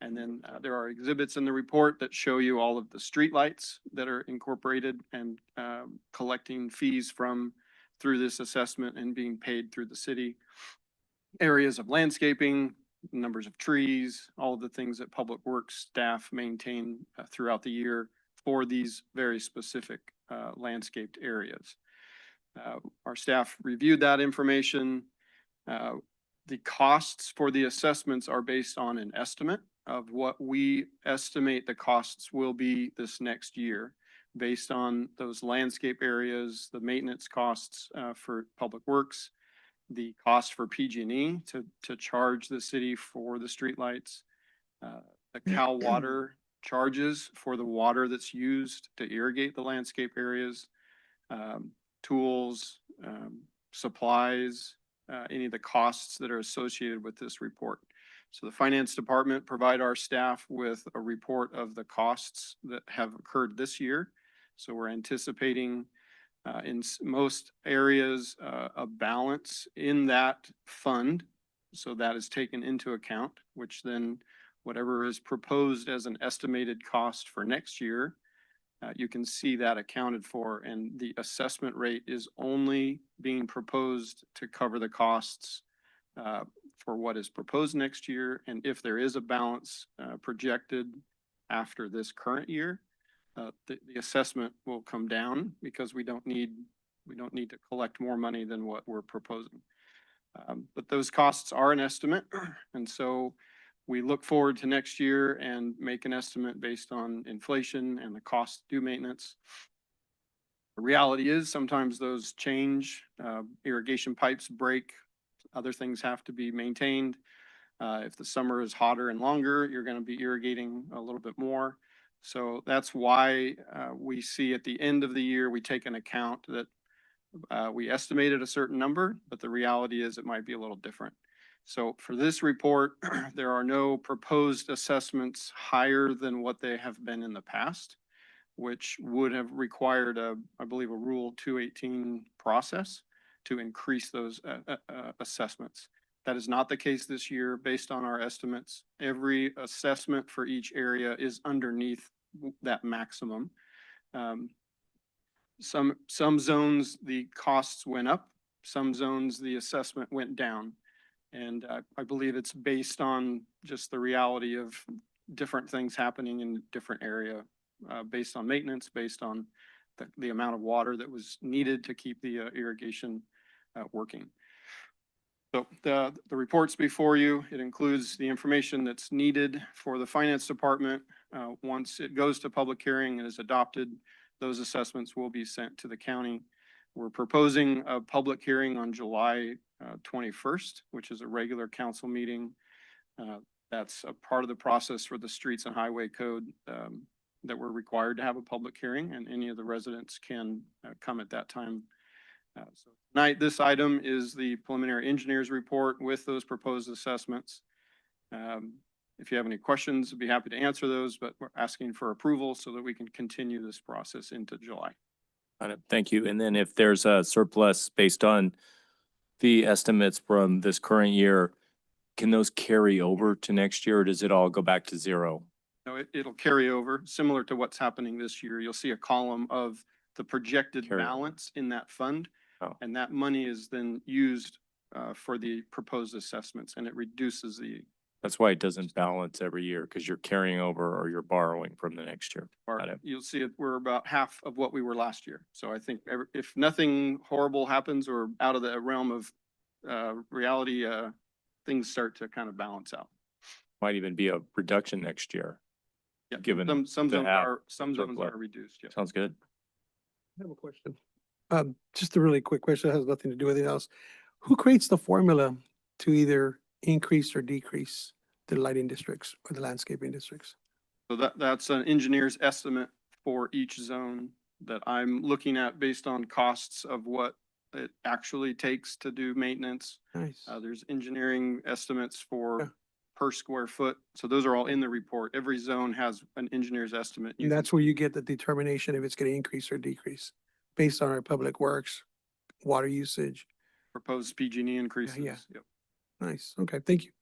And then there are exhibits in the report that show you all of the streetlights that are incorporated and collecting fees through this assessment and being paid through the city. Areas of landscaping, numbers of trees, all of the things that Public Works staff maintain throughout the year for these very specific landscaped areas. Our staff reviewed that information. The costs for the assessments are based on an estimate of what we estimate the costs will be this next year based on those landscape areas, the maintenance costs for Public Works, the cost for PG&E to charge the city for the streetlights, the Cal Water charges for the water that's used to irrigate the landscape areas, tools, supplies, any of the costs that are associated with this report. So the finance department provide our staff with a report of the costs that have occurred this year. So we're anticipating in most areas a balance in that fund. So that is taken into account, which then whatever is proposed as an estimated cost for next year, you can see that accounted for, and the assessment rate is only being proposed to cover the costs for what is proposed next year. And if there is a balance projected after this current year, the assessment will come down because we don't need to collect more money than what we're proposing. But those costs are an estimate, and so we look forward to next year and make an estimate based on inflation and the cost to do maintenance. The reality is sometimes those change, irrigation pipes break, other things have to be maintained. If the summer is hotter and longer, you're going to be irrigating a little bit more. So that's why we see at the end of the year, we take an account that we estimated a certain number, but the reality is it might be a little different. So for this report, there are no proposed assessments higher than what they have been in the past, which would have required I believe, a Rule 218 process to increase those assessments. That is not the case this year based on our estimates. Every assessment for each area is underneath that maximum. Some zones, the costs went up. Some zones, the assessment went down. And I believe it's based on just the reality of different things happening in different area, based on maintenance, based on the amount of water that was needed to keep the irrigation working. So the report's before you. It includes the information that's needed for the finance department. Once it goes to public hearing and is adopted, those assessments will be sent to the county. We're proposing a public hearing on July 21st, which is a regular council meeting. That's a part of the process for the Streets and Highway Code that we're required to have a public hearing, and any of the residents can come at that time. So tonight, this item is the preliminary engineer's report with those proposed assessments. If you have any questions, I'd be happy to answer those, but we're asking for approval so that we can continue this process into July. Thank you. And then if there's a surplus based on the estimates from this current year, can those carry over to next year, or does it all go back to zero? No, it'll carry over, similar to what's happening this year. You'll see a column of the projected balance in that fund. Oh. And that money is then used for the proposed assessments, and it reduces the That's why it doesn't balance every year, because you're carrying over or you're borrowing from the next year. part. Got it. You'll see it, we're about half of what we were last year. So I think if nothing horrible happens or out of the realm of reality, things start to kind of balance out. Might even be a reduction next year. Yeah, Given some the zones half are, some zones surplus. are reduced, yeah. Sounds good. I have a question. Just a really quick question. It has nothing to do with anything else. Who creates the formula to either increase or decrease the lighting districts or the landscaping districts? So that's an engineer's estimate for each zone that I'm looking at based on costs of what it actually takes to do maintenance. Nice. There's engineering estimates for Yeah. per square foot. So those are all in the report. Every zone has an engineer's estimate. And that's where you get the determination if it's going to increase or decrease based on our public works, water usage. Proposed PG&E increases. yeah. Yep. Nice. Okay. Thank you.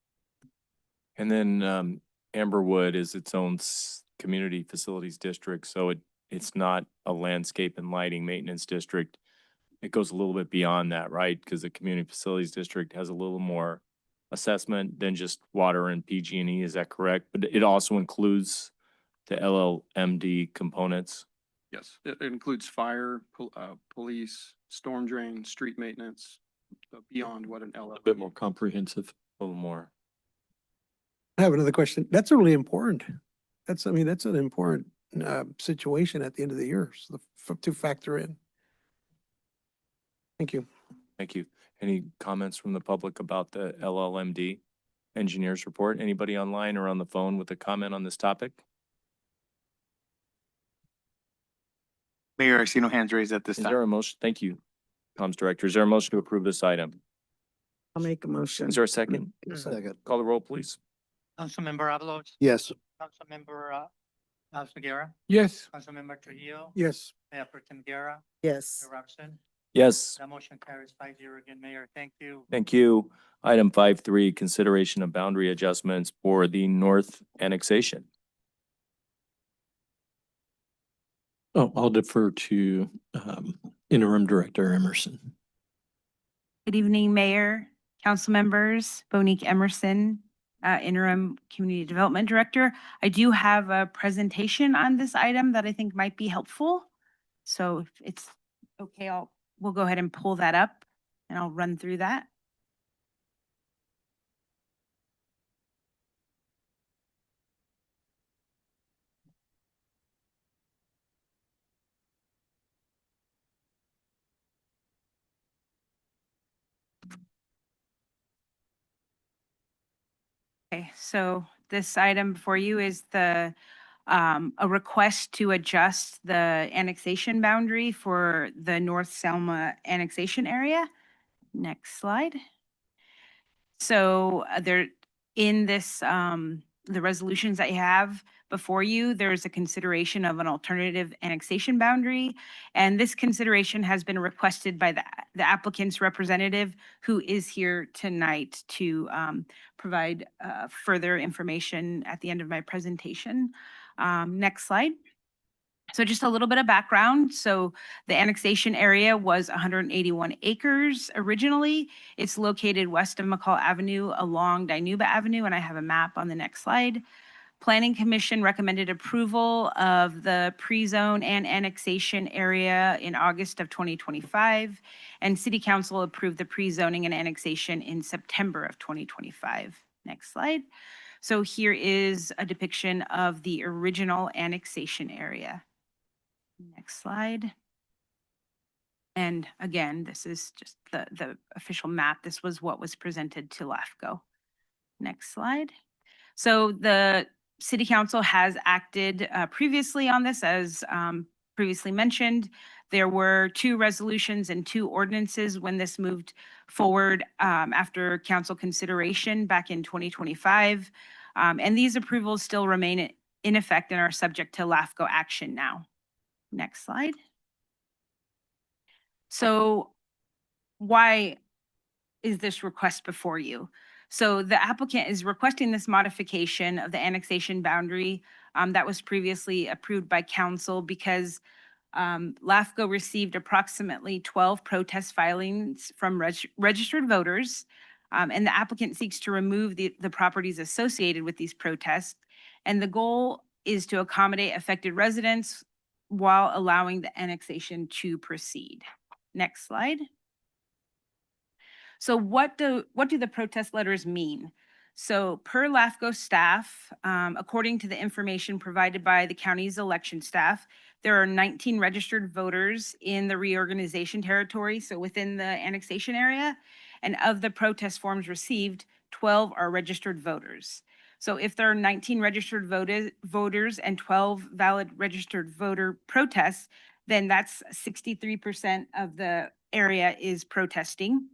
And then Amberwood is its own community facilities district, so it's not a landscape and lighting maintenance district. It goes a little bit beyond that, right? Because the community facilities district has a little more assessment than just water and PG&E. Is that correct? But it also includes the LLMD components. Yes, it includes fire, police, storm drain, street maintenance, beyond what an LL. A bit more comprehensive. A little more. I have another question. That's really important. That's an important situation at the end of the year to factor in. Thank you. Thank you. Any comments from the public about the LLMD engineer's report? Anybody online or on the phone with a comment on this topic? Mayor, I see no hands raised at this Is time. there a motion? Thank you, Comms Director. Is there a motion to approve this item? I'll make a motion. Is there a second? Second. Call the roll, please. Councilmember Avalos, Yes. Councilmember Noguera, Yes. Councilmember Trujillo, Yes. Mayor Pro Tem Guerra, Yes. Mayor Robinson. Yes. That motion carries 5-0 again, Mayor. Thank you. Thank you. Item 5.3, consideration of boundary adjustments for the north annexation. Oh, I'll defer to Interim Director Emerson. Good evening, Mayor, council members, Bonique Emerson, Interim Community Development Director. I do have a presentation on this item that I think might be helpful. So if it's okay, we'll go ahead and pull that up and I'll run through that. Okay, so this item before you is a request to adjust the annexation boundary for the North Selma annexation area. Next slide. So in this, the resolutions that you have before you, there's a consideration of an alternative annexation boundary. And this consideration has been requested by the applicant's representative, who is here tonight to provide further information at the end of my presentation. Next slide. So just a little bit of background. So the annexation area was 181 acres originally. It's located west of McCall Avenue along Dinuba Avenue, and I have a map on the next slide. Planning Commission recommended approval of the pre-zone and annexation area in August of 2025, and City Council approved the pre-zoning and annexation in September of 2025. Next slide. So here is a depiction of the original annexation area. Next slide. And again, this is just the official map. This was what was presented to LAFCO. Next slide. So the City Council has acted previously on this, as previously mentioned. There were 2 resolutions and 2 ordinances when this moved forward after council consideration back in 2025. And these approvals still remain in effect and are subject to LAFCO action now. Next slide. So why is this request before you? So the applicant is requesting this modification of the annexation boundary that was previously approved by council because LAFCO received approximately 12 protest filings from registered voters, and the applicant seeks to remove the properties associated with these protests. And the goal is to accommodate affected residents while allowing the annexation to proceed. Next slide. So what do the protest letters mean? So per LAFCO staff, according to the information provided by the county's election staff, there are 19 registered voters in the reorganization territory, so within the annexation area. And of the protest forms received, 12 are registered voters. So if there are 19 registered voters and 12 valid registered voter protests, then that's 63% of the area is protesting,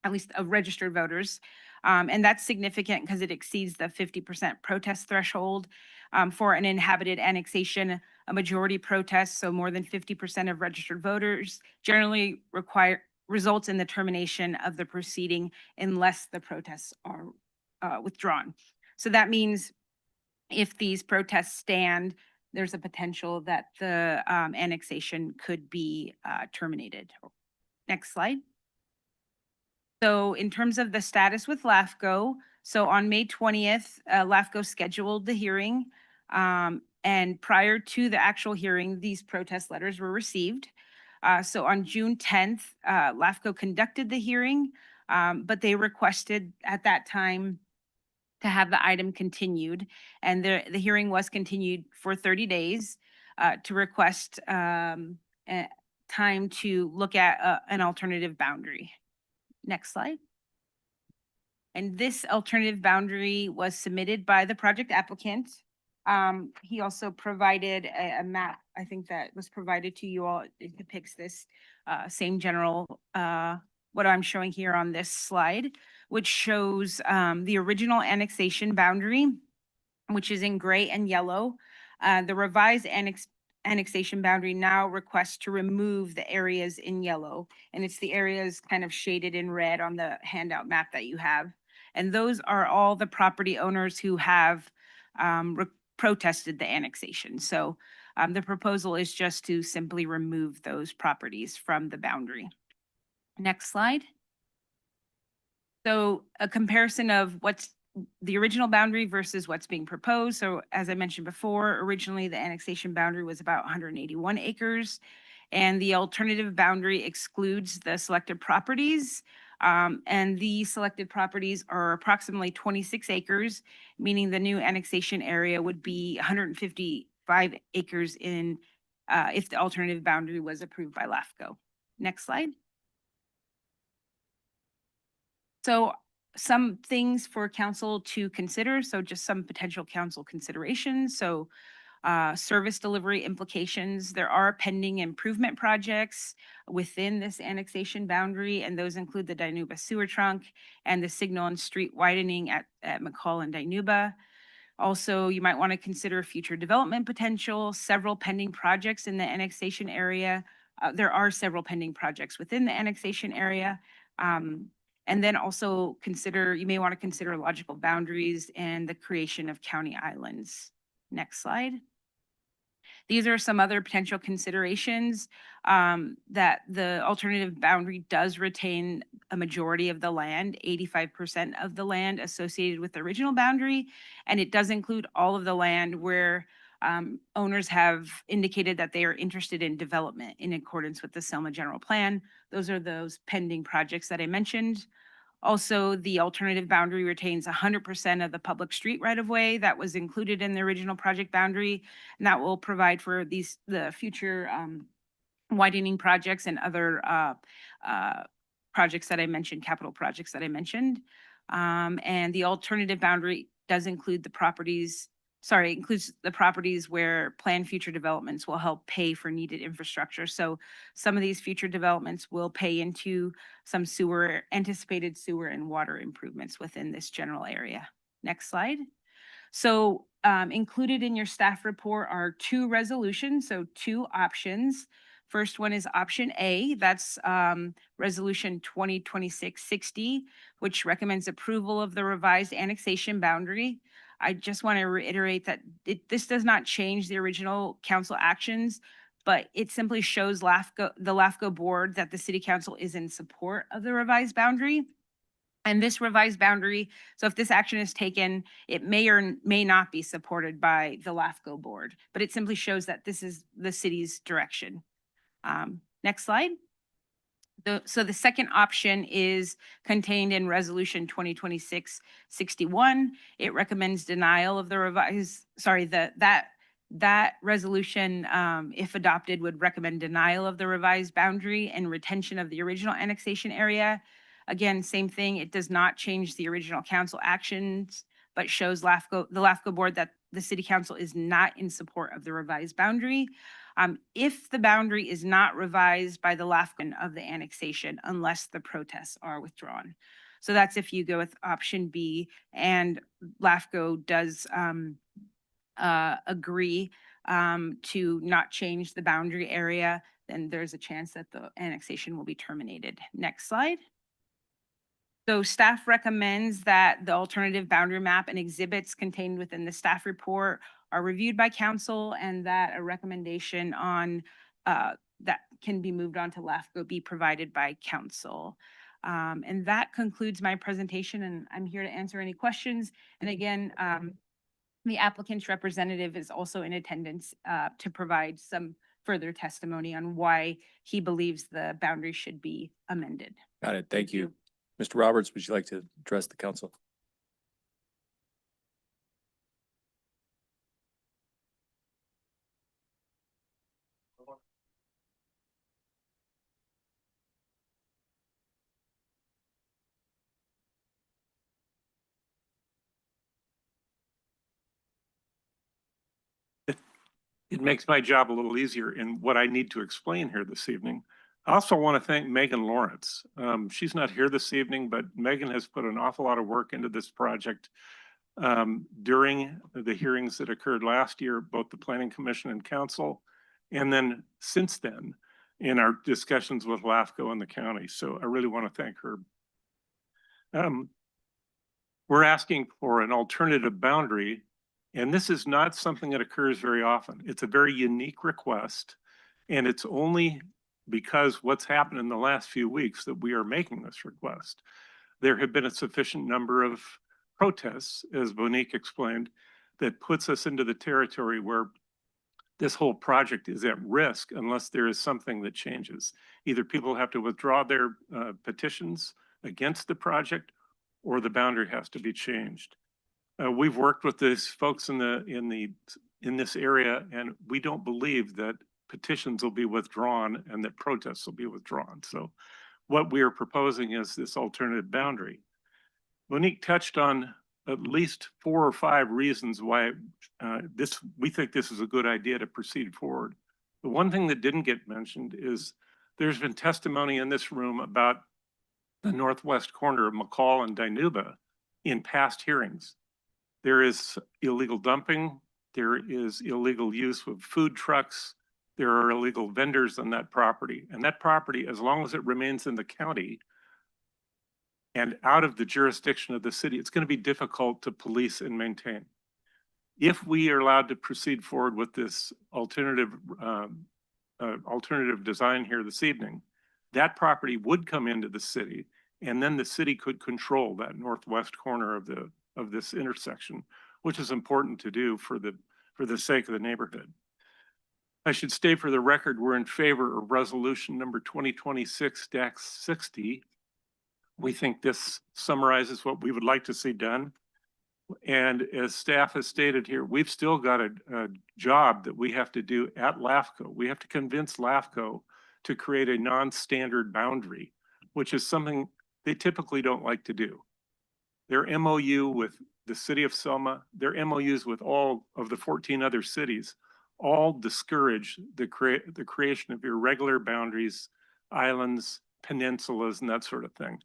at least of registered voters. And that's significant because it exceeds the 50% protest threshold for an inhabited annexation. A majority protest, so more than 50% of registered voters, generally results in the termination of the proceeding unless the protests are withdrawn. So that means if these protests stand, there's a potential that the annexation could be terminated. Next slide. So in terms of the status with LAFCO, so on May 20th, LAFCO scheduled the hearing. And prior to the actual hearing, these protest letters were received. So on June 10th, LAFCO conducted the hearing, but they requested at that time to have the item continued. And the hearing was continued for 30 days to request time to look at an alternative boundary. Next slide. And this alternative boundary was submitted by the project applicant. He also provided a map, I think that was provided to you all. It depicts this same general, what I'm showing here on this slide, which shows the original annexation boundary, which is in gray and yellow. The revised annexation boundary now requests to remove the areas in yellow, and it's the areas kind of shaded in red on the handout map that you have. And those are all the property owners who have protested the annexation. So the proposal is just to simply remove those properties from the boundary. Next slide. So a comparison of the original boundary versus what's being proposed. So as I mentioned before, originally the annexation boundary was about 181 acres. And the alternative boundary excludes the selected properties. And the selected properties are approximately 26 acres, meaning the new annexation area would be 155 acres in, if the alternative boundary was approved by LAFCO. Next slide. So some things for council to consider. So just some potential council considerations. So service delivery implications. There are pending improvement projects within this annexation boundary, and those include the Dinuba sewer trunk and the signal and street widening at McCall and Dinuba. Also, you might want to consider future development potential, several pending projects in the annexation area. There are several pending projects within the annexation area. And then also you may want to consider logical boundaries and the creation of county islands. Next slide. These are some other potential considerations, that the alternative boundary does retain a majority of the land, 85% of the land associated with the original boundary. And it does include all of the land where owners have indicated that they are interested in development in accordance with the Selma General Plan. Those are those pending projects that I mentioned. Also, the alternative boundary retains 100% of the public street right-of-way that was included in the original project boundary, and that will provide for the future widening projects and other projects that I mentioned, capital projects that I mentioned. And the alternative boundary does include the properties, includes the properties where planned future developments will help pay for needed infrastructure. So some of these future developments will pay into some anticipated sewer and water improvements within this general area. Next slide. So included in your staff report are two resolutions, so two options. First one is option A, that's resolution 2026-60, which recommends approval of the revised annexation boundary. I just want to reiterate that this does not change the original council actions, but it simply shows the LAFCO board that the city council is in support of the revised boundary. And this revised boundary, so if this action is taken, it may or may not be supported by the LAFCO board, but it simply shows that this is the city's direction. Next slide. So the second option is contained in resolution 2026-61. It recommends denial of the revised, that resolution, if adopted, would recommend denial of the revised boundary and retention of the original annexation area. Again, same thing, it does not change the original council actions, but shows the LAFCO board that the city council is not in support of the revised boundary. If the boundary is not revised by the LAFCO of the annexation, unless the protests are withdrawn. So that's if you go with option B and LAFCO does agree to not change the boundary area, then there's a chance that the annexation will be terminated. Next slide. So staff recommends that the alternative boundary map and exhibits contained within the staff report are reviewed by council, and that a recommendation on that can be moved on to LAFCO be provided by council. And that concludes my presentation, and I'm here to answer any questions. And again, the applicant's representative is also in attendance to provide some further testimony on why he believes the boundary should be amended. Got it. Thank you. Mr. Roberts, would you like to address the council? It makes my job a little easier in what I need to explain here this evening. I also want to thank Megan Lawrence. She's not here this evening, but Megan has put an awful lot of work into this project during the hearings that occurred last year, both the Planning Commission and Council, and then since then in our discussions with LAFCO and the county. So I really want to thank her. We're asking for an alternative boundary, and this is not something that occurs very often. It's a very unique request, and it's only because what's happened in the last few weeks that we are making this request. There have been a sufficient number of protests, as Monique explained, that puts us into the territory where this whole project is at risk unless there is something that changes. Either people have to withdraw their petitions against the project, or the boundary has to be changed. We've worked with these folks in this area, and we don't believe that petitions will be withdrawn and that protests will be withdrawn. So what we are proposing is this alternative boundary. Monique touched on at least 4 or 5 reasons why we think this is a good idea to proceed forward. The one thing that didn't get mentioned is there's been testimony in this room about the northwest corner of McCall and Dinuba in past hearings. There is illegal dumping, there is illegal use of food trucks, there are illegal vendors on that property. And that property, as long as it remains in the county and out of the jurisdiction of the city, it's going to be difficult to police and maintain. If we are allowed to proceed forward with this alternative design here this evening, that property would come into the city, and then the city could control that northwest corner of this intersection, which is important to do for the sake of the neighborhood. I should state for the record, we're in favor of resolution number 2026-60. We think this summarizes what we would like to see done. And as staff has stated here, we've still got a job that we have to do at LAFCO. We have to convince LAFCO to create a non-standard boundary, which is something they typically don't like to do. Their MOU with the City of Selma, their MOUs with all of the 14 other cities, all discourage the creation of irregular boundaries, islands, peninsulas, and that sort of thing.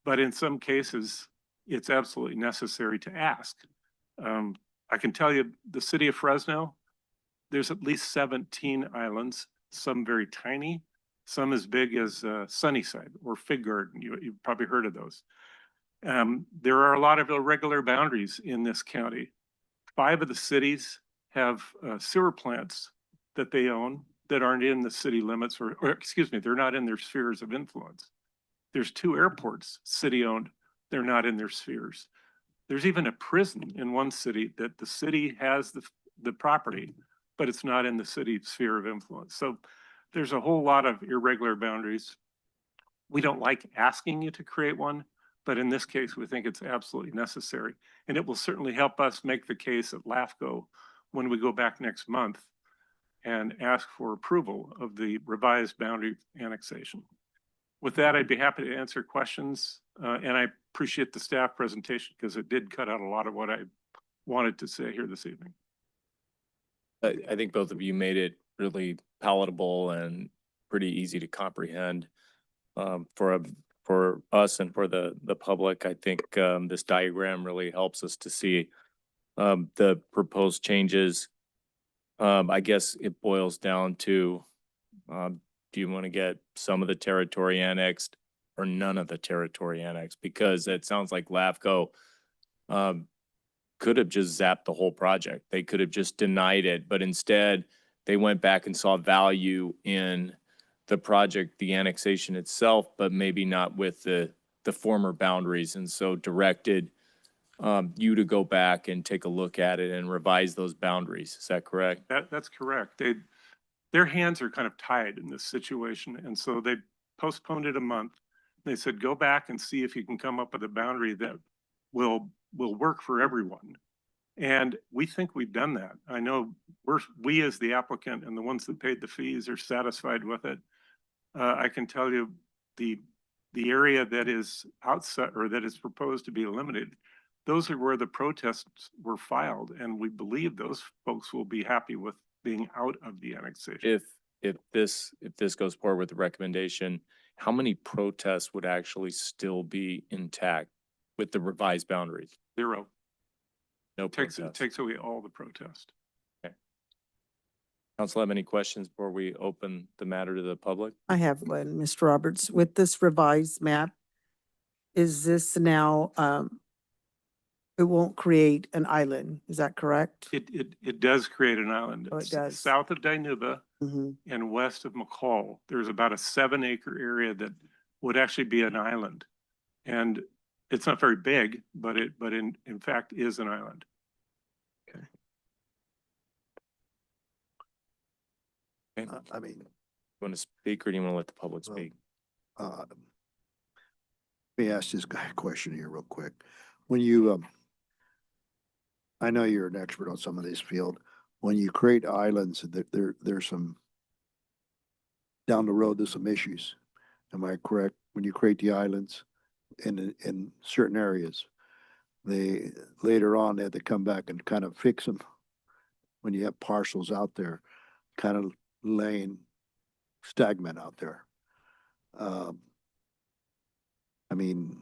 But in some cases, it's absolutely necessary to ask. I can tell you the city of Fresno, there's at least 17 islands, some very tiny, some as big as Sunnyside or Fig Garden. You've probably heard of those. There are a lot of irregular boundaries in this county. 5 of the cities have sewer plants that they own that aren't in the city limits, or excuse me, they're not in their spheres of influence. There's 2 airports city-owned, they're not in their spheres. There's even a prison in one city that the city has the property, but it's not in the city sphere of influence. So there's a whole lot of irregular boundaries. We don't like asking you to create one, but in this case, we think it's absolutely necessary. And it will certainly help us make the case at LAFCO when we go back next month and ask for approval of the revised boundary annexation. With that, I'd be happy to answer questions. And I appreciate the staff presentation because it did cut out a lot of what I wanted to say here this evening. I think both of you made it really palatable and pretty easy to comprehend for us and for the public. I think this diagram really helps us to see the proposed changes. I guess it boils down to, do you want to get some of the territory annexed or none of the territory annexed? Because it sounds like LAFCO could have just zapped the whole project. They could have just denied it, but instead they went back and saw value in the project, the annexation itself, but maybe not with the former boundaries, and so directed you to go back and take a look at it and revise those boundaries. Is that correct? That's correct. Their hands are kind of tied in this situation, and so they postponed it a month. They said, go back and see if you can come up with a boundary that will work for everyone. And we think we've done that. I know we as the applicant and the ones that paid the fees are satisfied with it. I can tell you the area that is outside or that is proposed to be eliminated, those are where the protests were filed, and we believe those folks will be happy with being out of the annexation. If this goes forward with the recommendation, how many protests would actually still be intact with the revised boundaries? 0. No It protests. takes away all the protest. Council have any questions before we open the matter to the public? I have one, Mr. Roberts. With this revised map, is this now, it won't create an island, is that correct? It does create an island. Oh, it does. South of Dinuba and west of McCall, there's about a 7-acre area that would actually be an island. And It's not very big, but in fact is an island. Okay. I mean, You want to speak or do you want to let the public Well, speak? let me ask this guy a question here real quick. When you, I know you're an expert on some of this field. When you create islands, there's some, down the road, there's some issues. Am I correct? When you create the islands in certain areas, they, later on, they have to come back and kind of fix them. When you have parcels out there, kind of laying stagnant out there. I mean,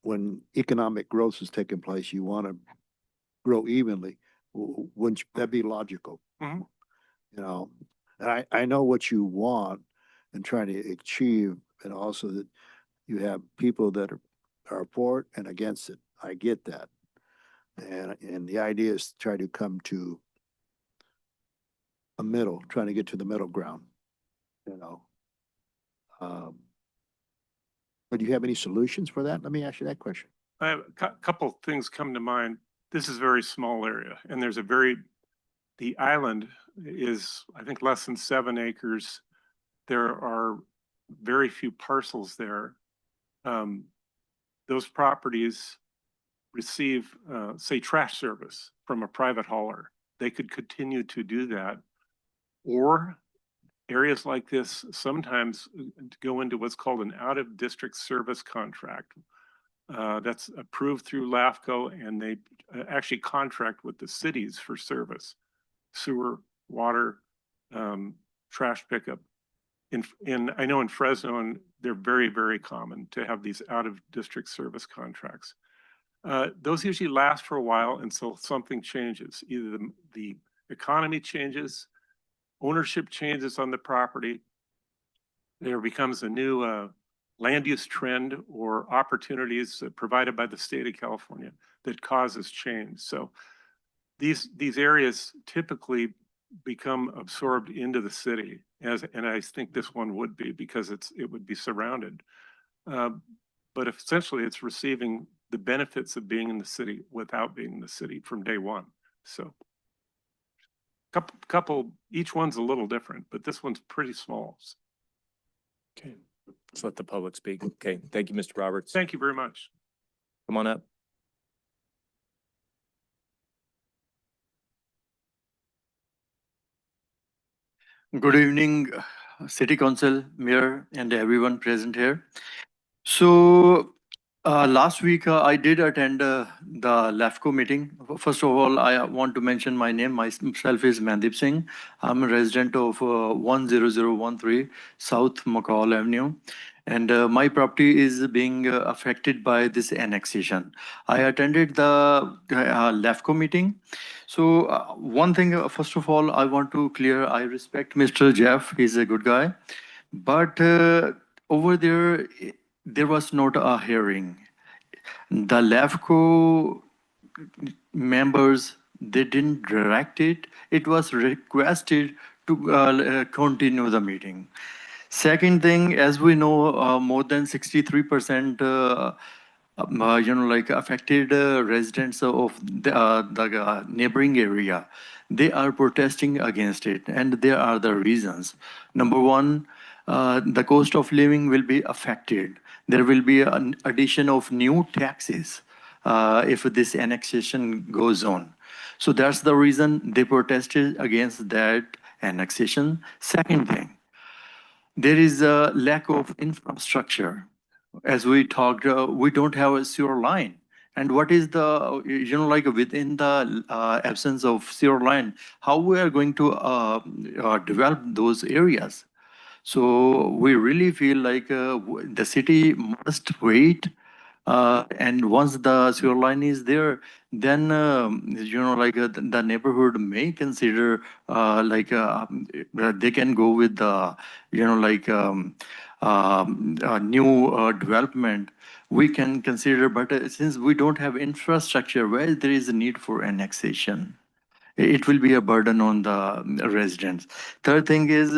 when economic growth is taking place, you want to grow evenly. Wouldn't that be logical? Mhm. You know, and I know what you want and trying to achieve, and also that you have people that are for it and against it. I get that. And the idea is to try to come to a middle, trying to get to the middle ground, you know. But do you have any solutions for that? Let me ask you that question. I have a couple things come to mind. This is a very small area and there's the island is, I think, less than 7 acres. There are very few parcels there. Those properties receive, say, trash service from a private hauler. They could continue to do that. Or areas like this sometimes go into what's called an out-of-district service contract. That's approved through LAFCO, and they actually contract with the cities for service, sewer, water, trash pickup. I know in Fresno, and they're very, very common to have these out-of-district service contracts. Those usually last for a while until something changes. Either the economy changes, ownership changes on the property, there becomes a new land use trend or opportunities provided by the state of California that causes change. So these areas typically become absorbed into the city, and I think this one would be because it would be surrounded. But essentially, it's receiving the benefits of being in the city without being in the city from day one. So each one's a little different, but this one's pretty small. Okay. Let's let the public speak. Okay. Thank you, Mr. Roberts. Thank you very much. Come on up. Good evening, City Council, Mayor, and everyone present here. So last week I did attend the LAFCO meeting. First of all, I want to mention my name. Myself is Mandip Singh. I'm a resident of 10013 South McCall Avenue. And my property is being affected by this annexation. I attended the LAFCO meeting. So one thing, first of all, I want to clear, I respect Mr. Jeff. He's a good guy. But over there was not a hearing. The LAFCO members, they didn't direct it. It was requested to continue the meeting. Second thing, as we know, more than 63% affected residents of the neighboring area, they are protesting against it, and there are the reasons. Number one, the cost of living will be affected. There will be an addition of new taxes if this annexation goes on. So that's the reason they protested against that annexation. Second thing, there is a lack of infrastructure. As we talked, we don't have a sewer line. And what is the, within the absence of sewer line, how we are going to develop those areas? So we really feel like the city must wait. And once the sewer line is there, then the neighborhood may consider they can go with the new development. We can consider, but since we don't have infrastructure, where there is a need for annexation, it will be a burden on the residents. Third thing is,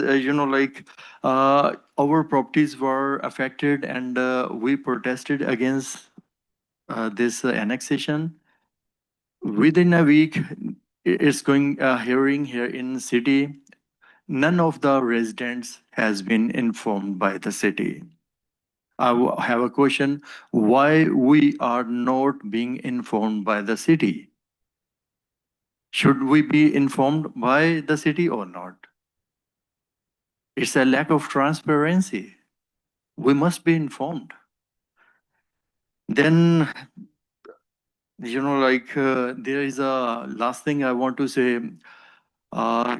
our properties were affected and we protested against this annexation. Within a week, it's going hearing here in city. None of the residents has been informed by the city. Have a question, why we are not being informed by the city? Should we be informed by the city or not? It's a lack of transparency. We must be informed. Then, there is a last thing I want to say.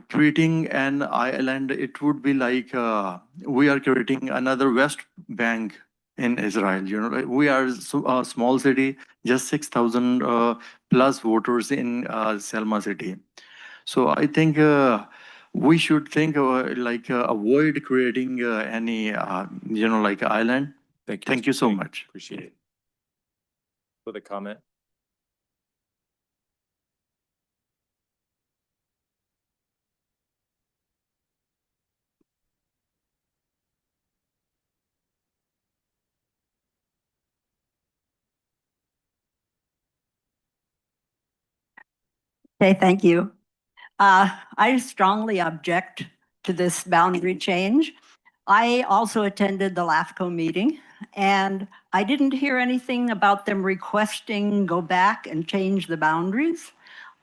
Creating an island, it would be like we are creating another West Bank in Israel. We are a small city, just 6,000 plus voters in Selma city. So I think we should think avoid creating any island. Thank you so King. much. Appreciate it. With a comment? Okay, thank you. I strongly object to this boundary change. I also attended the LAFCO meeting, and I didn't hear anything about them requesting go back and change the boundaries.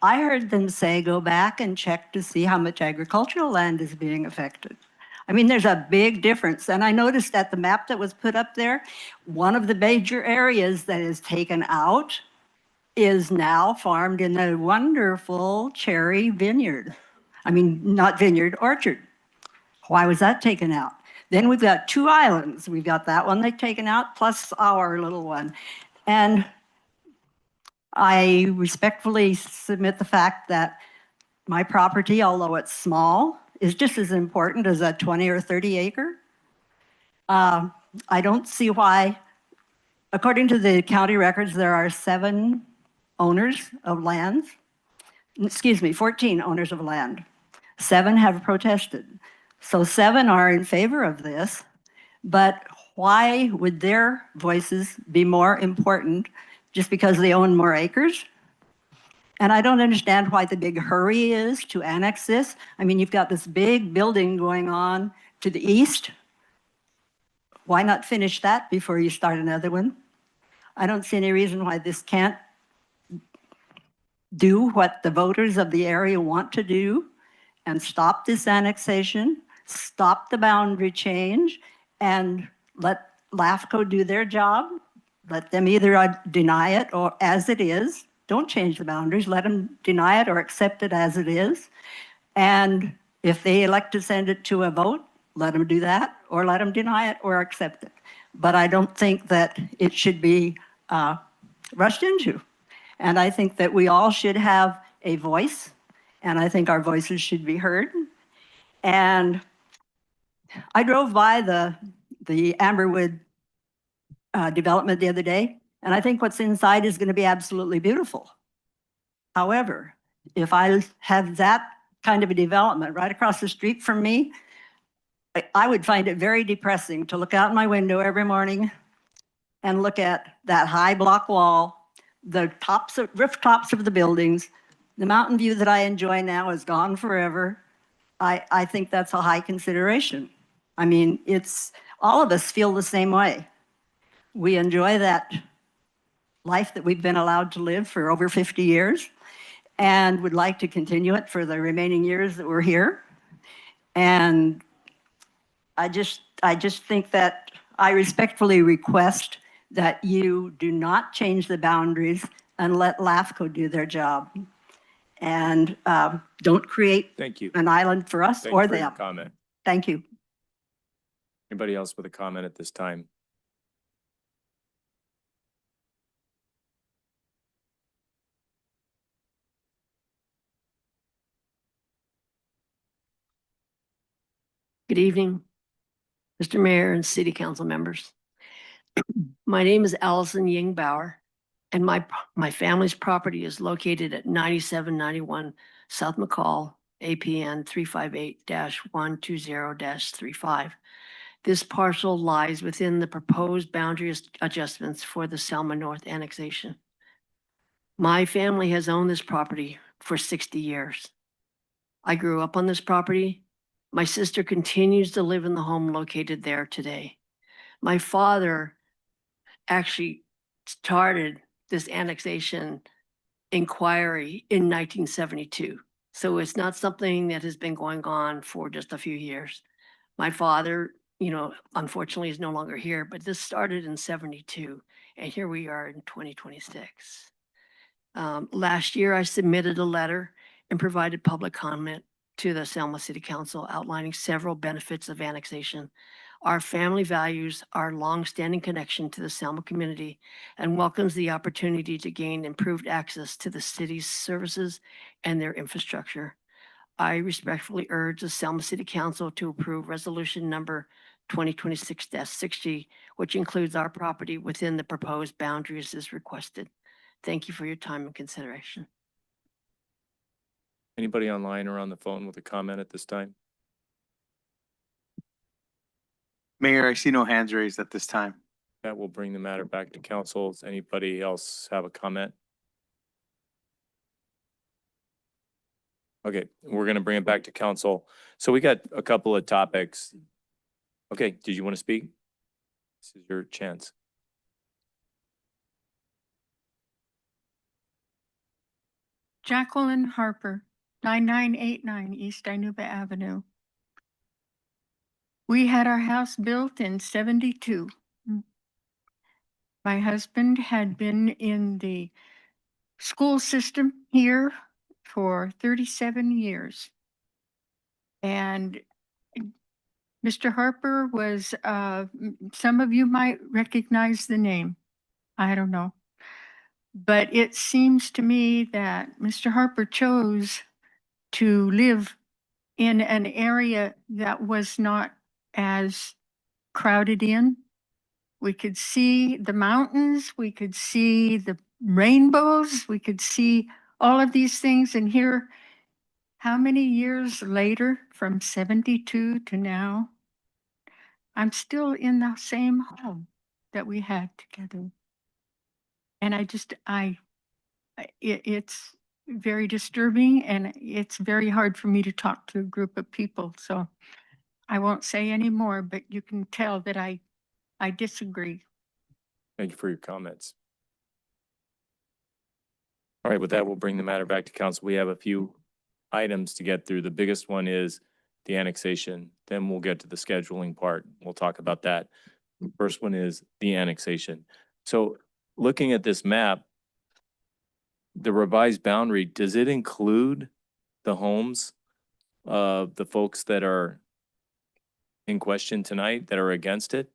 I heard them say go back and check to see how much agricultural land is being affected. I mean, there's a big difference. And I noticed that the map that was put up there, one of the major areas that is taken out is now farmed in a wonderful cherry vineyard. I mean, not vineyard, orchard. Why was that taken out? Then we've got two islands. We've got that one they've taken out, plus our little one. And I respectfully submit the fact that my property, although it's small, is just as important as a 20 or 30 acre. I don't see why, according to the county records, there are 7 owners of lands. Excuse me, 14 owners of land. 7 have protested. So 7 are in favor of this, but why would their voices be more important just because they own more acres? And I don't understand why the big hurry is to annex this. I mean, you've got this big building going on to the east. Why not finish that before you start another one? I don't see any reason why this can't do what the voters of the area want to do and stop this annexation, stop the boundary change, and let LAFCO do their job. Let them either deny it or as it is. Don't change the boundaries. Let them deny it or accept it as it is. And if they elect to send it to a vote, let them do that, or let them deny it or accept it. But I don't think that it should be rushed into. And I think that we all should have a voice, and I think our voices should be heard. And I drove by the Amberwood development the other day, and I think what's inside is going to be absolutely beautiful. However, if I have that kind of a development right across the street from me, I would find it very depressing to look out my window every morning and look at that high block wall, the rooftops of the buildings. The mountain view that I enjoy now is gone forever. I think that's a high consideration. I mean, all of us feel the same way. We enjoy that life that we've been allowed to live for over 50 years and would like to continue it for the remaining years that we're here. And I just think that I respectfully request that you do not change the boundaries and let LAFCO do their job. And don't create an island for us or them. Comment. Thank you. Anybody else with a comment at this time? Good evening, Mr. Mayor and City Council members. My name is Allison Ying Bauer, and my family's property is located at 9791 South McCall, APN 358-120-35. This parcel lies within the proposed boundary adjustments for the Selma North annexation. My family has owned this property for 60 years. I grew up on this property. My sister continues to live in the home located there today. My father actually started this annexation inquiry in 1972. So it's not something that has been going on for just a few years. My father, unfortunately is no longer here, but this started in 72 and here we are in 2026. Last year, I submitted a letter and provided public comment to the Selma City Council outlining several benefits of annexation. Our family values our longstanding connection to the Selma community and welcomes the opportunity to gain improved access to the city's services and their infrastructure. I respectfully urge the Selma City Council to approve resolution number 2026-60, which includes our property within the proposed boundaries as requested. Thank you for your time and consideration. Anybody online or on the phone with a comment at this time? Mayor, I see no hands raised at this time. That will bring the matter back to council. Does anybody else have a comment? Okay, we're gonna bring it back to council. So we got a couple of topics. Okay, did you want to speak? This is your chance. Jacqueline Harper, 9989 East Inuba Avenue. We had our house built in 72. My husband had been in the school system here for 37 years. And Mr. Harper was, some of you might recognize the name. I don't know. But it seems to me that Mr. Harper chose to live in an area that was not as crowded in. We could see the mountains, we could see the rainbows, we could see all of these things. And here, how many years later, from 72 to now, I'm still in the same home that we had together. And it's very disturbing and it's very hard for me to talk to a group of people. So I won't say any more, but you can tell that I disagree. Thank you for your comments. All right, with that, we'll bring the matter back to council. We have a few items to get through. The biggest one is the annexation. Then we'll get to the scheduling part. We'll talk about that. The first one is the annexation. So looking at this map, the revised boundary, does it include the homes of the folks that are in question tonight that are against it?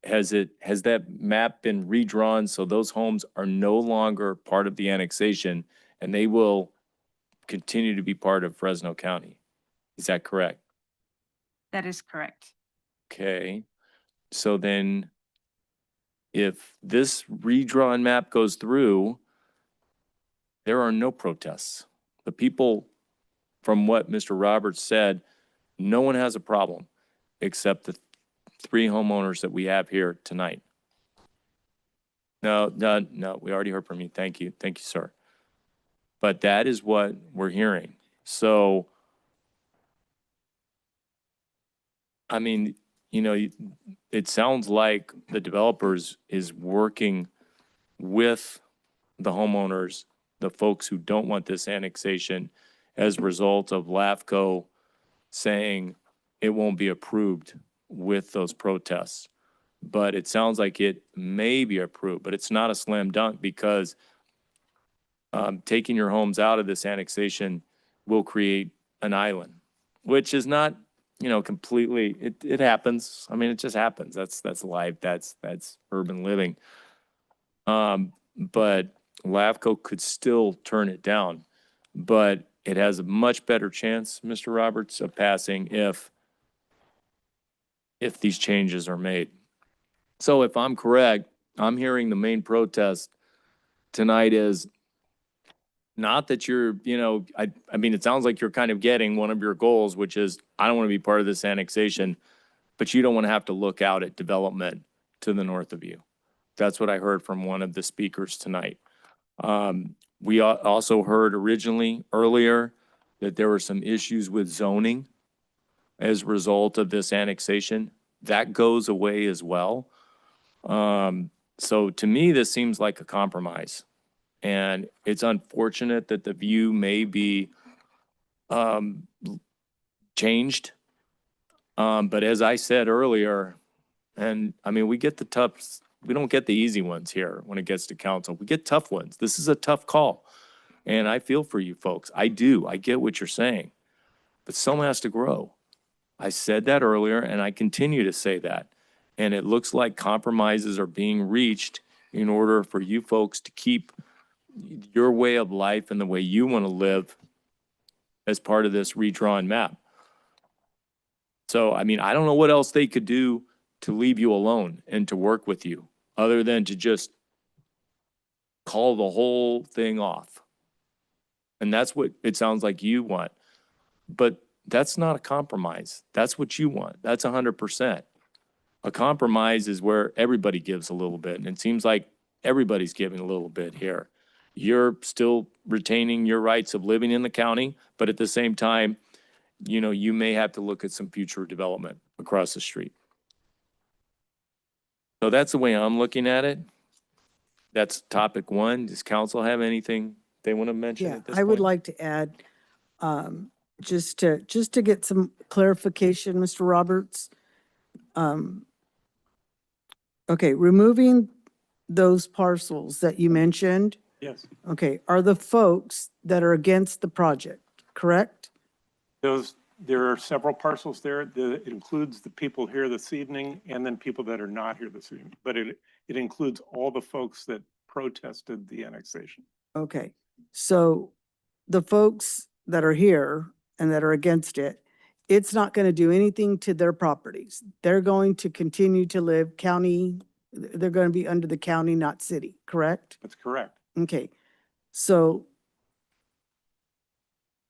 Has that map been redrawn so those homes are no longer part of the annexation and they will continue to be part of Fresno County? Is that correct? That is correct. Okay, so then if this redrawn map goes through, there are no protests. The people, from what Mr. Roberts said, no one has a problem except the 3 homeowners that we have here tonight. No, we already heard from you. Thank you, sir. But that is what we're hearing. So, I mean, it sounds like the developers is working with the homeowners, the folks who don't want this annexation, as a result of LAFCO saying it won't be approved with those protests. But it sounds like it may be approved, but it's not a slam dunk because taking your homes out of this annexation will create an island, which is not, completely, it happens. I mean, it just happens. That's life. That's urban living. But LAFCO could still turn it down, but it has a much better chance, Mr. Roberts, of passing if these changes are made. So if I'm correct, I'm hearing the main protest tonight is not that you're, I mean, it sounds like you're kind of getting one of your goals, which is, I don't want to be part of this annexation. but you don't want to have to look out at development to the north of you. That's what I heard from one of the speakers tonight. We also heard earlier that there were some issues with zoning as a result of this annexation. That goes away as well. So to me, this seems like a compromise. And it's unfortunate that the view may be changed. But as I said earlier, and I mean, we don't get the easy ones here when it gets to council. We get tough ones. This is a tough call. And I feel for you folks. I do. I get what you're saying. But Selma has to grow. I said that earlier, and I continue to say that. And it looks like compromises are being reached in order for you folks to keep your way of life and the way you want to live as part of this redrawn map. So, I mean, I don't know what else they could do to leave you alone and to work with you, other than to just call the whole thing off. And that's what it sounds like you want. But that's not a compromise. That's what you want. That's 100%. A compromise is where everybody gives a little bit. And it seems like everybody's giving a little bit here. You're still retaining your rights of living in the county, but at the same time, you know, you may have to look at some future development across the street. So that's the way I'm looking at it. That's topic one. Does council have anything they want to mention Yeah, at this I would point? like to add, just to get some clarification, Mr. Roberts. Okay, removing those parcels that you mentioned, Yes. okay, are the folks that are against the project, correct? There are several parcels there. It includes the people here this evening and then people that are not here this evening. But it includes all the folks that protested the annexation. Okay, so the folks that are here and that are against it, it's not going to do anything to their properties. They're going to continue to live county, they're going to be under the county, not city, correct? That's correct. Okay, so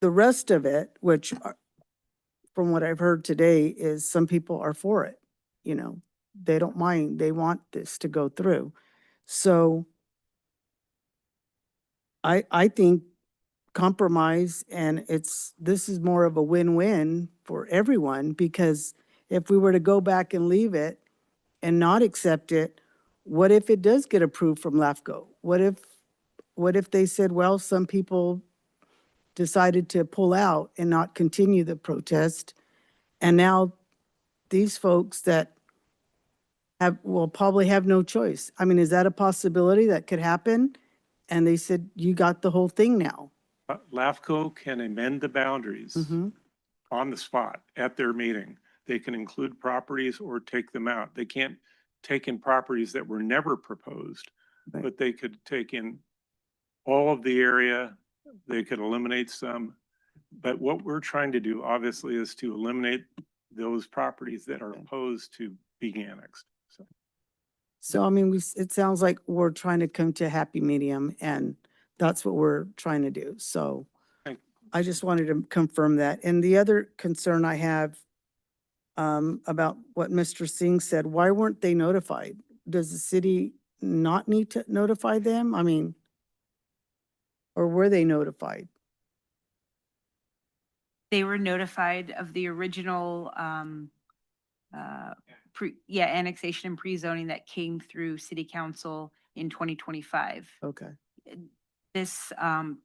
the rest of it, which from what I've heard today is some people are for it, you know, they don't mind, they want this to go through. So I think compromise, and this is more of a win-win for everyone, because if we were to go back and leave it and not accept it, what if it does get approved from LAFCO? What if they said, well, some people decided to pull out and not continue the protest, and now these folks that will probably have no choice. I mean, is that a possibility that could happen? And they said, you got the whole thing now. LAFCO can amend the boundaries on the spot at their meeting. They can include properties or take them out. They can't take in properties that were never proposed, Right. but they could take in all of the area. They could eliminate some. But what we're trying to do, obviously, is to eliminate those properties that are opposed to being annexed. So, I mean, it sounds like we're trying to come to a happy medium, and that's what we're trying to do. So I just wanted to confirm that. And the other concern I have about what Mr. Singh said, why weren't they notified? Does the city not need to notify them? I mean, or were they notified? They were notified of the original, annexation and pre-zoning that came through city council in 2025. Okay. This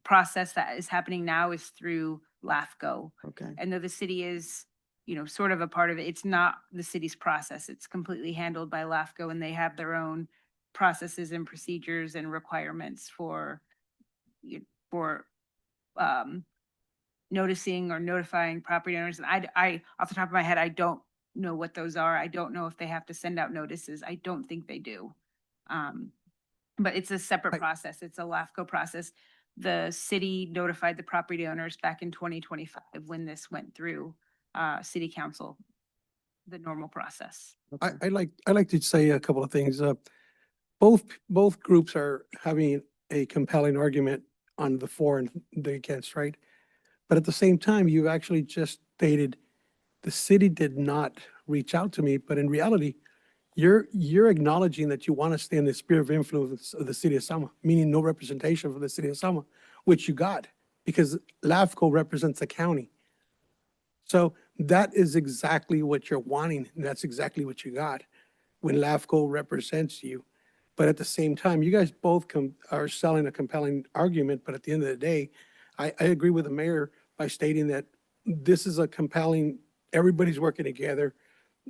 process that is happening now is through LAFCO. Okay. And though the city is, sort of a part of it, it's not the city's process. It's completely handled by LAFCO, and they have their own processes and procedures and requirements for noticing or notifying property owners. And I, off the top of my head, I don't know what those are. I don't know if they have to send out notices. I don't think they do. But it's a separate process. It's a LAFCO process. The city notified the property owners back in 2025 when this went through city council, the normal process. I'd like to say a couple of things. Both groups are having a compelling argument on the for and the against, right? But at the same time, you've actually just stated the city did not reach out to me, but in reality, you're acknowledging that you want to stay in the sphere of influence of the city of Selma, meaning no representation for the city of Selma, which you got because LAFCO represents the county. So that is exactly what you're wanting, and that's exactly what you got when LAFCO represents you. But at the same time, you guys both are selling a compelling argument, but at the end of the day, I agree with the mayor by stating that this is a compelling, everybody's working together.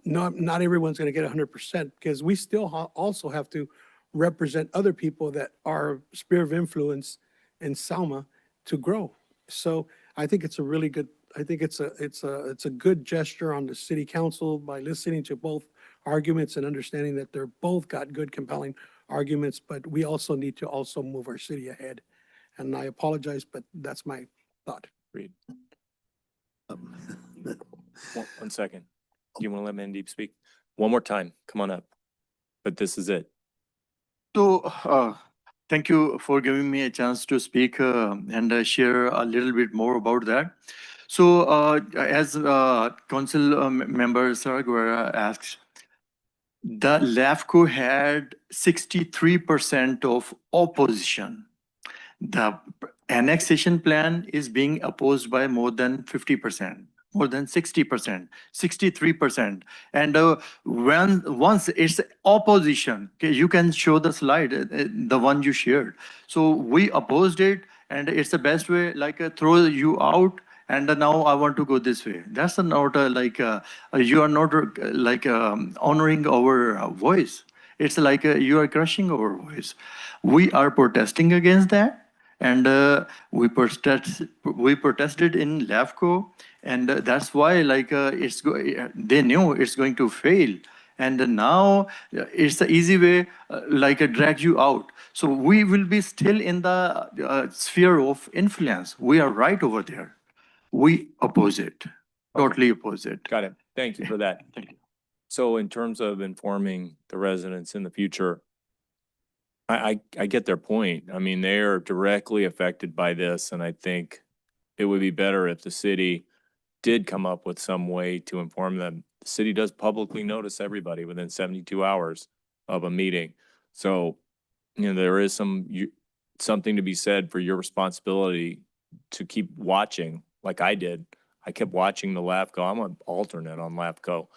Not everyone's going to get 100% because we still also have to represent other people that are sphere of influence in Selma to grow. So I think it's a really good, I think it's a good gesture on the city council by listening to both arguments and understanding that they're both got good compelling arguments, but we also need to also move our city ahead. And I apologize, but that's my thought. Agreed. One second. Do you want to let Mandeep speak? One more time. Come on up. But this is it. So, thank you for giving me a chance to speak and share a little bit more about that. So, as council member Sarah Guerra asked, the LAFCO had 63% of opposition. The annexation plan is being opposed by more than 50%, more than 60%, 63%. And once it's opposition, okay, you can show the slide, the one you shared. So we opposed it, and it's the best way, like throw you out, and now I want to go this way. That's not you are not honoring our voice. It's like you are crushing our voice. We are protesting against that. And we protested in LAFCO, and that's why they knew it's going to fail. And now it's the easy way, drag you out. So we will be still in the sphere of influence. We are right over there. We oppose it, totally oppose it. Got it. Thank you for that. Thank you. So in terms of informing the residents in the future, I get their point. I mean, they are directly affected by this, and I think it would be better if the city did come up with some way to inform them. The city does publicly notice everybody within 72 hours of a meeting. So, there is something to be said for your responsibility to keep watching, like I did. I kept watching the LAFCO. I'm an alternate on LAFCO.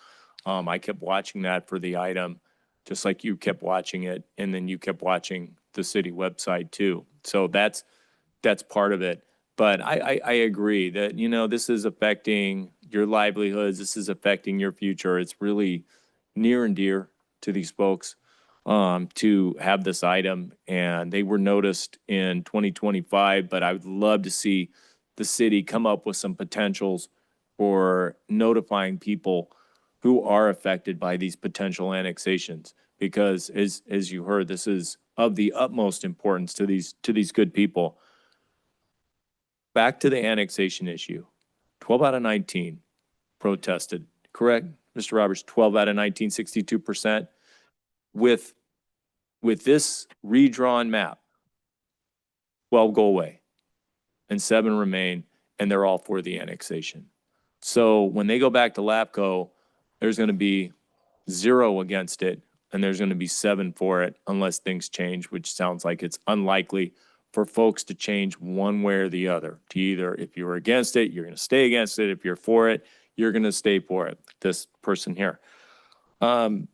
I kept watching that for the item, just like you kept watching it, and then you kept watching the city website too. So that's part of it. But I agree that, this is affecting your livelihoods. This is affecting your future. It's really near and dear to these folks to have this item. And they were noticed in 2025, but I would love to see the city come up with some potentials for notifying people who are affected by these potential annexations. Because as you heard, this is of the utmost importance to these good people. Back to the annexation issue. 12 out of 19 protested, correct, Mr. Roberts? 12 out of 19, 62%. With this redrawn map, 12 go away and 7 remain, and they're all for the annexation. So when they go back to LAFCO, there's going to be 0 against it, and there's going to be 7 for it unless things change, which sounds like it's unlikely for folks to change one way or the other. To either, if you're against it, you're going to stay against it. If you're for it, you're going to stay for it. This person here. Again,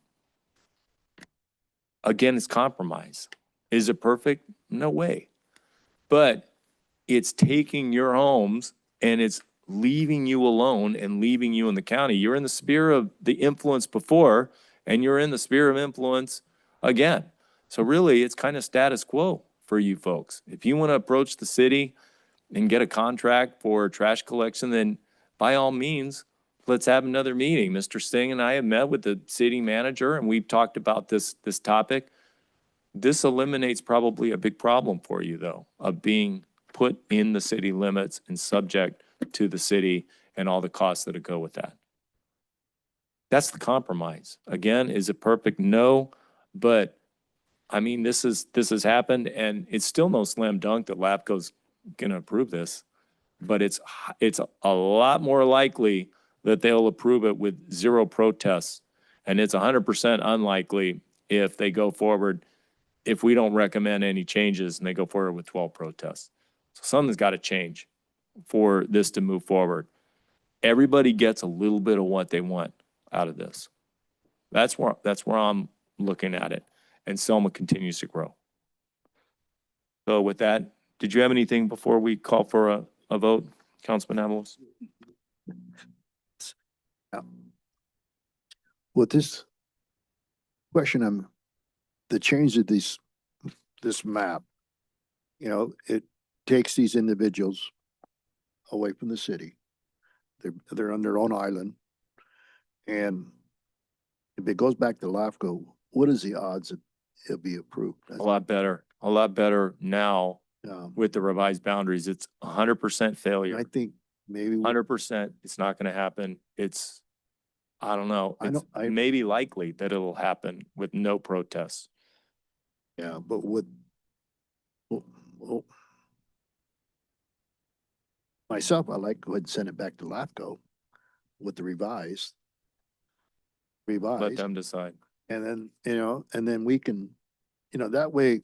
it's compromise. Is it perfect? No way. But it's taking your homes and it's leaving you alone and leaving you in the county. You're in the sphere of the influence before, and you're in the sphere of influence again. So really, it's kind of status quo for you folks. If you want to approach the city and get a contract for trash collection, then by all means, let's have another meeting. Mr. Singh and I have met with the city manager, and we've talked about this topic. This eliminates probably a big problem for you, though, of being put in the city limits and subject to the city and all the costs that go with that. That's the compromise. Again, is it perfect? No, but I mean, this has happened, and it's still no slam dunk that LAFCO's going to approve this, but it's a lot more likely that they'll approve it with 0 protests. And it's 100% unlikely if they go forward, if we don't recommend any changes and they go forward with 12 protests. So something's got to change for this to move forward. Everybody gets a little bit of what they want out of this. That's where I'm looking at it. And Selma continues to grow. So with that, did you have anything before we call for a vote, Councilman Avalos? With this question, the change of this map, you know, it takes these individuals away from the city. They're on their own island. And if it goes back to LAFCO, what is the odds that it'll be approved? A lot better now with the revised boundaries. It's 100% failure. I think maybe 100%. It's not going to happen. It's, I don't know. I It's know- maybe likely that it'll happen with no protests. Yeah, but well, myself, I like to go ahead and send it back to LAFCO with the revised. Let them decide. And then, you know, and then we can, you know, that way,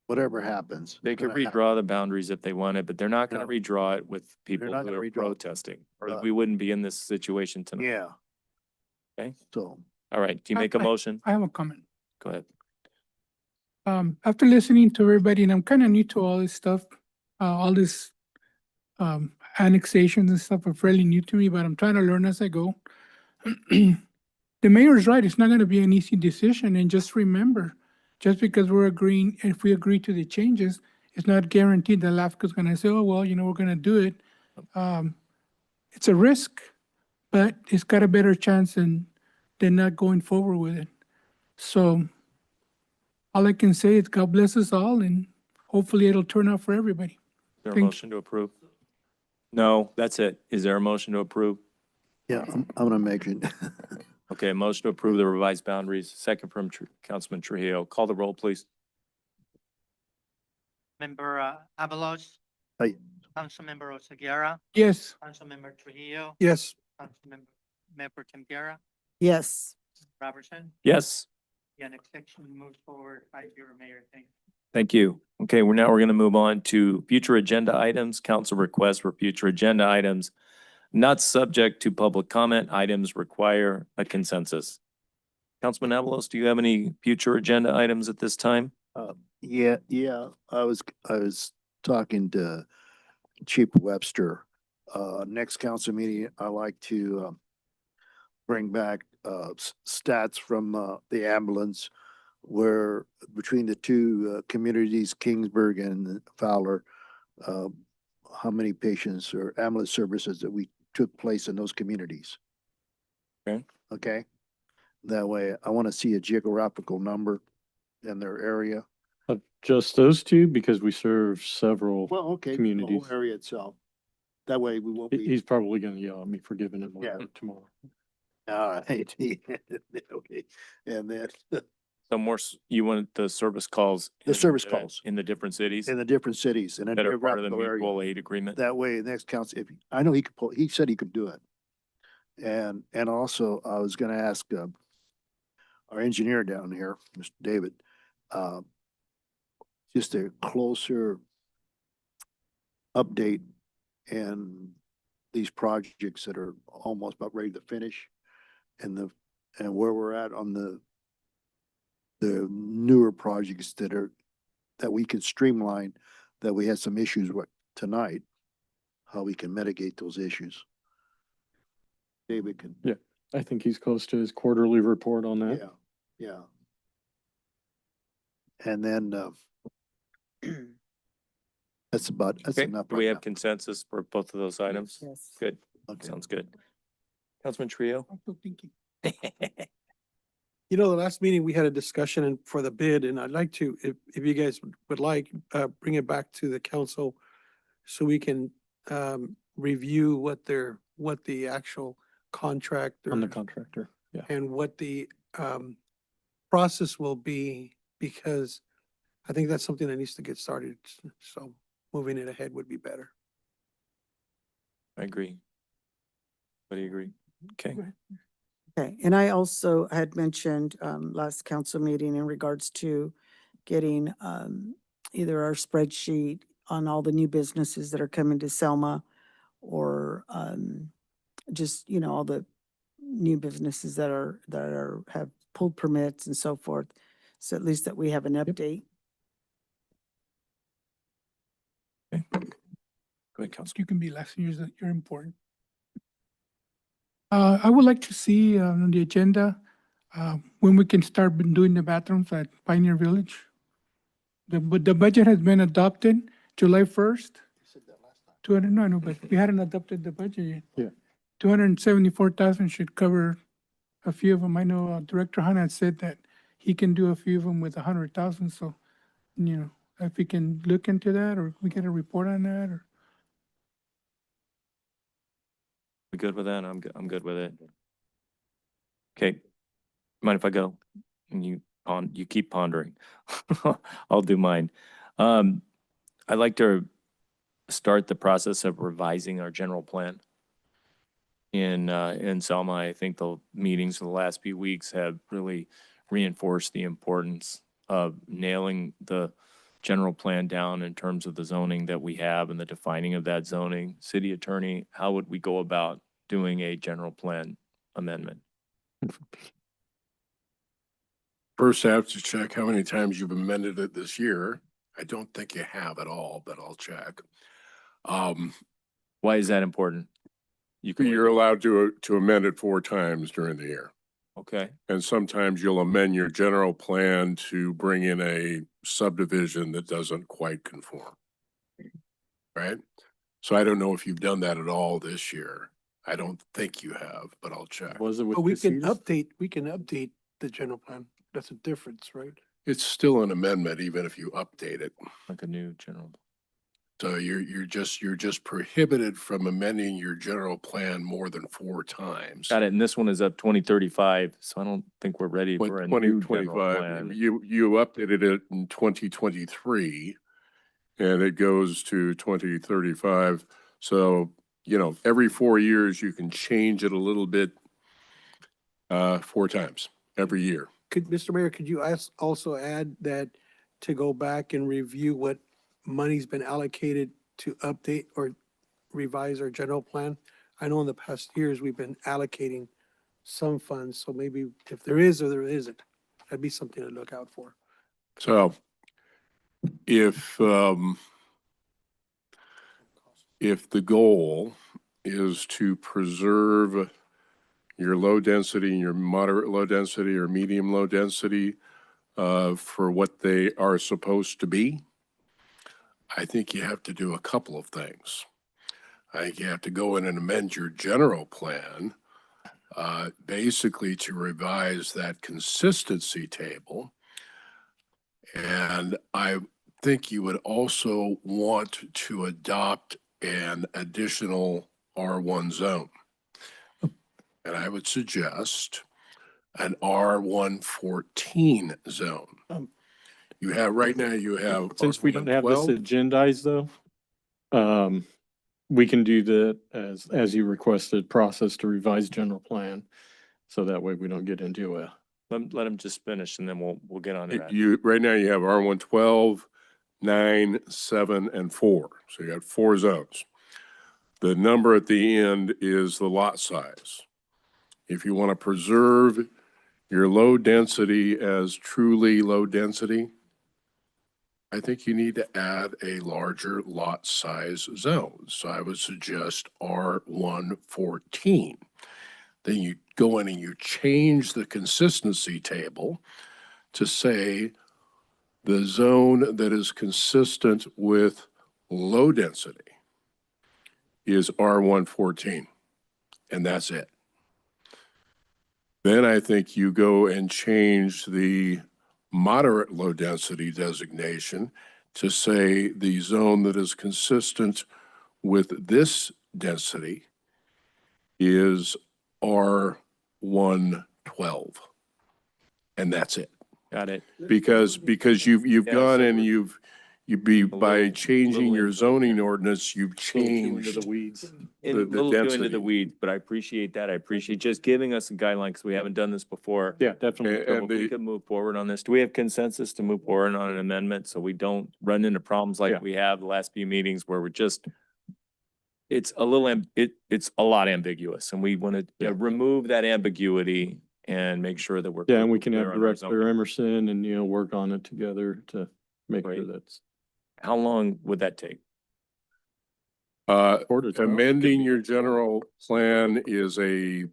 whatever happens. They could gonna happen. redraw the boundaries if they wanted, but they're not going to No. redraw it with people not who gonna are redraw it. protesting, or Uh, we wouldn't be in this situation tonight. Yeah. Okay. So, All right. Do you make a motion? I have a comment. Go ahead. After listening to everybody, and I'm kind of new to all this stuff, all this annexations and stuff are fairly new to me, but I'm trying to learn as I go. The mayor's right. It's not going to be an easy decision. And just remember, just because we're agreeing, if we agree to the changes, it's not guaranteed that LAFCO's going to say, oh, well, you know, we're going to do it. It's a risk, but it's got a better chance than not going forward with it. So all I can say is God bless us all, and hopefully it'll turn out for everybody. Is there a Thank you. motion to approve? No, that's it. Is there a motion to approve? yeah, I'm gonna make it. Okay, motion to approve the revised boundaries. Second from Councilman Trujillo. Call the roll, please. Member Avalos, Aye. Councilmember Oseguera, Yes. Councilmember Trujillo, Yes. Member Tim Guerra, Yes. Robertson. Yes. The annexation moves forward 5-0, Mayor. Thank you. Thank you. Okay, we're going to move on to future agenda items. Council requests for future agenda items not subject to public comment. Items require a consensus. Councilman Avalos, do you have any future agenda items at this time? Yeah, I was talking to Chief Webster. Next council meeting, I like to bring back stats from the ambulance, where between the two communities, Kingsburg and Fowler, how many patients or ambulance services that we took place in those communities. Okay. Okay. That way, I want to see a geographical number in their area. Just those two, because we serve several Well, okay, the communities. whole area itself. That way we won't be. He's probably gonna yell at me for giving him Yeah. one tomorrow. All right. Okay. And then So more, you want the service calls? The service calls. In the different cities in the different cities and a that are part of the geographical area. mutual aid agreement? That way, next council, if, I know he could pull, he said he could do it. And also I was gonna ask, our engineer down here, Mr. David, just a closer update and these projects that are almost about ready to finish and where we're at on the newer projects that we can streamline, that we had some issues with tonight, how we can mitigate those issues. David can. Yeah, I think he's close to his quarterly report on that. Yeah. And then, that's Okay, enough. do we right have now. consensus for both of those items? Yes. Good, Okay. sounds good. Councilman Trio? I'm still thinking. You know, the last meeting, we had a discussion for the bid, and I'd like to, if you guys would like, bring it back to the council so we can review what the actual contractor. On the contractor, yeah. And what the process will be, because I think that's something that needs to get started. So moving it ahead would be better. I agree. Everybody agree? Okay. Okay, and I also had mentioned last council meeting in regards to getting either our spreadsheet on all the new businesses that are coming to Selma or just, you know, all the new businesses that have pulled permits and so forth. So at least that we have an update. Go ahead, Council. You can be last year's, that you're important. I would like to see on the agenda, when we can start doing the bathrooms at Pioneer Village. The budget has been adopted July 1st. 200, no, no, but we hadn't adopted the budget yet. Yeah. 274,000 should cover a few of them. I know Director Hana had said that he can do a few of them with 100,000, so, you know, if we can look into that, or we get a report on that, or. We good with that? I'm good with it. Okay. Mind if I go? And you keep pondering. I'll do mine. I'd like to start the process of revising our general plan. In Selma, I think the meetings of the last few weeks have really reinforced the importance of nailing the general plan down in terms of the zoning that we have and the defining of that zoning. City attorney, how would we go about doing a general plan amendment? First, I have to check how many times you've amended it this year. I don't think you have at all, but I'll check. Why is that important? You're allowed to amend it 4 times during the year. Okay. And sometimes you'll amend your general plan to bring in a subdivision that doesn't quite conform. Right? So I don't know if you've done that at all this year. I don't think you have, but I'll check. Was it with But we can Casitas? update the general plan. That's a difference, right? It's still an amendment, even if you update it. Like a new general. So you're just prohibited from amending your general plan more than 4 times. Got it. And this one is up 2035, so I don't think we're ready for a new general 2025, plan. you updated it in 2023 and it goes to 2035. So, you know, every 4 years you can change it a little bit 4 times every year. Mr. Mayor, could you also add that to go back and review what money's been allocated to update or revise our general plan? I know in the past years, we've been allocating some funds, so maybe if there is or there isn't, that'd be something to look out for. So if the goal is to preserve your low density and your moderate low density or medium low density for what they are supposed to be, I think you have to do a couple of things. I think you have to go in and amend your general plan, basically to revise that consistency table. And I think you would also want to adopt an additional R1 zone. And I would suggest an R114 zone. You have, right now you have. Since we don't have this R112. agendized though, we can do the, as you requested, process to revise general plan. So that way we don't get into a. Let him just finish and then we'll get on to that. Right now you have R112, 9, 7, and 4. So you got 4 zones. The number at the end is the lot size. If you want to preserve your low density as truly low density, I think you need to add a larger lot size zone. So I would suggest R114. Then you go in and you change the consistency table to say the zone that is consistent with low density is R114, and that's it. Then I think you go and change the moderate low density designation to say the zone that is consistent with this density is R112. And that's it. Got it. Because you've Yeah, gone so and you'd be, A by little- changing little your input zoning there. ordinance, you've Little too into changed the weeds. And the a little too into density. the weeds, but I appreciate that. I appreciate just giving us a guideline because we haven't done this before. Yeah, definitely. So And if we the, could move forward on this, do we have consensus to move forward on an amendment so we don't run into problems like Yeah. we have the last few meetings where we're just, it's a little, it's a lot ambiguous and we want Yeah. to remove that ambiguity and make sure that we're. Yeah, and we can have clear on our Director zoning. Emerson and, work on it together to make sure Right. that's. How long would that take? amending your general plan is a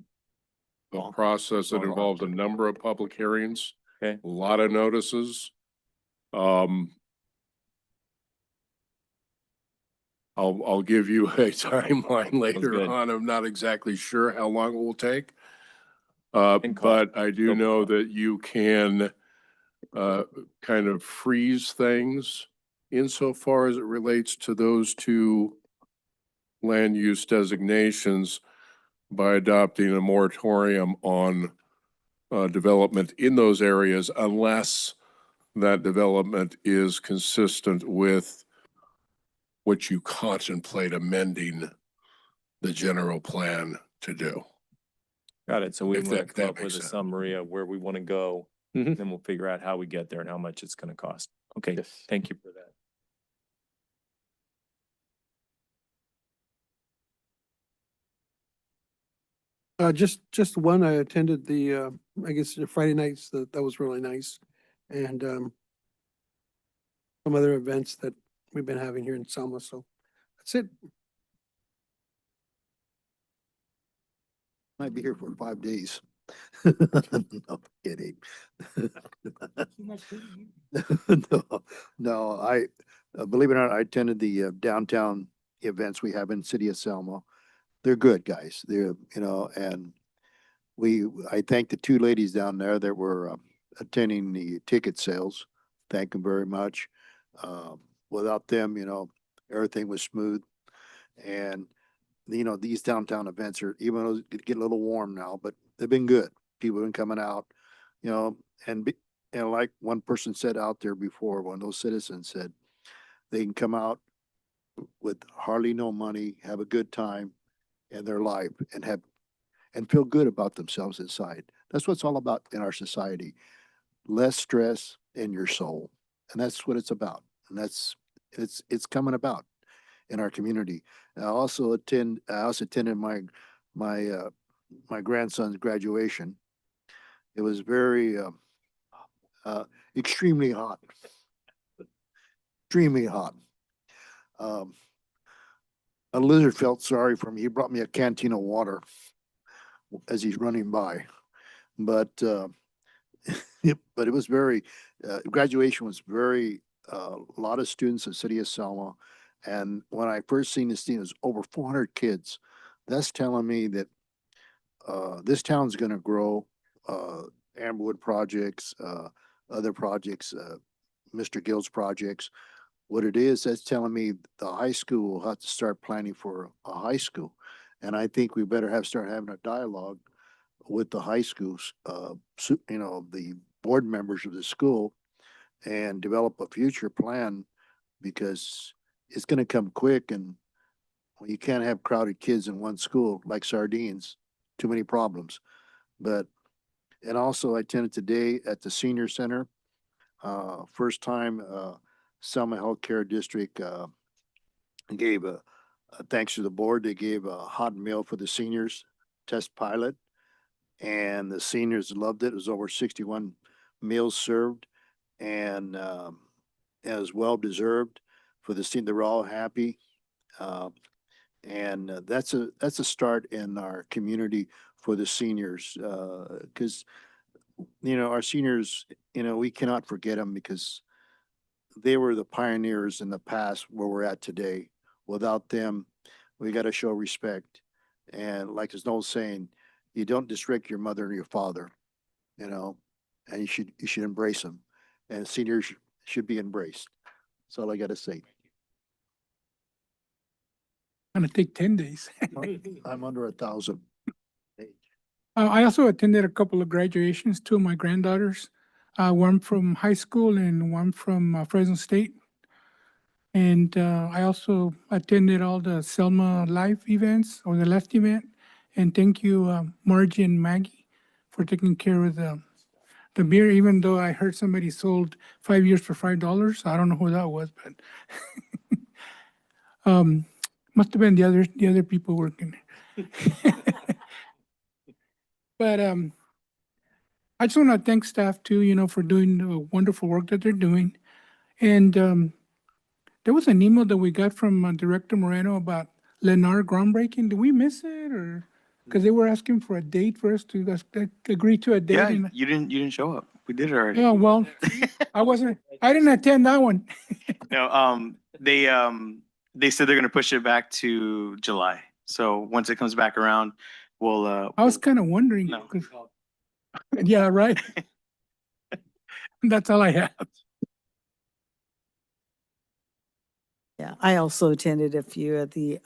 Long. process that Long. involves a number of public hearings. Okay. A lot of notices. I'll give you a timeline later good. on. I'm not exactly sure how long it will take. And cost. But I do know that you can kind of freeze things insofar as it relates to those two land use designations by adopting a moratorium on development in those areas unless that development is consistent with what you contemplate amending the general plan to do. Got it. So we If want to that- come that up with makes a sense. summary of where we want to go. Mhm. Then we'll figure out how we get there and how much it's going to cost. Okay, Yes. thank you for that. Just one, I attended the, I guess the Friday nights, that was really nice. And, some other events that we've been having here in Selma, so that's it. Might be here for 5 days. No, kidding. No, believe it or not, I attended the downtown events we have in City of Selma. They're good, guys. They're, and I thank the two ladies down there that were attending the ticket sales. Thank them very much. Without them, everything was smooth. And, these downtown events are, even though it get a little warm now, but they've been good. People have been coming out, and like one person said out there before, one of those citizens said, they can come out with hardly no money, have a good time in their life and feel good about themselves inside. That's what it's all about in our society. Less stress in your soul. And that's what it's about. And it's coming about in our community. I also attended my grandson's graduation. It was very extremely hot. Extremely hot. A lizard felt sorry for me. He brought me a canteen of water as he's running by. But but it was very graduation was very a lot of students at City of Selma. And when I first seen this team, it was over 400 kids. That's telling me that this town's going to grow. Amberwood projects, other projects, Mr. Gill's projects. What it is, that's telling me the high school will have to start planning for a high school. And I think we better start having a dialogue with the high schools, the board members of the school, and develop a future plan, because it's going to come quick, and you can't have crowded kids in one school like sardines. Too many problems. And also I attended today at the senior center. First time Selma Healthcare District gave thanks to the board, they gave a hot meal for the seniors test pilot, and the seniors loved it. It was over 61 meals served, and it was well deserved for the senior. They were all happy, and that's a start in our community for the seniors, because our seniors, we cannot forget them, because they were the pioneers in the past where we're at today. Without them, we got to show respect. And like there's an old saying, you don't disrespect your mother or your father, and you should embrace them. And seniors should be embraced. That's all I got to say. Gonna take 10 days. I'm under 1,000. I also attended a couple of graduations, two of my granddaughters, one from high school and one from Fresno State. And I also attended all the Selma live events or the last event. And thank you, Margie and Maggie, for taking care of the beer, even though I heard somebody sold 5 years for $5. I don't know who that was, but must have been the other people working. But I just want to thank staff too, for doing the wonderful work that they're doing. And there was an email that we got from Director Moreno about Lennar groundbreaking. Did we miss it, or because they were asking for a date for us to agree to a date? Yeah, And, you didn't show up. We did it already. yeah, well, I didn't attend that one. No, they said they're gonna push it back to July. So once it comes back around, we'll I was kind of wondering. No. 'Cause- yeah, right. That's all I have. Yeah, I also attended a few of the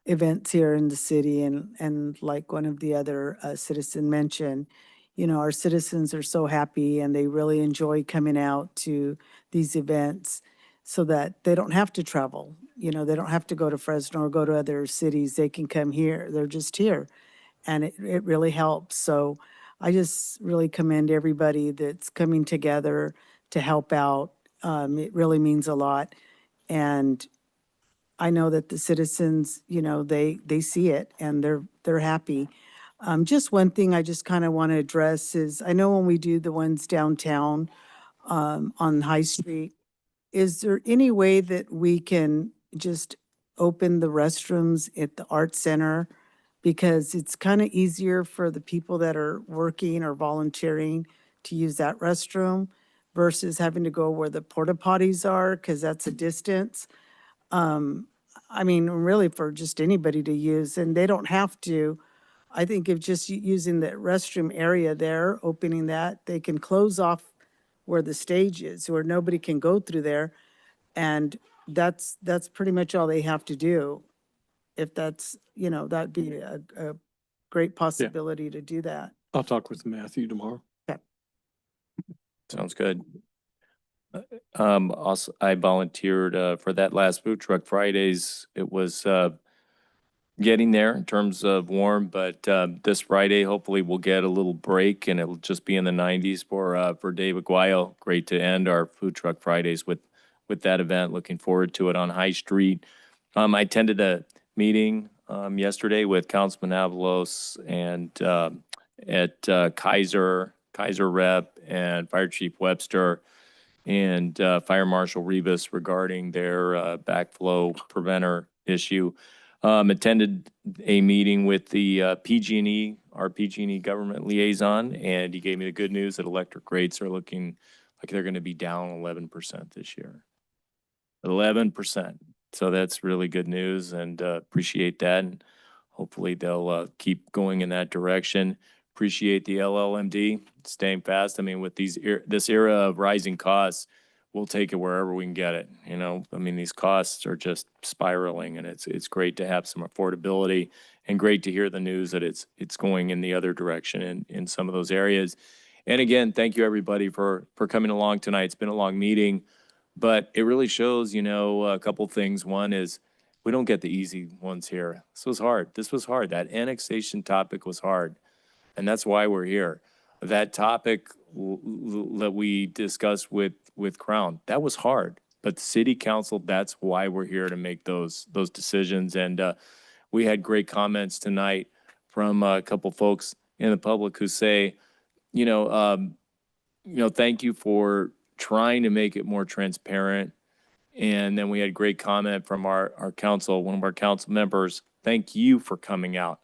events here in the city, and like one of the other citizen mentioned, our citizens are so happy and they really enjoy coming out to these events so that they don't have to travel. They don't have to go to Fresno or go to other cities. They can come here. They're just here. And it really helps. So I just really commend everybody that's coming together to help out. It really means a lot. And I know that the citizens, they see it and they're happy. Just one thing I just kind of want to address is, I know when we do the ones downtown, on High Street, is there any way that we can just open the restrooms at the Art Center? Because it's kind of easier for the people that are working or volunteering to use that restroom versus having to go where the porta potties are, because that's a distance. I mean, really for just anybody to use, and they don't have to. I think if just using the restroom area there, opening that, they can close off where the stage is, where nobody can go through there. And that's pretty much all they have to do. If that's, that'd be a great possibility to do that. I'll talk with Matthew tomorrow. Sounds good. Also, I volunteered for that last Food Truck Fridays. It was getting there in terms of warm, but this Friday, hopefully we'll get a little break and it'll just be in the 90s for Dave Aguayo. Great to end our Food Truck Fridays with that event. Looking forward to it on High Street. I attended a meeting yesterday with Councilman Avalos and at Kaiser Rep and Fire Chief Webster and Fire Marshal Rivas regarding their backflow preventer issue. Attended a meeting with the PG&E, our PG&E government liaison, and he gave me the good news that electric rates are looking like they're going to be down 11% this year. 11%. So that's really good news, and appreciate that. And hopefully they'll keep going in that direction. Appreciate the LLMD staying fast. I mean, with this era of rising costs, we'll take it wherever we can get it. I mean, these costs are just spiraling, and it's great to have some affordability, and great to hear the news that it's going in the other direction in some of those areas. And again, thank you everybody for coming along tonight. It's been a long meeting, but it really shows, a couple things. One is we don't get the easy ones here. This was hard. That annexation topic was hard. And that's why we're here. That topic that we discussed with Crown, that was hard. But the city council, that's why we're here, to make those decisions. And we had great comments tonight from a couple folks in the public who say, thank you for trying to make it more transparent. And then we had great comment from our council, one of our council members. Thank you for coming out.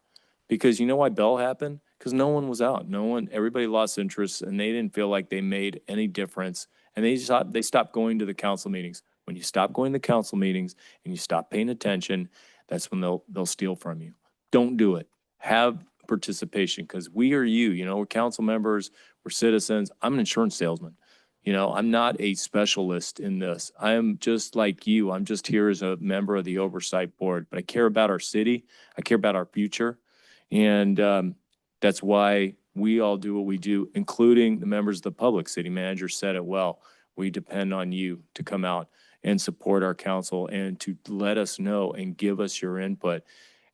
Because you know why Bell happened? Because no one was out. Everybody lost interest, and they didn't feel like they made any difference. And they stopped going to the council meetings. When you stop going to council meetings and you stop paying attention, that's when they'll steal from you. Don't do it. Have participation, because we are you. We're council members, we're citizens. I'm an insurance salesman. I'm not a specialist in this. I am just like you. I'm just here as a member of the oversight board, but I care about our city. I care about our future. And that's why we all do what we do, including the members of the public. City manager said it well. We depend on you to come out and support our council and to let us know and give us your input.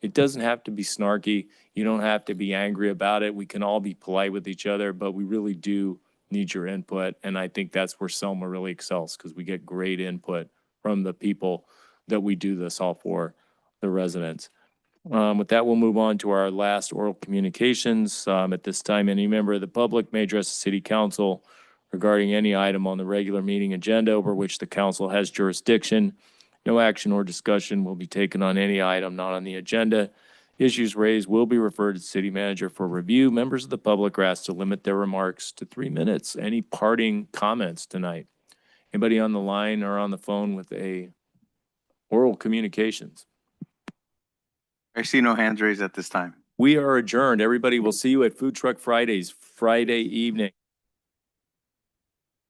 It doesn't have to be snarky. You don't have to be angry about it. We can all be polite with each other, but we really do need your input. And I think that's where Selma really excels, because we get great input from the people that we do this all for, the residents. With that, we'll move on to our last oral communications. At this time, any member of the public may address the city council regarding any item on the regular meeting agenda over which the council has jurisdiction. No action or discussion will be taken on any item not on the agenda. Issues raised will be referred to the city manager for review. Members of the public are asked to limit their remarks to 3 minutes. Any parting comments tonight? Anybody on the line or on the phone with a oral communications? I see no hands raised at this time. We are adjourned. Everybody, will see you at Food Truck Fridays, Friday evening.